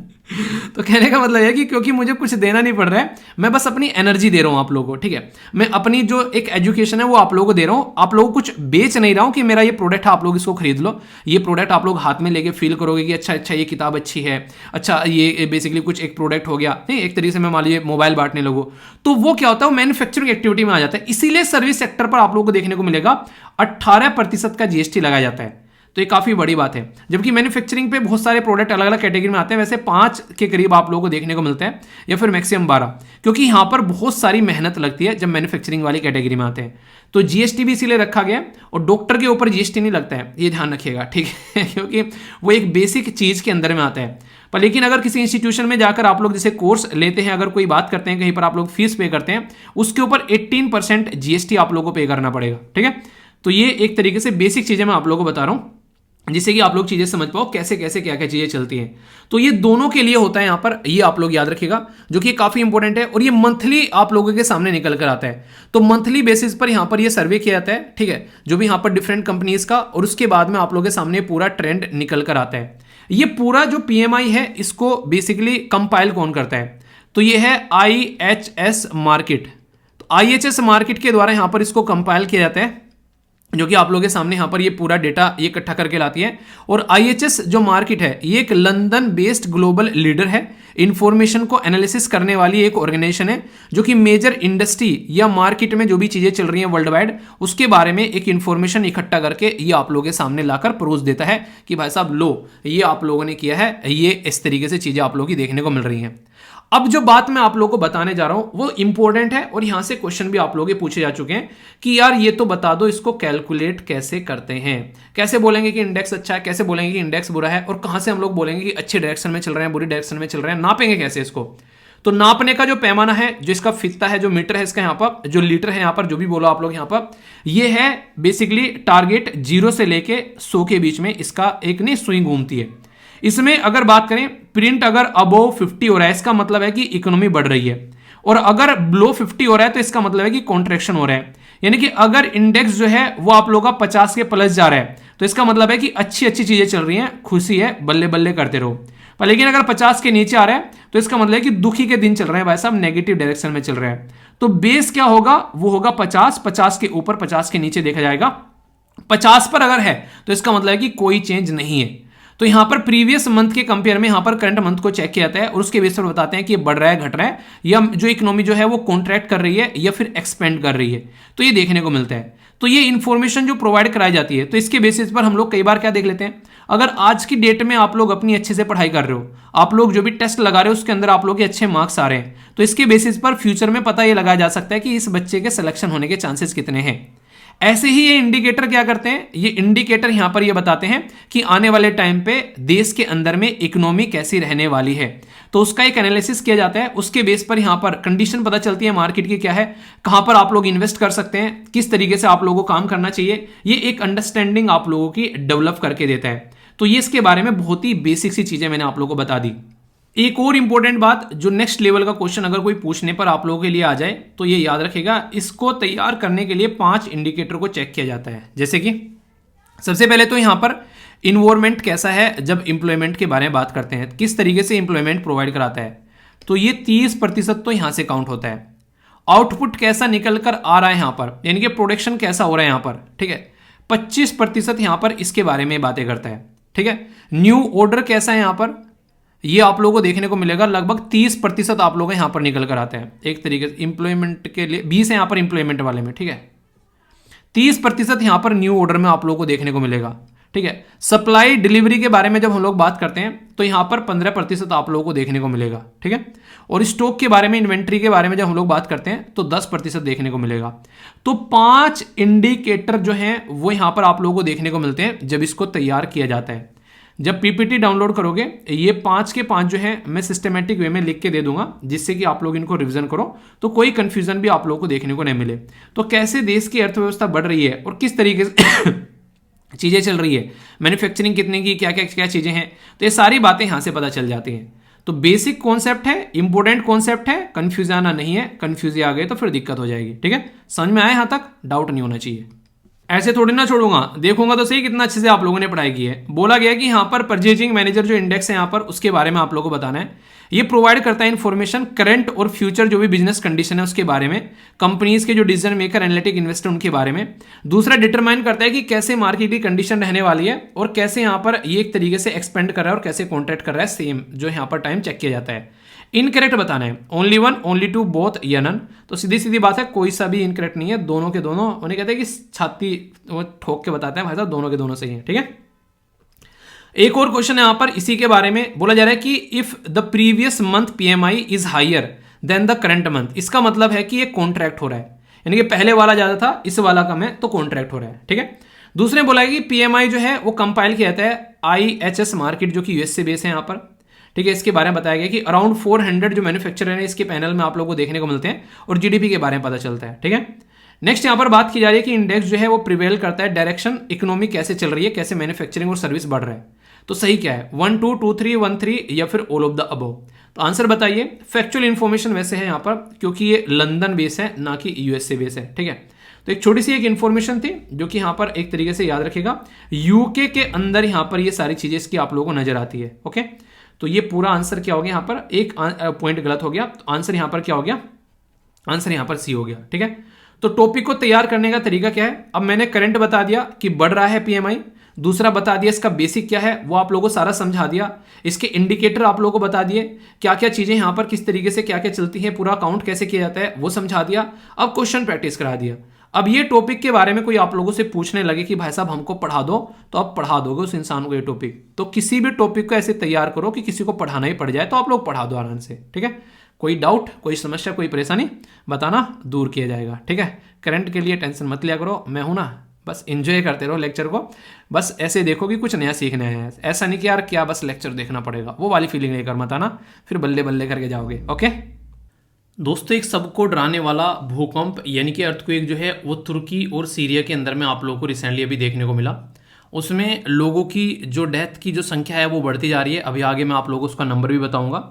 तो कहने का मतलब है कि क्योंकि मुझे कुछ देना नहीं पड़ रहा है, मैं बस अपनी एनर्जी दे रहा हूं आप लोगों को, ठीक है, मैं अपनी जो एक एजुकेशन है वो आप लोगों को दे रहा हूं, आप लोगों को कुछ बेच नहीं रहा हूं कि मेरा ये प्रोडक्ट है आप लोग इसको खरीद लो। ये प्रोडक्ट आप लोग हाथ में लेके फील करोगे कि अच्छा अच्छा ये किताब अच्छी है, अच्छा ये बेसिकली कुछ एक प्रोडक्ट हो गया, नहीं, एक तरीके से मैं मान लीजिए मोबाइल बांटने लगूँ, तो वो क्या होता है, मैन्युफैक्चरिंग एक्टिविटी में आ जाता है। इसीलिए सर्विस सेक्टर पर आप लोगों को देखने को मिलेगा 18% का जीएसटी लगाया जाता है, तो ये काफी बड़ी बात है। जबकि मैन्युफैक्चरिंग पे बहुत सारे प्रोडक्ट अलग अलग कैटेगरी में आते हैं, वैसे 5 के करीब आप लोगों को देखने को मिलता है या फिर मैक्सिमम 12, क्योंकि यहां पर बहुत सारी मेहनत लगती है जब मैन्युफैक्चरिंग वाली कैटेगरी में आते हैं। तो जीएसटी भी इसीलिए रखा गया, और डॉक्टर के ऊपर जीएसटी नहीं लगता है, ये ध्यान रखिएगा, ठीक है क्योंकि वो एक बेसिक चीज के अंदर में आता है। पर लेकिन अगर किसी इंस्टीट्यूशन में जाकर आप लोग जैसे कोर्स लेते हैं, अगर कोई बात करते हैं, कहीं पर आप लोग फीस पे करते हैं, उसके ऊपर 18% जीएसटी आप लोगों को पे करना पड़ेगा, ठीक है। तो ये एक तरीके से बेसिक चीजें मैं आप लोगों को बता रहा हूं जिससे कि आप लोग चीजें समझ पाओ कैसे कैसे क्या क्या चीजें चलती हैं। तो ये दोनों के लिए होता है यहां पर, ये आप लोग याद रखिएगा, जो कि काफी इंपॉर्टेंट है, और ये मंथली आप लोगों के सामने निकल कर आता है। तो मंथली बेसिस पर यहां पर ये सर्वे किया जाता है, ठीक है, जो भी यहां पर डिफरेंट कंपनीज का, और उसके बाद में आप लोगों के सामने पूरा ट्रेंड निकल कर आता है। ये पूरा जो पीएमआई है इसको बेसिकली कंपाइल कौन करता है, तो ये है IHS मार्केट। तो IHS मार्केट के द्वारा यहां पर इसको कंपाइल किया जाता है, जो कि आप लोगों के सामने यहां पर ये पूरा डेटा ये इकट्ठा करके लाती है। और IHS जो मार्केट है ये एक लंदन बेस्ड ग्लोबल लीडर है, इंफॉर्मेशन को एनालिसिस करने वाली एक ऑर्गेनाइजेशन है, जो कि मेजर इंडस्ट्री या मार्केट में जो भी चीजें चल रही हैं वर्ल्ड वाइड, उसके बारे में एक इंफॉर्मेशन इकट्ठा करके ये आप लोगों के सामने लाकर परोस देता है कि भाई साहब लो, ये आप लोगों ने किया है, ये इस तरीके से चीजें आप लोगों की देखने को मिल रही हैं। अब जो बात मैं आप लोगों को बताने जा रहा हूं वो इंपॉर्टेंट है और यहां से क्वेश्चन भी आप लोगों के पूछे जा चुके हैं कि यार ये तो बता दो इसको कैलकुलेट कैसे करते हैं, कैसे बोलेंगे कि इंडेक्स अच्छा है, कैसे बोलेंगे कि इंडेक्स बुरा है, और कहां से हम लोग बोलेंगे कि अच्छी डायरेक्शन में चल रहे हैं, बुरी डायरेक्शन में चल रहे हैं, नापेंगे कैसे इसको। तो नापने का जो पैमाना है, जो इसका फित्ता है, जो मीटर है इसका यहां पर, जो लीटर है यहां पर, जो भी बोलो आप लोग यहां पर, ये है बेसिकली टारगेट 0 से लेके 100 के बीच में इसका एक नहीं सुई घूमती है। इसमें अगर बात करें प्रिंट अगर अबोव 50 हो रहा है इसका मतलब है कि इकोनॉमी बढ़ रही है, और अगर बिलो 50 हो रहा है तो इसका मतलब है कि कॉन्ट्रैक्शन हो रहा है। यानी कि अगर इंडेक्स जो है वो आप लोगों का 50 के प्लस जा रहा है तो इसका मतलब है कि अच्छी अच्छी चीजें चल रही हैं, खुशी है, बल्ले बल्ले करते रहो। पर लेकिन अगर 50 के नीचे आ रहा है तो इसका मतलब है कि दुखी के दिन चल रहे हैं भाई साहब, नेगेटिव डायरेक्शन में चल रहे हैं। तो बेस क्या होगा, वो होगा 50, 50 के ऊपर 50 के नीचे देखा जाएगा। 50 पर अगर है तो इसका मतलब है कि कोई चेंज नहीं है। तो यहां पर प्रीवियस मंथ के कंपेयर में यहां पर करंट मंथ को चेक किया जाता है और उसके बेस पर बताते हैं कि ये बढ़ रहा है, घट रहा है, या जो इकोनॉमी जो है वो कॉन्ट्रैक्ट कर रही है या फिर एक्सपेंड कर रही है, तो ये देखने को मिलता है। तो ये इंफॉर्मेशन जो प्रोवाइड कराई जाती है तो इसके बेसिस पर हम लोग कई बार क्या देख लेते हैं, अगर आज की डेट में आप लोग अपनी अच्छे से पढ़ाई कर रहे हो, आप लोग जो भी टेस्ट लगा रहे हो उसके अंदर आप लोग के अच्छे मार्क्स आ रहे हैं, तो इसके बेसिस पर फ्यूचर में पता ये लगाया जा सकता है कि इस बच्चे के सिलेक्शन होने के चांसेस कितने हैं। ऐसे ही ये इंडिकेटर क्या करते हैं, ये इंडिकेटर यहां पर ये बताते हैं कि आने वाले टाइम पे देश के अंदर में इकोनॉमी कैसी रहने वाली है, तो उसका एक एनालिसिस किया जाता है। उसके बेस पर यहां पर कंडीशन पता चलती है मार्केट की क्या है, कहां पर आप लोग इन्वेस्ट कर सकते हैं, किस तरीके से आप लोगों को काम करना चाहिए, ये एक अंडरस्टैंडिंग आप लोगों की डेवलप करके देता है। तो ये इसके बारे में बहुत ही बेसिक सी चीजें मैंने आप लोगों को बता दी। एक और इंपॉर्टेंट बात, जो नेक्स्ट लेवल का क्वेश्चन अगर कोई पूछने पर आप लोगों के लिए आ जाए तो ये याद रखेगा, इसको तैयार करने के लिए 5 इंडिकेटर को चेक किया जाता है। जैसे कि सबसे पहले तो यहां पर इन्वायरमेंट कैसा है, जब इंप्लॉयमेंट के बारे में बात करते हैं, किस तरीके से इंप्लॉयमेंट प्रोवाइड कराता है, तो ये 30% तो यहां से काउंट होता है। आउटपुट कैसा निकल कर आ रहा है यहां पर, यानी कि प्रोडक्शन कैसा हो रहा है यहां पर, ठीक है, 25% यहां पर इसके बारे में बातें करता है, ठीक है। न्यू ऑर्डर कैसा है यहां पर, ये आप लोगों को देखने को मिलेगा, लगभग 30% आप लोग यहां पर निकल कर आते हैं। एक तरीके से इंप्लॉयमेंट के लिए 20 है यहां पर इंप्लॉयमेंट वाले में, ठीक है, 30% यहां पर न्यू ऑर्डर में आप लोगों को देखने को मिलेगा, ठीक है। सप्लाई डिलीवरी के बारे में जब हम लोग बात करते हैं तो यहां पर 15% आप लोगों को देखने को मिलेगा, ठीक है। और स्टॉक के बारे में, इन्वेंट्री के बारे में जब हम लोग बात करते हैं तो 10% देखने को मिलेगा। तो 5 इंडिकेटर जो हैं वो यहां पर आप लोगों को देखने को मिलते हैं जब इसको तैयार किया जाता है। जब पीपीटी डाउनलोड करोगे ये 5 के 5 जो है मैं सिस्टमेटिक वे में लिख के दे दूंगा, जिससे कि आप लोग इनको रिवीजन करो तो कोई कंफ्यूजन भी आप लोगों को देखने को नहीं मिले। तो कैसे देश की अर्थव्यवस्था बढ़ रही है और किस तरीके से चीजें चल रही है, मैन्युफैक्चरिंग कितने की, क्या क्या क्या चीजें हैं, तो ये सारी बातें यहां से पता चल जाती हैं। तो बेसिक कॉन्सेप्ट है, इंपॉर्टेंट कॉन्सेप्ट है, कंफ्यूज आना नहीं है, कंफ्यूज आ गए तो फिर दिक्कत हो जाएगी, ठीक है। समझ में आया यहां तक, डाउट नहीं होना चाहिए। ऐसे थोड़ी ना छोड़ूंगा, देखूंगा तो सही कितना अच्छे से आप लोगों ने पढ़ाई की है। बोला गया कि यहां पर परचेजिंग मैनेजर जो इंडेक्स है यहां पर, उसके बारे में आप लोगों को बताना है। ये प्रोवाइड करता है इन्फॉर्मेशन करंट और फ्यूचर जो भी बिजनेस कंडीशन है उसके बारे में, कंपनीज के जो डिसीजन मेकर, एनालिटिक इन्वेस्टर, उनके बारे में। दूसरा डिटरमाइन करता है कि कैसे मार्केट की कंडीशन रहने वाली है और कैसे यहां पर ये एक तरीके से एक्सपेंड कर रहा है और कैसे कॉन्ट्रैक्ट कर रहा है, सेम जो यहां पर टाइम चेक किया जाता है। इनकरेक्ट बताना है, ओनली 1, ओनली 2, बोथ या नन। तो सीधी सीधी बात है, कोई सा भी इनकरेक्ट नहीं है, दोनों के दोनों। उन्हें कहते हैं कि छाती वो ठोक के बताते हैं भाई साहब, दोनों के दोनों सही है, ठीक है। एक और क्वेश्चन है यहां पर इसी के बारे में, बोला जा रहा है कि if the previous month PMI is higher than the current month, इसका मतलब है कि ये कॉन्ट्रैक्ट हो रहा है, यानी कि पहले वाला ज्यादा था, इस वाला कम है, तो कॉन्ट्रैक्ट हो रहा है, ठीक है। दूसरे बोला है कि पीएमआई जो है वो कंपाइल किया जाता है IHS मार्केट, जो कि यूएस से बेस है यहां पर, ठीक है। इसके बारे में बताया गया कि अराउंड 400 जो मैन्युफैक्चरर है इसके पैनल में आप लोगों को देखने को मिलते हैं और जीडीपी के बारे में पता चलता है, ठीक है। नेक्स्ट यहां पर बात की जा रही है कि इंडेक्स जो है वो प्रिवेल करता है डायरेक्शन, इकोनॉमी कैसे चल रही है, कैसे मैन्युफैक्चरिंग और सर्विस बढ़ रहा है। तो सही क्या है, 1 2 2 3 1 3 या फिर ऑल ऑफ द अबव। तो आंसर बताइए। फैक्चुअल इंफॉर्मेशन वैसे है यहां पर, क्योंकि ये लंदन बेस है ना कि यूएसए बेस है, ठीक है। तो एक छोटी सी एक इंफॉर्मेशन थी जो कि यहां पर एक तरीके से याद रखेगा, यूके के अंदर यहां पर ये सारी चीजें इसकी आप लोगों को नजर आती है, ओके। तो ये पूरा आंसर क्या हो गया, यहां पर एक पॉइंट गलत हो गया, तो आंसर यहां पर क्या हो गया, आंसर यहां पर सी हो गया, ठीक है। तो टॉपिक को तैयार करने का तरीका क्या है, अब मैंने करंट बता दिया कि बढ़ रहा है पीएमआई, दूसरा बता दिया इसका बेसिक क्या है, वो आप लोगों को सारा समझा दिया, इसके इंडिकेटर आप लोगों को बता दिए, क्या क्या चीजें यहां पर किस तरीके से क्या क्या चलती हैं, पूरा काउंट कैसे किया जाता है वो समझा दिया। अब क्वेश्चन प्रैक्टिस करा दिया। अब ये टॉपिक के बारे में कोई आप लोगों से पूछने लगे कि भाई साहब हमको पढ़ा दो, तो आप पढ़ा दोगे उस इंसान को ये टॉपिक। तो किसी भी टॉपिक को ऐसे तैयार करो कि किसी को पढ़ाना ही पड़ जाए तो आप लोग पढ़ा दो आराम से, ठीक है। कोई डाउट, कोई समस्या, कोई परेशानी बताना, दूर किया जाएगा। ठीक है, करंट के लिए टेंशन मत लिया करो, मैं हूं ना, बस एंजॉय करते रहो लेक्चर को, बस ऐसे देखो कि कुछ नया सीखना है, ऐसा नहीं कि यार क्या बस लेक्चर देखना पड़ेगा, वो वाली फीलिंग लेकर मत आना, फिर बल्ले बल्ले करके जाओगे। ओके दोस्तों, एक सबको डराने वाला भूकंप यानी कि अर्थक्वेक जो है वो तुर्की और सीरिया के अंदर में आप लोगों को रिसेंटली अभी देखने को मिला। उसमें लोगों की जो डेथ की जो संख्या है वो बढ़ती जा रही है। अभी आगे मैं आप लोगों को उसका नंबर भी बताऊंगा।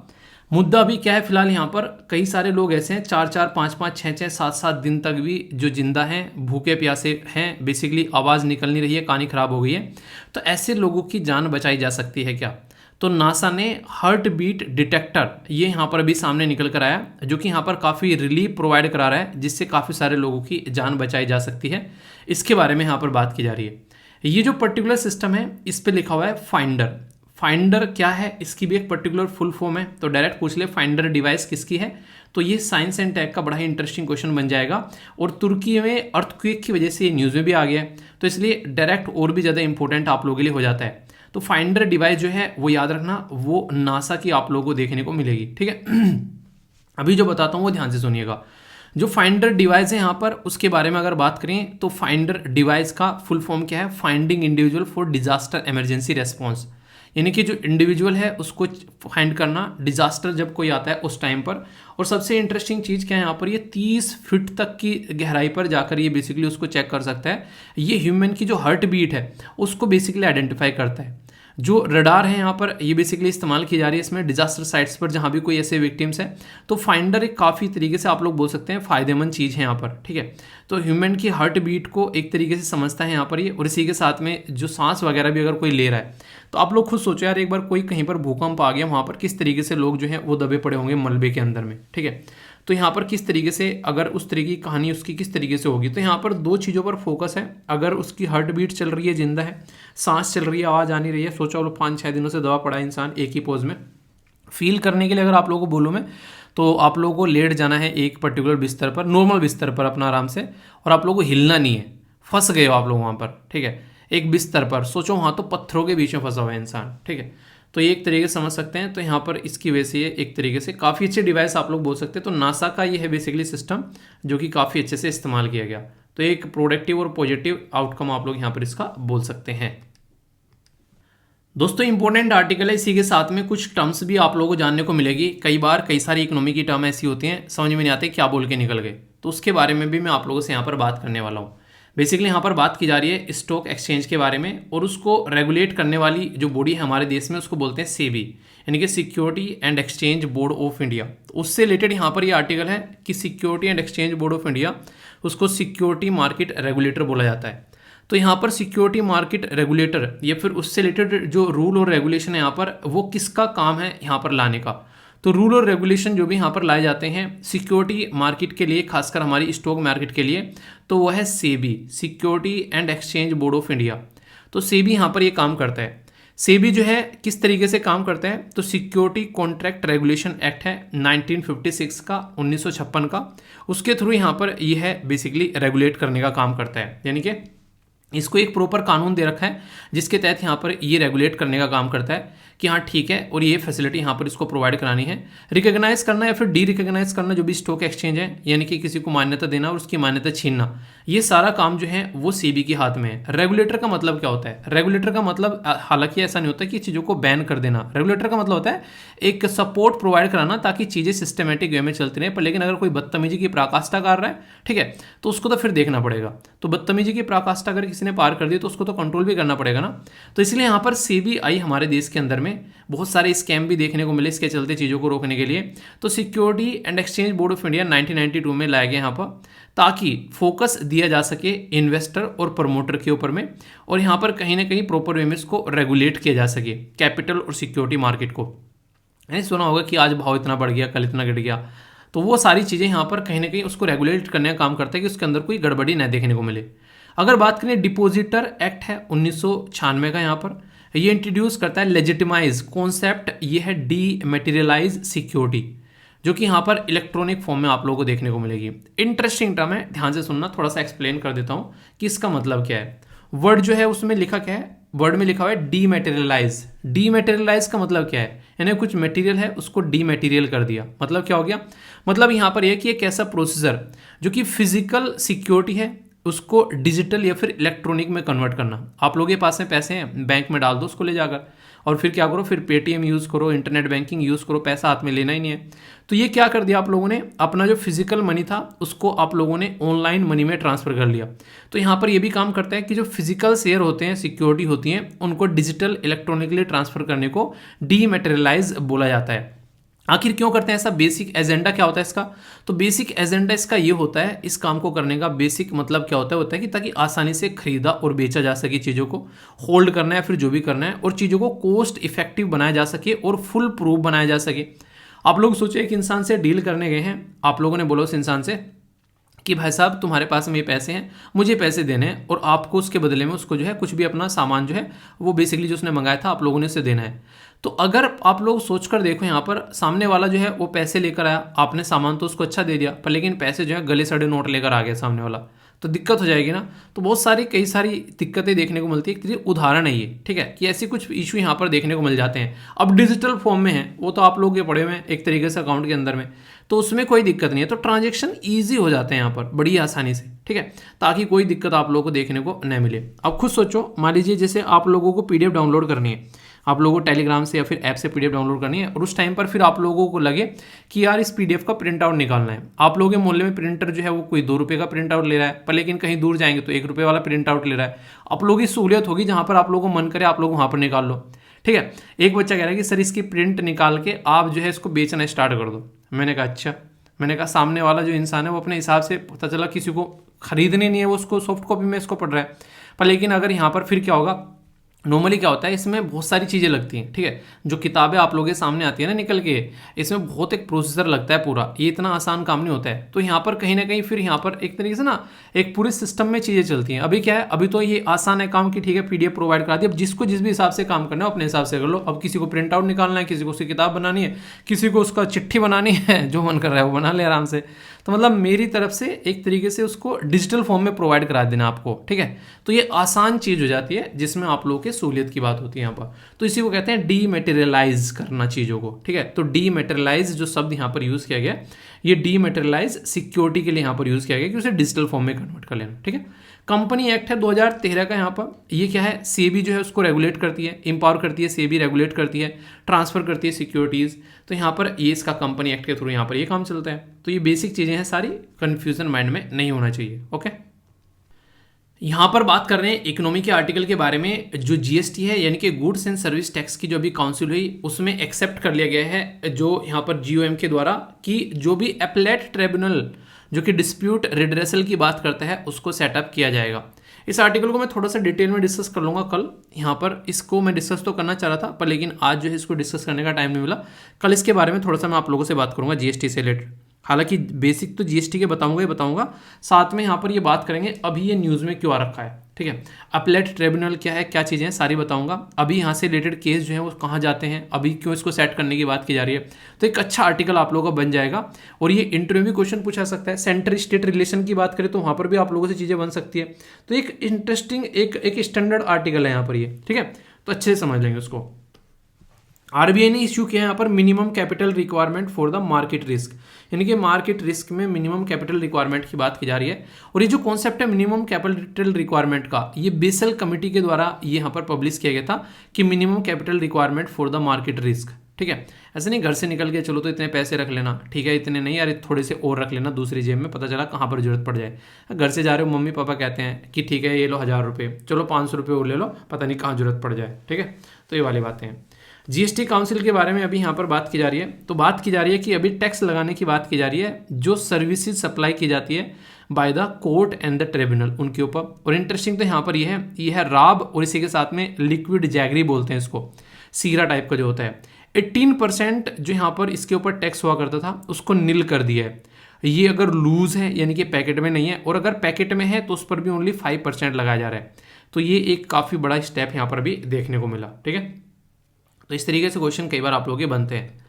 मुद्दा अभी क्या है, फिलहाल यहाँ पर कई सारे लोग ऐसे हैं 4-4, 5-5, 6-6, 7-7 दिन तक भी जो जिंदा हैं, भूखे प्यासे हैं, बेसिकली आवाज़ निकल नहीं रही है, कहानी खराब हो गई है। तो ऐसे लोगों की जान बचाई जा सकती है क्या? तो नासा ने हार्ट बीट डिटेक्टर ये यहाँ पर अभी सामने निकल कर आया, जो कि यहाँ पर काफ़ी रिलीफ प्रोवाइड करा रहा है, जिससे काफ़ी सारे लोगों की जान बचाई जा सकती है। इसके बारे में यहाँ पर बात की जा रही है। ये जो पर्टिकुलर सिस्टम है इस पर लिखा हुआ है फाइंडर। फाइंडर क्या है, इसकी भी एक पर्टिकुलर फुल फॉर्म है। तो डायरेक्ट पूछ ले फाइंडर डिवाइस किसकी है, तो ये साइंस एंड टेक का बड़ा ही इंटरेस्टिंग क्वेश्चन बन जाएगा। और तुर्की में अर्थक्वेक की वजह से ये न्यूज़ में भी आ गया है, तो इसलिए डायरेक्ट और भी ज़्यादा इंपॉर्टेंट आप लोगों के लिए हो जाता है। तो फाइंडर डिवाइस जो है वो याद रखना, वो नासा की आप लोगों को देखने को मिलेगी। ठीक है अभी जो बताता हूँ वो ध्यान से सुनिएगा। जो फाइंडर डिवाइस है यहाँ पर, उसके बारे में अगर बात करें तो फाइंडर डिवाइस का फुल फॉर्म क्या है, finding individual for disaster emergency response, यानी कि जो इंडिविजुअल है उसको फाइंड करना डिजास्टर जब कोई आता है उस टाइम पर। और सबसे इंटरेस्टिंग चीज़ क्या है यहाँ पर, ये 30 फीट तक की गहराई पर जाकर ये बेसिकली उसको चेक कर सकता है। ये ह्यूमन की जो हार्ट बीट है उसको बेसिकली आइडेंटिफाई करता है। जो रडार है यहाँ पर ये बेसिकली इस्तेमाल की जा रही है इसमें डिजास्टर साइट्स पर जहाँ भी कोई ऐसे विक्टिम्स है। तो फाइंडर एक काफ़ी तरीके से आप लोग बोल सकते हैं फ़ायदेमंद चीज़ है यहाँ पर। ठीक है, तो ह्यूमन की हार्ट बीट को एक तरीके से समझता है यहाँ पर ये, और इसी के साथ में जो सांस वगैरह भी अगर कोई ले रहा है, तो आप लोग खुद सोचो यार, एक बार कोई कहीं पर भूकंप आ गया, वहाँ पर किस तरीके से लोग जो हैं वो दबे पड़े होंगे मलबे के अंदर में। ठीक है, तो यहाँ पर किस तरीके से, अगर उस तरीके की कहानी उसकी किस तरीके से होगी, तो यहाँ पर दो चीज़ों पर फोकस है। अगर उसकी हार्ट बीट चल रही है, जिंदा है, सांस चल रही है, आवाज़ आ नहीं रही है, सोचो 5-6 दिनों से दबा पड़ा है इंसान एक ही पोज में, फील करने के लिए अगर आप लोगों को बोलूँ मैं, तो आप लोगों को लेट जाना है एक पर्टिकुलर बिस्तर पर, नॉर्मल बिस्तर पर अपना आराम से, और आप लोगों को हिलना नहीं है, फंस गए हो आप लोग वहाँ पर। ठीक है, एक बिस्तर पर सोचो, वहाँ तो पत्थरों के बीच में फंसा हुआ है इंसान। ठीक है, तो ये एक तरीके से समझ सकते हैं। तो यहाँ पर इसकी वजह से ये एक तरीके से काफ़ी अच्छे डिवाइस आप लोग बोल सकते हैं। तो नासा का ये है बेसिकली सिस्टम, जो कि काफ़ी अच्छे से इस्तेमाल किया गया। तो एक प्रोडक्टिव और पॉजिटिव आउटकम आप लोग यहाँ पर इसका बोल सकते हैं। दोस्तों इंपॉर्टेंट आर्टिकल है, इसी के साथ में कुछ टर्म्स भी आप लोगों को जानने को मिलेगी। कई बार कई सारी इकोनॉमी की टर्म ऐसी होती हैं समझ में नहीं आते क्या बोल के निकल गए, तो उसके बारे में भी मैं आप लोगों से यहाँ पर बात करने वाला हूँ। बेसिकली यहाँ पर बात की जा रही है स्टॉक एक्सचेंज के बारे में, और उसको रेगुलेट करने वाली जो बॉडी है हमारे देश में उसको बोलते हैं सेबी, यानी कि security and exchange board of India. तो उससे रिलेटेड यहाँ पर ये आर्टिकल है कि security and exchange board of India, उसको सिक्योरिटी मार्केट रेगुलेटर बोला जाता है। तो यहाँ पर सिक्योरिटी मार्केट रेगुलेटर या फिर उससे रिलेटेड जो रूल और रेगुलेशन है यहाँ पर, वो किसका काम है यहाँ पर लाने का। तो रूल और रेगुलेशन जो भी यहाँ पर लाए जाते हैं सिक्योरिटी मार्केट के लिए, खासकर हमारी स्टॉक मार्केट के लिए, तो वह है SEBI, security and exchange board of India. तो सेबी यहाँ पर ये काम करता है। सेबी जो है किस तरीके से काम करता है, तो सिक्योरिटी कॉन्ट्रैक्ट रेगुलेशन एक्ट है 1956 का, 1956 का, उसके थ्रू यहाँ पर यह है बेसिकली रेगुलेट करने का काम करता है। यानी कि इसको एक प्रॉपर कानून दे रखा है जिसके तहत यहाँ पर ये रेगुलेट करने का काम करता है कि हाँ ठीक है, और ये फैसिलिटी यहाँ पर इसको प्रोवाइड करानी है, रिकॉग्नाइज करना या फिर डी रिकॉग्नाइज करना जो भी स्टॉक एक्सचेंज है, यानी कि किसी को मान्यता देना और उसकी मान्यता छीनना, ये सारा काम जो है वो सेबी के हाथ में है। रेगुलेटर का मतलब क्या होता है, रेगुलेटर का मतलब हालांकि ऐसा नहीं होता कि चीज़ों को बैन कर देना, रेगुलेटर का मतलब होता है एक सपोर्ट प्रोवाइड कराना ताकि चीज़ें सिस्टमेटिक वे में चलती रहे। पर लेकिन अगर कोई बदतमीजी की पराकाष्ठा कर रहा है, ठीक है, तो उसको तो फिर देखना पड़ेगा। तो बदतमीजी की पराकाष्ठा अगर किसी ने पार कर दी तो उसको तो कंट्रोल भी करना पड़ेगा ना। तो इसलिए यहाँ पर सीबीआई हमारे देश के अंदर में बहुत सारे स्कैम भी देखने को मिले इसके चलते चीज़ों को रोकने के लिए। तो security and exchange board of India 1992 में लाया गया यहाँ पर, ताकि फोकस दिया जा सके इन्वेस्टर और प्रमोटर के ऊपर में, और यहाँ पर कहीं ना कहीं प्रॉपर वे में इसको रेगुलेट किया जा सके कैपिटल और सिक्योरिटी मार्केट को। नहीं सुना होगा कि आज भाव इतना बढ़ गया, कल इतना घट गया, तो वो सारी चीज़ें यहाँ पर कहीं ना कहीं उसको रेगुलेट करने का काम करता है कि उसके अंदर कोई गड़बड़ी न देखने को मिले। अगर बात करें डिपोजिटर एक्ट है 1996 का, यहाँ पर ये इंट्रोड्यूस करता है लेजिटिमाइज कॉन्सेप्ट, ये है डीमैटेरियलाइज सिक्योरिटी, जो कि यहाँ पर इलेक्ट्रॉनिक फॉर्म में आप लोगों को देखने को मिलेगी। इंटरेस्टिंग टर्म है, ध्यान से सुनना, थोड़ा सा एक्सप्लेन कर देता हूँ कि इसका मतलब क्या है। वर्ड जो है उसमें लिखा क्या है, वर्ड में लिखा हुआ है डीमेटेरियलाइज। डीमेटेरियलाइज का मतलब क्या है, यानी कुछ मटेरियल है उसको डीमेटेरियल कर दिया। मतलब क्या हो गया, मतलब यहाँ पर यह कि एक ऐसा प्रोसेसर जो कि फिजिकल सिक्योरिटी है उसको डिजिटल या फिर इलेक्ट्रॉनिक में कन्वर्ट करना। आप लोगों के पास में पैसे हैं, बैंक में डाल दो उसको ले जाकर, और फिर क्या करो, फिर पेटीएम यूज़ करो, इंटरनेट बैंकिंग यूज़ करो, पैसा हाथ में लेना ही नहीं है। तो ये क्या कर दिया आप लोगों ने, अपना जो फिजिकल मनी था उसको आप लोगों ने ऑनलाइन मनी में ट्रांसफर कर लिया। तो यहाँ पर ये भी काम करता है कि जो फिजिकल शेयर होते हैं, सिक्योरिटी होती हैं, उनको डिजिटल इलेक्ट्रॉनिकली ट्रांसफर करने को डीमैटेरियलाइज बोला जाता है। आखिर क्यों करते हैं ऐसा, बेसिक एजेंडा क्या होता है इसका, तो बेसिक एजेंडा इसका ये होता है, इस काम को करने का बेसिक मतलब क्या होता है कि ताकि आसानी से खरीदा और बेचा जा सके, चीज़ों को होल्ड करना है फिर जो भी करना है, और चीज़ों को कोस्ट इफेक्टिव बनाया जा सके और फुल प्रूफ बनाया जा सके। आप लोग सोचिए एक इंसान से डील करने गए हैं, आप लोगों ने बोला उस इंसान से कि भाई साहब तुम्हारे पास में ये पैसे हैं, मुझे पैसे देने हैं, और आपको उसके बदले में उसको जो है कुछ भी अपना सामान जो है वो बेसिकली जो उसने मंगाया था आप लोगों ने उसे देना है। तो अगर आप लोग सोच कर देखो, यहाँ पर सामने वाला जो है वो पैसे लेकर आया, आपने सामान तो उसको अच्छा दे दिया, पर लेकिन पैसे जो है गले सड़े नोट लेकर आ गया सामने वाला, तो दिक्कत हो जाएगी ना। तो बहुत सारी कई सारी दिक्कतें देखने को मिलती है। एक तरीके उदाहरण है ये, ठीक है, कि ऐसी कुछ इशू यहाँ पर देखने को मिल जाते हैं। अब डिजिटल फॉर्म में है वो तो आप लोग के पड़े हुए हैं एक तरीके से अकाउंट के अंदर में, तो उसमें कोई दिक्कत नहीं है, तो ट्रांजेक्शन ईजी हो जाते हैं यहाँ पर बड़ी आसानी से, ठीक है, ताकि कोई दिक्कत आप लोगों को देखने को न मिले। अब खुद सोचो, मान लीजिए जैसे आप लोगों को पीडीएफ डाउनलोड करनी है, आप लोगों को टेलीग्राम से या फिर ऐप से पीडीएफ डाउनलोड करनी है, और उस टाइम पर फिर आप लोगों को लगे कि यार इस पीडीएफ का प्रिंट आउट निकालना है। आप लोगों के मोहल्ले में प्रिंटर जो है वो कोई 2 रुपये का प्रिंट आउट ले रहा है, पर लेकिन कहीं दूर जाएंगे तो 1 रुपये वाला प्रिंट आउट ले रहा है। आप लोगों की सहूलियत होगी जहाँ पर आप लोगों को मन करे आप लोग वहाँ पर निकाल लो, ठीक है। एक बच्चा कह रहा है कि सर इसकी प्रिंट निकाल के आप जो है इसको बेचना स्टार्ट कर दो। मैंने कहा अच्छा, मैंने कहा सामने वाला जो इंसान है वो अपने हिसाब से, पता चला किसी को खरीदने नहीं है, वो उसको सॉफ्ट कॉपी में इसको पढ़ रहा है, पर लेकिन अगर यहाँ पर फिर क्या होगा, नॉर्मली क्या होता है इसमें बहुत सारी चीज़ें लगती हैं, ठीक है, जो किताबें आप लोगों के सामने आती है ना निकल के, इसमें बहुत एक प्रोसेसर लगता है पूरा, ये इतना आसान काम नहीं होता है। तो यहाँ पर कहीं ना कहीं फिर यहाँ पर एक तरीके से ना एक पूरे सिस्टम में चीज़ें चलती हैं। अभी क्या है, अभी तो ये आसान है काम की, ठीक है, पीडीएफ प्रोवाइड करा दी, अब जिसको जिस भी हिसाब से काम करना है अपने हिसाब से कर लो। अब किसी को प्रिंट आउट निकालना है, किसी को उसकी किताब बनानी है, किसी को उसका चिट्ठी बनानी है, जो मन कर रहा है वो बना ले आराम से। तो मतलब मेरी तरफ से एक तरीके से उसको डिजिटल फॉर्म में प्रोवाइड करा देना आपको, ठीक है। तो ये आसान चीज़ हो जाती है जिसमें आप लोगों के सहूलियत की बात होती है यहाँ पर। तो इसी को कहते हैं डीमैटेरियलाइज करना चीज़ों को, ठीक है। तो डीमैटेरियलाइज जो शब्द यहाँ पर यूज़ किया गया, ये डीमैटेरियलाइज सिक्योरिटी के लिए यहाँ पर यूज़ किया गया कि उसे डिजिटल फॉर्म में कन्वर्ट कर लेना, ठीक है। कंपनी एक्ट है 2013 का, यहाँ पर ये क्या है, सेबी जो है उसको रेगुलेट करती है, एम्पावर करती है, सेबी रेगुलेट करती है, ट्रांसफर करती है सिक्योरिटीज़। तो यहाँ पर ये इसका कंपनी एक्ट के थ्रू यहाँ पर ये काम चलता है। तो ये बेसिक चीज़ें हैं सारी, कन्फ्यूजन माइंड में नहीं होना चाहिए, ओके। यहाँ पर बात कर रहे हैं इकोनॉमी के आर्टिकल के बारे में, जो जीएसटी है यानी कि गुड्स एंड सर्विस टैक्स की जो अभी काउंसिल हुई उसमें एक्सेप्ट कर लिया गया है, जो यहाँ पर जीओएम के द्वारा, कि जो भी एपेलेट ट्रिब्यूनल जो कि डिस्प्यूट रिड्रेसल की बात करता है उसको सेटअप किया जाएगा। इस आर्टिकल को मैं थोड़ा सा डिटेल में डिस्कस कर लूँगा कल। यहाँ पर इसको मैं डिस्कस तो करना चाह रहा था, पर लेकिन आज जो है इसको डिस्कस करने का टाइम नहीं मिला। कल इसके बारे में थोड़ा सा मैं आप लोगों से बात करूँगा जीएसटी से रिलेटेड। हालांकि बेसिक तो जीएसटी के बताऊंगा ही बताऊंगा, साथ में यहाँ पर ये बात करेंगे अभी ये न्यूज़ में क्यों आ रखा है, ठीक है। अपलेट ट्रिब्यूनल क्या है, क्या चीज़ें हैं, सारी बताऊंगा। अभी यहाँ से रिलेटेड केस जो है वो कहाँ जाते हैं, अभी क्यों इसको सेट करने की बात की जा रही है। तो एक अच्छा आर्टिकल आप लोगों का बन जाएगा, और ये इंटरव्यू में क्वेश्चन पूछा सकता है। सेंटर स्टेट रिलेशन की बात करें तो वहाँ पर भी आप लोगों से चीज़ें बन सकती है। तो एक इंटरेस्टिंग एक स्टैंडर्ड आर्टिकल है यहाँ पर ये, ठीक है। तो अच्छे से समझ लेंगे उसको। आरबीआई ने इश्यू किया है यहाँ पर minimum capital requirement for the market risk, यानी कि मार्केट रिस्क में मिनिमम कैपिटल रिक्वायरमेंट की बात की जा रही है। और ये जो कॉन्सेप्ट है मिनिमम कैपिटल रिक्वायरमेंट का, ये बेसल कमेटी के द्वारा ये यहाँ पर पब्लिश किया गया था कि minimum capital requirement for the market risk, ठीक है। ऐसे नहीं घर से निकल के चलो तो इतने पैसे रख लेना, ठीक है, इतने नहीं यार थोड़े से और रख लेना दूसरी जेब में, पता चला कहाँ पर जरूरत पड़ जाए। घर से जा रहे हो, मम्मी पापा कहते हैं कि ठीक है ये लो 1000 रुपये, चलो 500 रुपये और ले लो, पता नहीं कहाँ जरूरत पड़ जाए, ठीक है। तो ये वाली बातें हैं। जीएसटी काउंसिल के बारे में अभी यहाँ पर बात की जा रही है। तो बात की जा रही है कि अभी टैक्स लगाने की बात की जा रही है जो सर्विसेज सप्लाई की जाती है by the court and the tribunal, उनके ऊपर। और इंटरेस्टिंग तो यहाँ पर ये है राब, और इसी के साथ में लिक्विड जैगरी बोलते हैं इसको, सीरा टाइप का जो होता है। 18% जो यहाँ पर इसके ऊपर टैक्स हुआ करता था उसको नील कर दिया है। ये अगर लूज है यानी कि पैकेट में नहीं है, और अगर पैकेट में है तो उस पर भी ओनली 5% लगाया जा रहा है। तो ये एक काफ़ी बड़ा स्टेप यहाँ पर भी देखने को मिला, ठीक है। तो इस तरीके से क्वेश्चन कई बार आप लोगों के बनते हैं।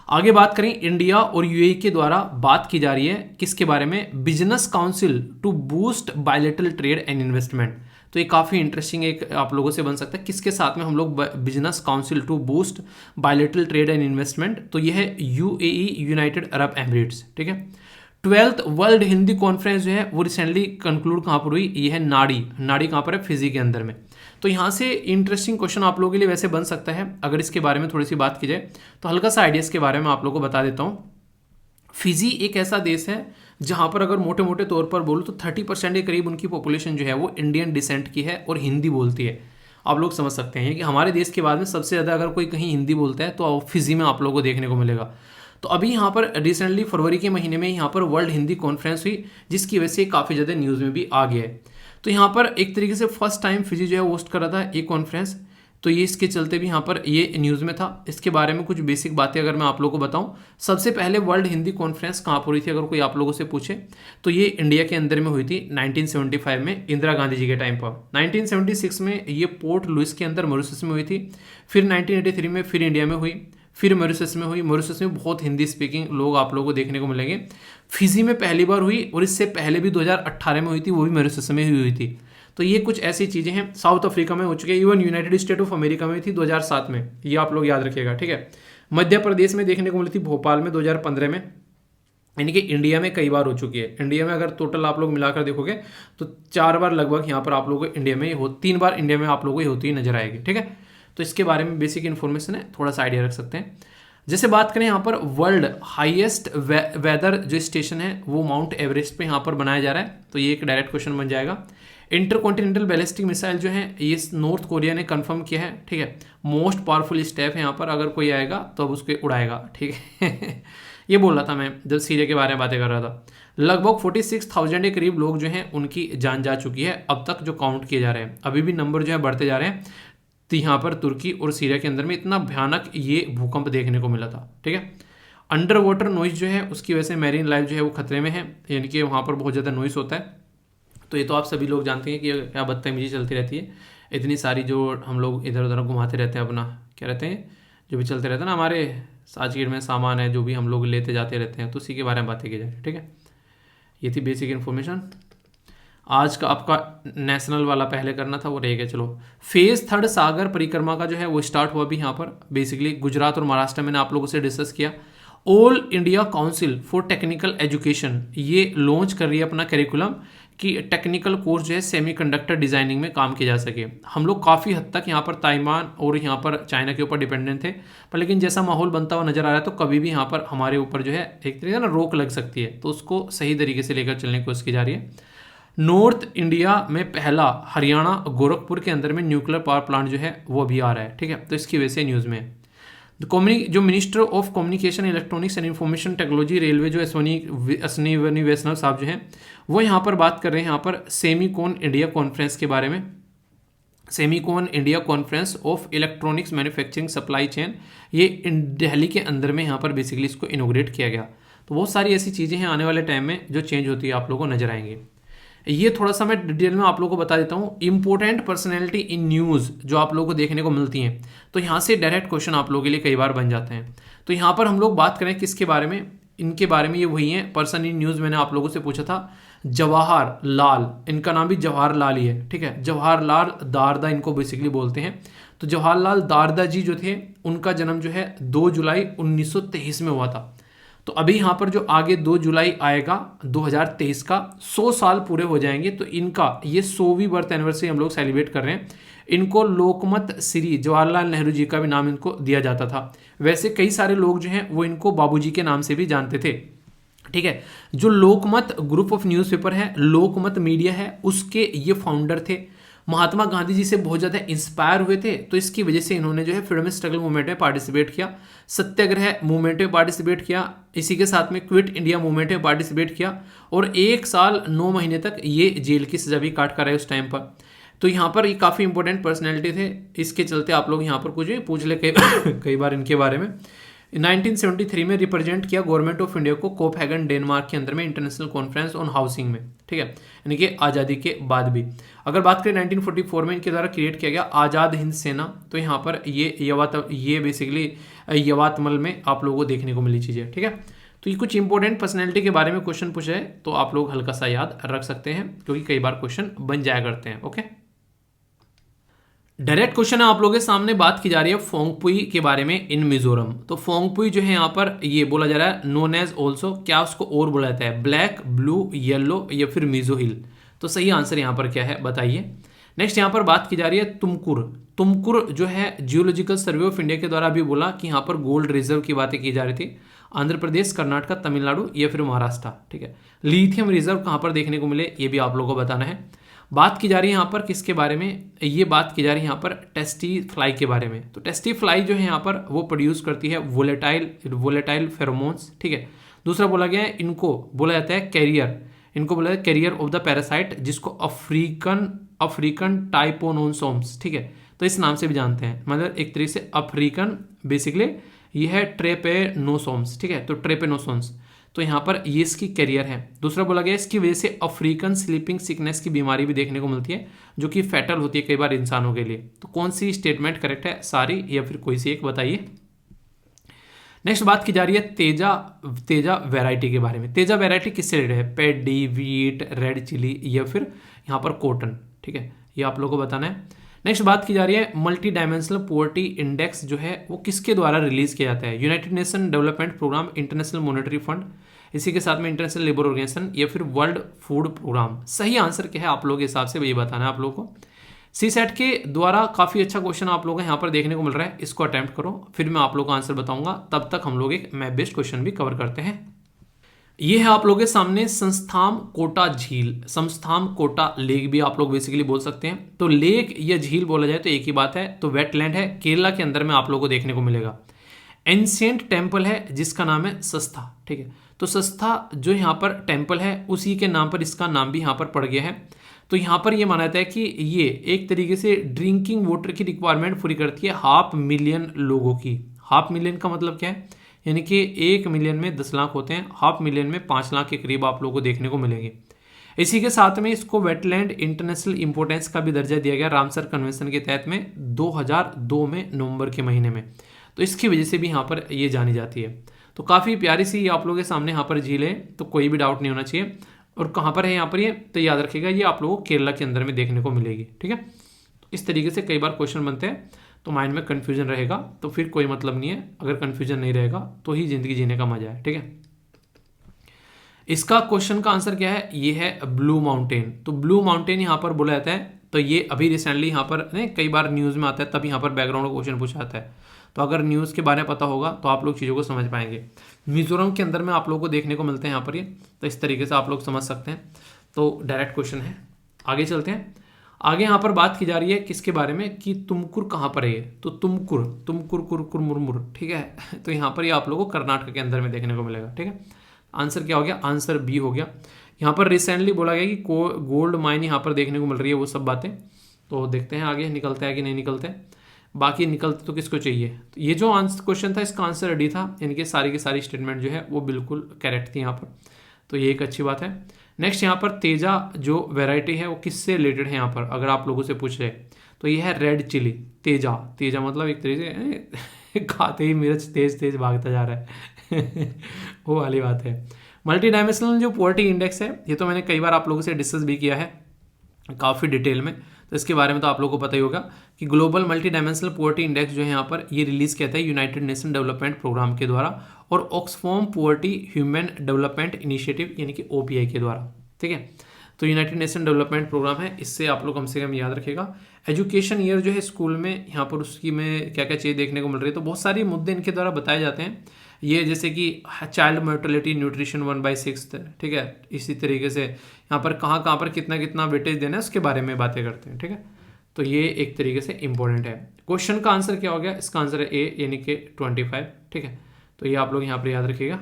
आगे बात करें, इंडिया और यूएई के द्वारा बात की जा रही है किसके बारे में, business council to boost bilateral trade and investment. तो तो ये काफ़ी इंटरेस्टिंग एक आप लोगों से बन सकता है। किसके साथ में हम लोग business council to boost bilateral trade and investment, तो ये है यूएई, यूनाइटेड अरब एमिरेट्स, ठीक है। 12th वर्ल्ड हिंदी कॉन्फ्रेंस जो है वो रिसेंटली कंक्लूड कहाँ पर हुई, ये है नाड़ी। नाड़ी कहाँ पर है, फिजी के अंदर में। तो यहाँ से इंटरेस्टिंग क्वेश्चन आप लोगों के लिए वैसे बन सकता है अगर इसके बारे में थोड़ी सी बात की जाए। तो हल्का सा आइडियाज़ के बारे में आप लोगों को बता देता हूँ। फिजी एक ऐसा देश है जहाँ पर अगर मोटे मोटे तौर पर बोलूँ तो 30% के करीब उनकी पॉपुलेशन जो है वो इंडियन डिसेंट की है और हिंदी बोलती है। आप लोग समझ सकते हैं कि हमारे देश के बाद में सबसे ज़्यादा अगर कोई कहीं हिंदी बोलता है तो फिजी में आप लोगों को देखने को मिलेगा। तो अभी यहाँ पर रिसेंटली फरवरी के महीने में यहाँ पर वर्ल्ड हिंदी कॉन्फ्रेंस हुई, जिसकी वजह से काफ़ी ज़्यादा न्यूज़ में भी आ गया है। तो यहाँ पर एक तरीके से फर्स्ट टाइम फिजी जो है होस्ट कर रहा था ये कॉन्फ्रेंस, तो ये इसके चलते भी यहाँ पर ये न्यूज़ में था। इसके बारे में कुछ बेसिक बातें अगर मैं आप लोगों को बताऊँ, सबसे पहले वर्ल्ड हिंदी कॉन्फ्रेंस कहाँ पर हुई थी अगर कोई आप लोगों से पूछे, तो ये इंडिया के अंदर में हुई थी 1975 में, इंदिरा गांधी जी के टाइम पर। 1976 में ये पोर्ट लुइस के अंदर मॉरिशस में हुई थी। फिर 1983 में फिर इंडिया में हुई, फिर मॉरिशस में हुई। मॉरिशस में बहुत हिंदी स्पीकिंग लोग आप लोगों को देखने को मिलेंगे। फिजी में पहली बार हुई और इससे पहले भी 2018 में हुई थी, वो भी मॉरिशस में हुई थी। तो ये कुछ ऐसी चीज़ें हैं। साउथ अफ्रीका में हो चुके हैं, even United state of America में थी 2007 में, ये आप लोग याद रखिएगा, ठीक है। मध्य प्रदेश में देखने को मिली थी भोपाल में 2015 में, यानी कि इंडिया में कई बार हो चुकी है। इंडिया में अगर टोटल आप लोग मिलाकर देखोगे तो 4 बार लगभग यहाँ पर आप लोगों को इंडिया में 3 बार इंडिया में आप लोगों को होती ही नजर आएगी, ठीक है। तो इसके बारे में बेसिक इन्फॉर्मेशन है, थोड़ा सा आइडिया रख सकते हैं। जैसे बात करें यहाँ पर वर्ल्ड हाईएस्ट वेदर जो स्टेशन है वो माउंट एवरेस्ट पे यहाँ पर बनाया जा रहा है, तो ये एक डायरेक्ट क्वेश्चन बन जाएगा। इंटरकॉन्टिनेंटल बैलिस्टिक मिसाइल जो है ये नॉर्थ कोरिया ने कंफर्म किया है, ठीक है। मोस्ट पावरफुल स्टेप है यहाँ पर, अगर कोई आएगा तो अब उसको उड़ाएगा, ठीक है। ये बोल रहा था मैं जब सीरिया के बारे में बातें कर रहा था। लगभग 46,000 के करीब लोग जो हैं उनकी जान जा चुकी है अब तक, जो काउंट किए जा रहे हैं। अभी भी नंबर जो है बढ़ते जा रहे हैं। तो यहाँ पर तुर्की और सीरिया के अंदर में इतना भयानक ये भूकंप देखने को मिला था, ठीक है। अंडर वाटर नॉइज जो है उसकी वजह से मैरीन लाइफ जो है वो खतरे में है, यानी कि वहाँ पर बहुत ज़्यादा नॉइज होता है। तो ये तो आप सभी लोग जानते हैं कि क्या बदतमीजी चलती रहती है, इतनी सारी जो हम लोग इधर उधर घुमाते रहते हैं, अपना क्या रहते हैं जो भी चलते रहते हैं ना, हमारे साजगीर में सामान है जो भी हम लोग लेते जाते रहते हैं, तो उसी के बारे में बातें की जाए, ठीक है। ये थी बेसिक इन्फॉर्मेशन। आज का आपका नेशनल वाला पहले करना था वो रह गया। चलो, फेज 3 सागर परिक्रमा का जो है वो स्टार्ट हुआ भी यहाँ पर। बेसिकली गुजरात और महाराष्ट्र मैंने आप लोगों से डिस्कस किया। All India council for technical education ये लॉन्च कर रही है अपना करिकुलम कि टेक्निकल कोर्स जो है सेमीकंडक्टर डिजाइनिंग में काम किया जा सके। हम लोग काफ़ी हद तक यहाँ पर ताइवान और यहाँ पर चाइना के ऊपर डिपेंडेंट थे, पर लेकिन जैसा माहौल बनता हुआ नजर आ रहा है तो कभी भी यहाँ पर हमारे ऊपर जो है एक तरीके से ना रोक लग सकती है, तो उसको सही तरीके से लेकर चलने की कोशिश की जा रही है। नॉर्थ इंडिया में पहला हरियाणा गोरखपुर के अंदर में न्यूक्लियर पावर प्लांट जो है वो भी आ रहा है, ठीक है। तो इसकी वजह से न्यूज़ में जो minister of communication electronics and information technology railway जो अश्विनी वैष्णव साहब जो हैं वो यहाँ पर बात कर रहे हैं यहाँ पर सेमीकॉन इंडिया कॉन्फ्रेंस के बारे में। Semicon India conference of electronics manufacturing supply chain, ये दिल्ली के अंदर में यहाँ पर बेसिकली इसको इनोग्रेट किया गया। तो बहुत सारी ऐसी चीज़ें हैं आने वाले टाइम में जो चेंज होती है आप लोगों को नजर आएंगे। ये थोड़ा सा मैं डिटेल में आप लोगों को बता देता हूँ। इंपॉर्टेंट पर्सनैलिटी इन न्यूज़ जो आप लोगों को देखने को मिलती हैं, तो यहाँ से डायरेक्ट क्वेश्चन आप लोगों के लिए कई बार बन जाते हैं। तो यहाँ पर हम लोग बात करें किसके बारे में, इनके बारे में। ये वही है पर्सन इन न्यूज़, मैंने आप लोगों से पूछा था जवाहर लाल, इनका नाम भी जवाहर लाल ही है, ठीक है। जवाहर लाल दारदा इनको बेसिकली बोलते हैं। तो जवाहर लाल दारदा जी जो थे उनका जन्म जो है 2 जुलाई 1923 में हुआ था। तो अभी यहाँ पर जो आगे 2 जुलाई आएगा 2023 का 100 साल पूरे हो जाएंगे, तो इनका ये 100वीं बर्थ एनिवर्सरी हम लोग सेलिब्रेट कर रहे हैं। इनको लोकमत श्री जवाहरलाल नेहरू जी का भी नाम इनको दिया जाता था। वैसे कई सारे लोग जो हैं वो इनको बाबूजी के नाम से भी जानते थे, ठीक है। जो लोकमत ग्रुप ऑफ न्यूज़पेपर है, लोकमत मीडिया है, उसके ये फाउंडर थे। महात्मा गांधी जी से बहुत ज़्यादा इंस्पायर हुए थे, तो इसकी वजह से इन्होंने जो है फ्रीडम स्ट्रगल मूवमेंट में पार्टिसिपेट किया, सत्याग्रह मूवमेंट में पार्टिसिपेट किया, इसी के साथ में क्विट इंडिया मूवमेंट में पार्टिसिपेट किया, और 1 साल 9 महीने तक ये जेल की सजा भी काट कर रहे उस टाइम पर। तो यहाँ पर ये काफ़ी इंपॉर्टेंट पर्सनैलिटी थे, इसके चलते आप लोग यहाँ पर कुछ पूछ ले कई बार इनके बारे में। 1973 में रिप्रेजेंट किया गवर्नमेंट ऑफ इंडिया को कोपहेगन डेनमार्क के अंदर में इंटरनेशनल कॉन्फ्रेंस ऑन हाउसिंग में, ठीक है, यानी कि आज़ादी के बाद भी। अगर बात करें 1944 में इनके द्वारा क्रिएट किया गया आज़ाद हिंद सेना, तो यहाँ पर ये बेसिकली यवातमल में आप लोगों को देखने को मिली चीज़ें, ठीक है। तो ये कुछ इंपॉर्टेंट पर्सनैलिटी के बारे में क्वेश्चन पूछे है तो आप लोग हल्का सा याद रख सकते हैं, क्योंकि कई बार क्वेश्चन बन जाया करते हैं, ओके। डायरेक्ट क्वेश्चन है आप लोगों के सामने, बात की जा रही है फोंगपुई के बारे में इन मिजोरम। तो फोंगपुई जो है यहाँ पर ये बोला जा रहा है नोन एज ऑल्सो, क्या उसको और बोला जाता है, ब्लैक, ब्लू, येलो या फिर मिजो हिल। तो सही आंसर यहाँ पर क्या है बताइए। नेक्स्ट यहाँ पर बात की जा रही है तुमकुर। तुमकुर जो है जियोलॉजिकल सर्वे ऑफ इंडिया के द्वारा अभी बोला कि यहाँ पर गोल्ड रिजर्व की बातें की जा रही थी। आंध्र प्रदेश, कर्नाटक, तमिलनाडु या फिर महाराष्ट्र, ठीक है। लिथियम रिजर्व कहाँ पर देखने को मिले ये भी आप लोगों को बताना है। बात की जा रही है यहाँ पर किसके बारे में, ये बात की जा रही है यहाँ पर टेस्टी फ्लाई के बारे में। तो टेस्टी फ्लाई जो है यहाँ पर वो प्रोड्यूस करती है वोलेटाइल फेरोमोन्स, ठीक है। दूसरा बोला गया है इनको बोला जाता है कैरियर, इनको बोला जाता है कैरियर ऑफ द पैरासाइट, जिसको अफ्रीकन टाइपोनोसोम्स, ठीक है। तो इस नाम से भी जानते हैं, मतलब एक तरीके से अफ्रीकन, बेसिकली ये है ट्रेपेनोसोम्स, ठीक है। तो ट्रेपेनोसोम्स, तो यहाँ पर ये इसकी कैरियर है। दूसरा बोला गया इसकी वजह से अफ्रीकन स्लीपिंग सिकनेस की बीमारी भी देखने को मिलती है, जो कि फैटल होती है कई बार इंसानों के लिए। तो कौन सी स्टेटमेंट करेक्ट है, सारी या फिर कोई सी एक बताइए। नेक्स्ट बात की जा रही है तेजा वैरायटी के बारे में। तेजा वैरायटी किससे रिलेटेड है, पेडी, वीट, रेड चिली या फिर यहाँ पर कॉटन, ठीक है। ये आप लोगों को बताना है। नेक्स्ट बात की जा रही है मल्टी डायमेंशनल पॉवर्टी इंडेक्स जो है वो किसके द्वारा रिलीज किया जाता है, United Nation development programme, international monetary fund, इसी के साथ में इंटरनेशनल लेबर ऑर्गेनाइजेशन या फिर वर्ल्ड फूड प्रोग्राम। सही आंसर क्या है आप लोगों के हिसाब से ये बताना है आप लोगों को। सी सेट के द्वारा काफी अच्छा क्वेश्चन आप लोगों को यहाँ पर देखने को मिल रहा है, इसको अटेम्प्ट करो, फिर मैं आप लोगों को आंसर बताऊंगा। तब तक हम लोग एक मैप बेस्ड क्वेश्चन भी कवर करते हैं। ये है आप लोगों के सामने संस्थाम कोटा झील, संस्थाम कोटा लेक भी आप लोग बेसिकली बोल सकते हैं। तो लेक या झील बोला जाए तो एक ही बात है, तो वेटलैंड है, केरला के अंदर में आप लोगों को देखने को मिलेगा। एंशिएंट टेम्पल है जिसका नाम है सस्ता, ठीक है। तो सस्ता जो यहाँ पर टेम्पल है उसी के नाम पर इसका नाम भी यहाँ पर पड़ गया है। तो यहाँ पर ये माना जाता है कि ये एक तरीके से ड्रिंकिंग वाटर की रिक्वायरमेंट पूरी करती है 500,000 लोगों की। 500,000 का मतलब क्या है, यानी कि 1 मिलियन में 10 लाख होते हैं, 500,000 में 5 लाख के करीब आप लोगों को देखने को मिलेंगे। इसी के साथ में इसको वेटलैंड इंटरनेशनल इंपोर्टेंस का भी दर्जा दिया गया रामसर कन्वेंशन के तहत में 2002 में नवंबर के महीने में। तो इसकी वजह से भी यहाँ पर ये जानी जाती है। तो काफ़ी प्यारी सी आप लोगों के सामने यहाँ पर झील है, तो कोई भी डाउट नहीं होना चाहिए। और कहाँ पर है यहाँ पर ये, तो याद रखिएगा ये आप लोगों को केरला के अंदर में देखने को मिलेगी, ठीक है। तो इस तरीके से कई बार क्वेश्चन बनते हैं तो माइंड में कन्फ्यूजन रहेगा तो फिर कोई मतलब नहीं है, अगर कन्फ्यूजन नहीं रहेगा तो ही जिंदगी जीने का मजा है, ठीक है। इसका क्वेश्चन का आंसर क्या है, ये है ब्लू माउंटेन। तो ब्लू माउंटेन यहाँ पर बोला जाता है, तो ये अभी रिसेंटली यहाँ पर कई बार न्यूज़ में आता है, तब यहाँ पर बैकग्राउंड क्वेश्चन पूछा जाता है। तो अगर न्यूज़ के बारे में पता होगा तो आप लोग चीज़ों को समझ पाएंगे। मिजोरम के अंदर में आप लोगों को देखने को मिलते हैं यहाँ पर ये, तो इस तरीके से आप लोग समझ सकते हैं। तो डायरेक्ट क्वेश्चन है, आगे चलते हैं। आगे यहाँ पर बात की जा रही है किसके बारे में, कि तुमकुर कहाँ पर है। तो तुमकुर मुरमुर, ठीक है। तो यहाँ पर ये आप लोगों को कर्नाटक के अंदर में देखने को मिलेगा, ठीक है। आंसर क्या हो गया, आंसर बी हो गया। यहाँ पर रिसेंटली बोला गया कि गोल्ड माइन यहाँ पर देखने को मिल रही है, वो सब बातें तो देखते हैं आगे निकलता है कि नहीं निकलते। बाकी निकलते तो किसको चाहिए। तो ये जो आंसर क्वेश्चन था इसका आंसर रेडी था, यानी कि सारी की सारी स्टेटमेंट जो है वो बिल्कुल करेक्ट थी यहाँ पर, तो ये एक अच्छी बात है। नेक्स्ट यहाँ पर तेजा जो वैरायटी है वो किससे रिलेटेड है, यहाँ पर अगर आप लोगों से पूछ रहे तो ये है रेड चिली। तेजा मतलब एक तरीके से खाते ही मिर्च तेज तेज भागता जा रहा है वो वाली बात है। मल्टी डायमेंशनल जो पॉवर्टी इंडेक्स है ये तो मैंने कई बार आप लोगों से डिस्कस भी किया है काफ़ी डिटेल में, तो इसके बारे में तो आप लोगों को पता ही होगा कि global multi dimensional poverty index जो है यहाँ पर ये रिलीज किया था यूनाइटेड नेशन डेवलपमेंट प्रोग्राम के द्वारा और ऑक्सफॉर्म पॉवर्टी ह्यूमन डेवलपमेंट इनिशिएटिव यानी कि OPI के द्वारा, ठीक है। तो यूनाइटेड नेशन डेवलपमेंट प्रोग्राम है, इससे आप लोग कम से कम याद रखेगा। एजुकेशन ईयर जो है स्कूल में यहाँ पर उसकी में क्या क्या चीज़ देखने को मिल रही है, तो बहुत सारे मुद्दे इनके द्वारा बताए जाते हैं। ये जैसे कि चाइल्ड मोर्टेलिटी न्यूट्रिशन 1/6, ठीक है। इसी तरीके से यहाँ पर कहाँ पर कितना कितना वेटेज देना है उसके बारे में बातें करते हैं, ठीक है। तो ये एक तरीके से इंपॉर्टेंट है। क्वेश्चन का आंसर क्या हो गया, इसका आंसर है ए यानी कि 25, ठीक है। तो ये आप लोग यहाँ पर याद रखिएगा।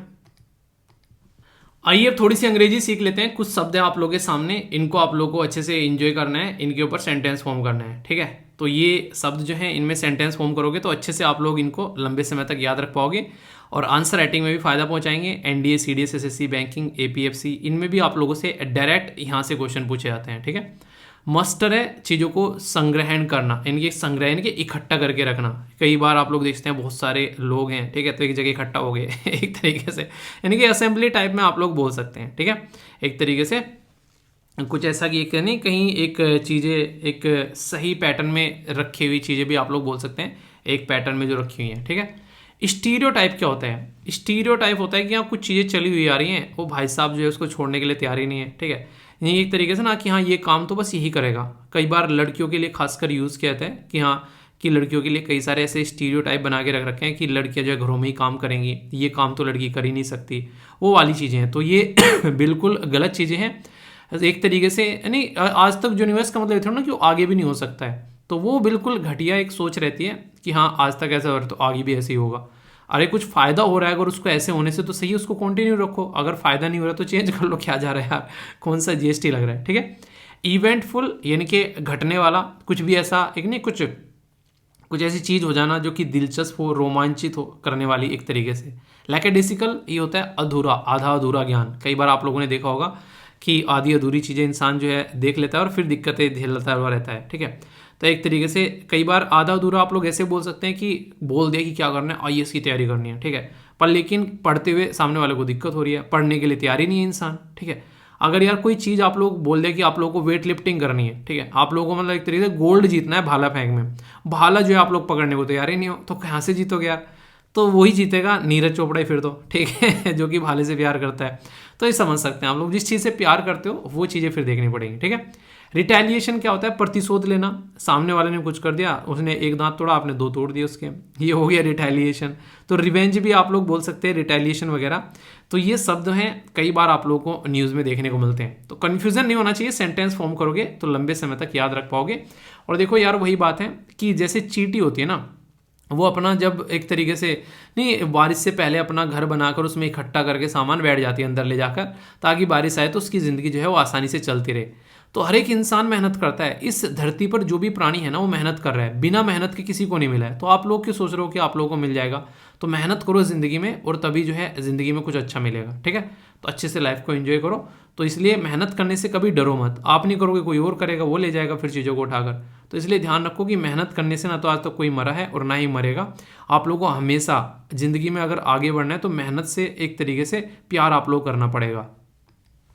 आइए अब थोड़ी सी अंग्रेजी सीख लेते हैं। कुछ शब्द है आप लोगों के सामने, इनको आप लोगों को अच्छे से एंजॉय करना है, इनके ऊपर सेंटेंस फॉर्म करना है, ठीक है। तो ये शब्द जो हैं इनमें सेंटेंस फॉर्म करोगे तो अच्छे से आप लोग इनको लंबे समय तक याद रख पाओगे और आंसर राइटिंग में भी फायदा पहुंचाएंगे। NDA, CDS, SSC, banking, APFC इनमें भी आप लोगों से डायरेक्ट यहाँ से क्वेश्चन पूछे जाते हैं, ठीक है। मस्टर है चीज़ों को संग्रहण करना, इनके संग्रहण के इकट्ठा करके रखना। कई बार आप लोग देखते हैं बहुत सारे लोग हैं, ठीक है, तो एक जगह इकट्ठा हो गए एक तरीके से, यानी कि असेंबली टाइप में आप लोग बोल सकते हैं, ठीक है, एक तरीके से कुछ ऐसा कि एक नहीं कहीं एक चीज़ें एक सही पैटर्न में रखी हुई चीज़ें भी आप लोग बोल सकते हैं, एक पैटर्न में जो रखी हुई हैं, ठीक है। स्टीरियोटाइप क्या होता है? स्टीरियोटाइप होता है कि हाँ कुछ चीज़ें चली हुई आ रही हैं, वो भाई साहब जो है उसको छोड़ने के लिए तैयार ही नहीं है, ठीक है। ये एक तरीके से ना कि हाँ ये काम तो बस यही करेगा। कई बार लड़कियों के लिए खासकर यूज़ किया जाता है कि हाँ कि लड़कियों के लिए कई सारे ऐसे स्टीरियोटाइप बना के रख रखे हैं कि लड़कियां जो है घरों में ही काम करेंगी, ये काम तो लड़की कर ही नहीं सकती, वो वाली चीज़ें हैं। तो ये बिल्कुल गलत चीज़ें हैं एक तरीके से। यानी आज तक यूनिवर्स का मतलब ये थोड़ा ना कि वो आगे भी नहीं हो सकता है, तो वो बिल्कुल घटिया एक सोच रहती है कि हाँ आज तक ऐसा हो रहा है तो आगे भी ऐसे ही होगा। अरे कुछ फ़ायदा हो रहा है अगर उसको ऐसे होने से तो सही है, उसको कंटिन्यू रखो। अगर फ़ायदा नहीं हो रहा तो चेंज कर लो, क्या जा रहा है यार, कौन सा जीएसटी लग रहा है, ठीक है। इवेंटफुल यानी कि घटने वाला, कुछ भी ऐसा एक नहीं कुछ कुछ ऐसी चीज़ हो जाना जो कि दिलचस्प हो, रोमांचित हो करने वाली एक तरीके से। लैकेडेसिकल ये होता है अधूरा, आधा अधूरा ज्ञान। कई बार आप लोगों ने देखा होगा कि आधी अधूरी चीज़ें इंसान जो है देख लेता है और फिर दिक्कतें झेलता हुआ रहता है, ठीक है। तो एक तरीके से कई बार आधा अधूरा आप लोग ऐसे बोल सकते हैं कि बोल दिया कि क्या करना है, आईएएस की तैयारी करनी है, ठीक है, पर लेकिन पढ़ते हुए सामने वाले को दिक्कत हो रही है, पढ़ने के लिए तैयार ही नहीं है इंसान, ठीक है। अगर यार कोई चीज़ आप लोग बोल दे कि आप लोगों को वेट लिफ्टिंग करनी है, ठीक है, आप लोगों को मतलब एक तरीके से गोल्ड जीतना है भाला फेंक में, भाला जो है आप लोग पकड़ने को तैयार ही नहीं हो, तो कहाँ से जीतोगे यार। तो वही जीतेगा नीरज चोपड़ा ही फिर तो, ठीक है, जो कि भाले से प्यार करता है। तो ये समझ सकते हैं आप लोग, जिस चीज़ से प्यार करते हो वो चीज़ें फिर देखनी पड़ेंगी, ठीक है। रिटेलिएशन क्या होता है? प्रतिशोध लेना। सामने वाले ने कुछ कर दिया, उसने एक दांत तोड़ा, आपने दो तोड़ दिए उसके, ये हो गया रिटेलिएशन। तो रिवेंज भी आप लोग बोल सकते हैं, रिटेलिएशन वगैरह। तो ये शब्द हैं, कई बार आप लोगों को न्यूज़ में देखने को मिलते हैं। तो कन्फ्यूजन नहीं होना चाहिए, सेंटेंस फॉर्म करोगे तो लंबे समय तक याद रख पाओगे। और देखो यार वही बात है कि जैसे चींटी होती है ना, वो अपना जब एक तरीके से नहीं बारिश से पहले अपना घर बनाकर उसमें इकट्ठा करके सामान बैठ जाती है अंदर ले जाकर, ताकि बारिश आए तो उसकी ज़िंदगी जो है वो आसानी से चलती रहे। तो हर एक इंसान मेहनत करता है, इस धरती पर जो भी प्राणी है ना वो मेहनत कर रहा है, बिना मेहनत के किसी को नहीं मिला है। तो आप लोग क्यों सोच रहे हो कि आप लोगों को मिल जाएगा? तो मेहनत करो ज़िंदगी में, और तभी जो है ज़िंदगी में कुछ अच्छा मिलेगा, ठीक है। तो अच्छे से लाइफ को एंजॉय करो। तो इसलिए मेहनत करने से कभी डरो मत, आप नहीं करोगे कोई और करेगा, वो ले जाएगा फिर चीज़ों को उठाकर। तो इसलिए ध्यान रखो कि मेहनत करने से ना तो आज तक कोई मरा है और ना ही मरेगा। आप लोगों को हमेशा ज़िंदगी में अगर आगे बढ़ना है तो मेहनत से एक तरीके से प्यार आप लोग करना पड़ेगा।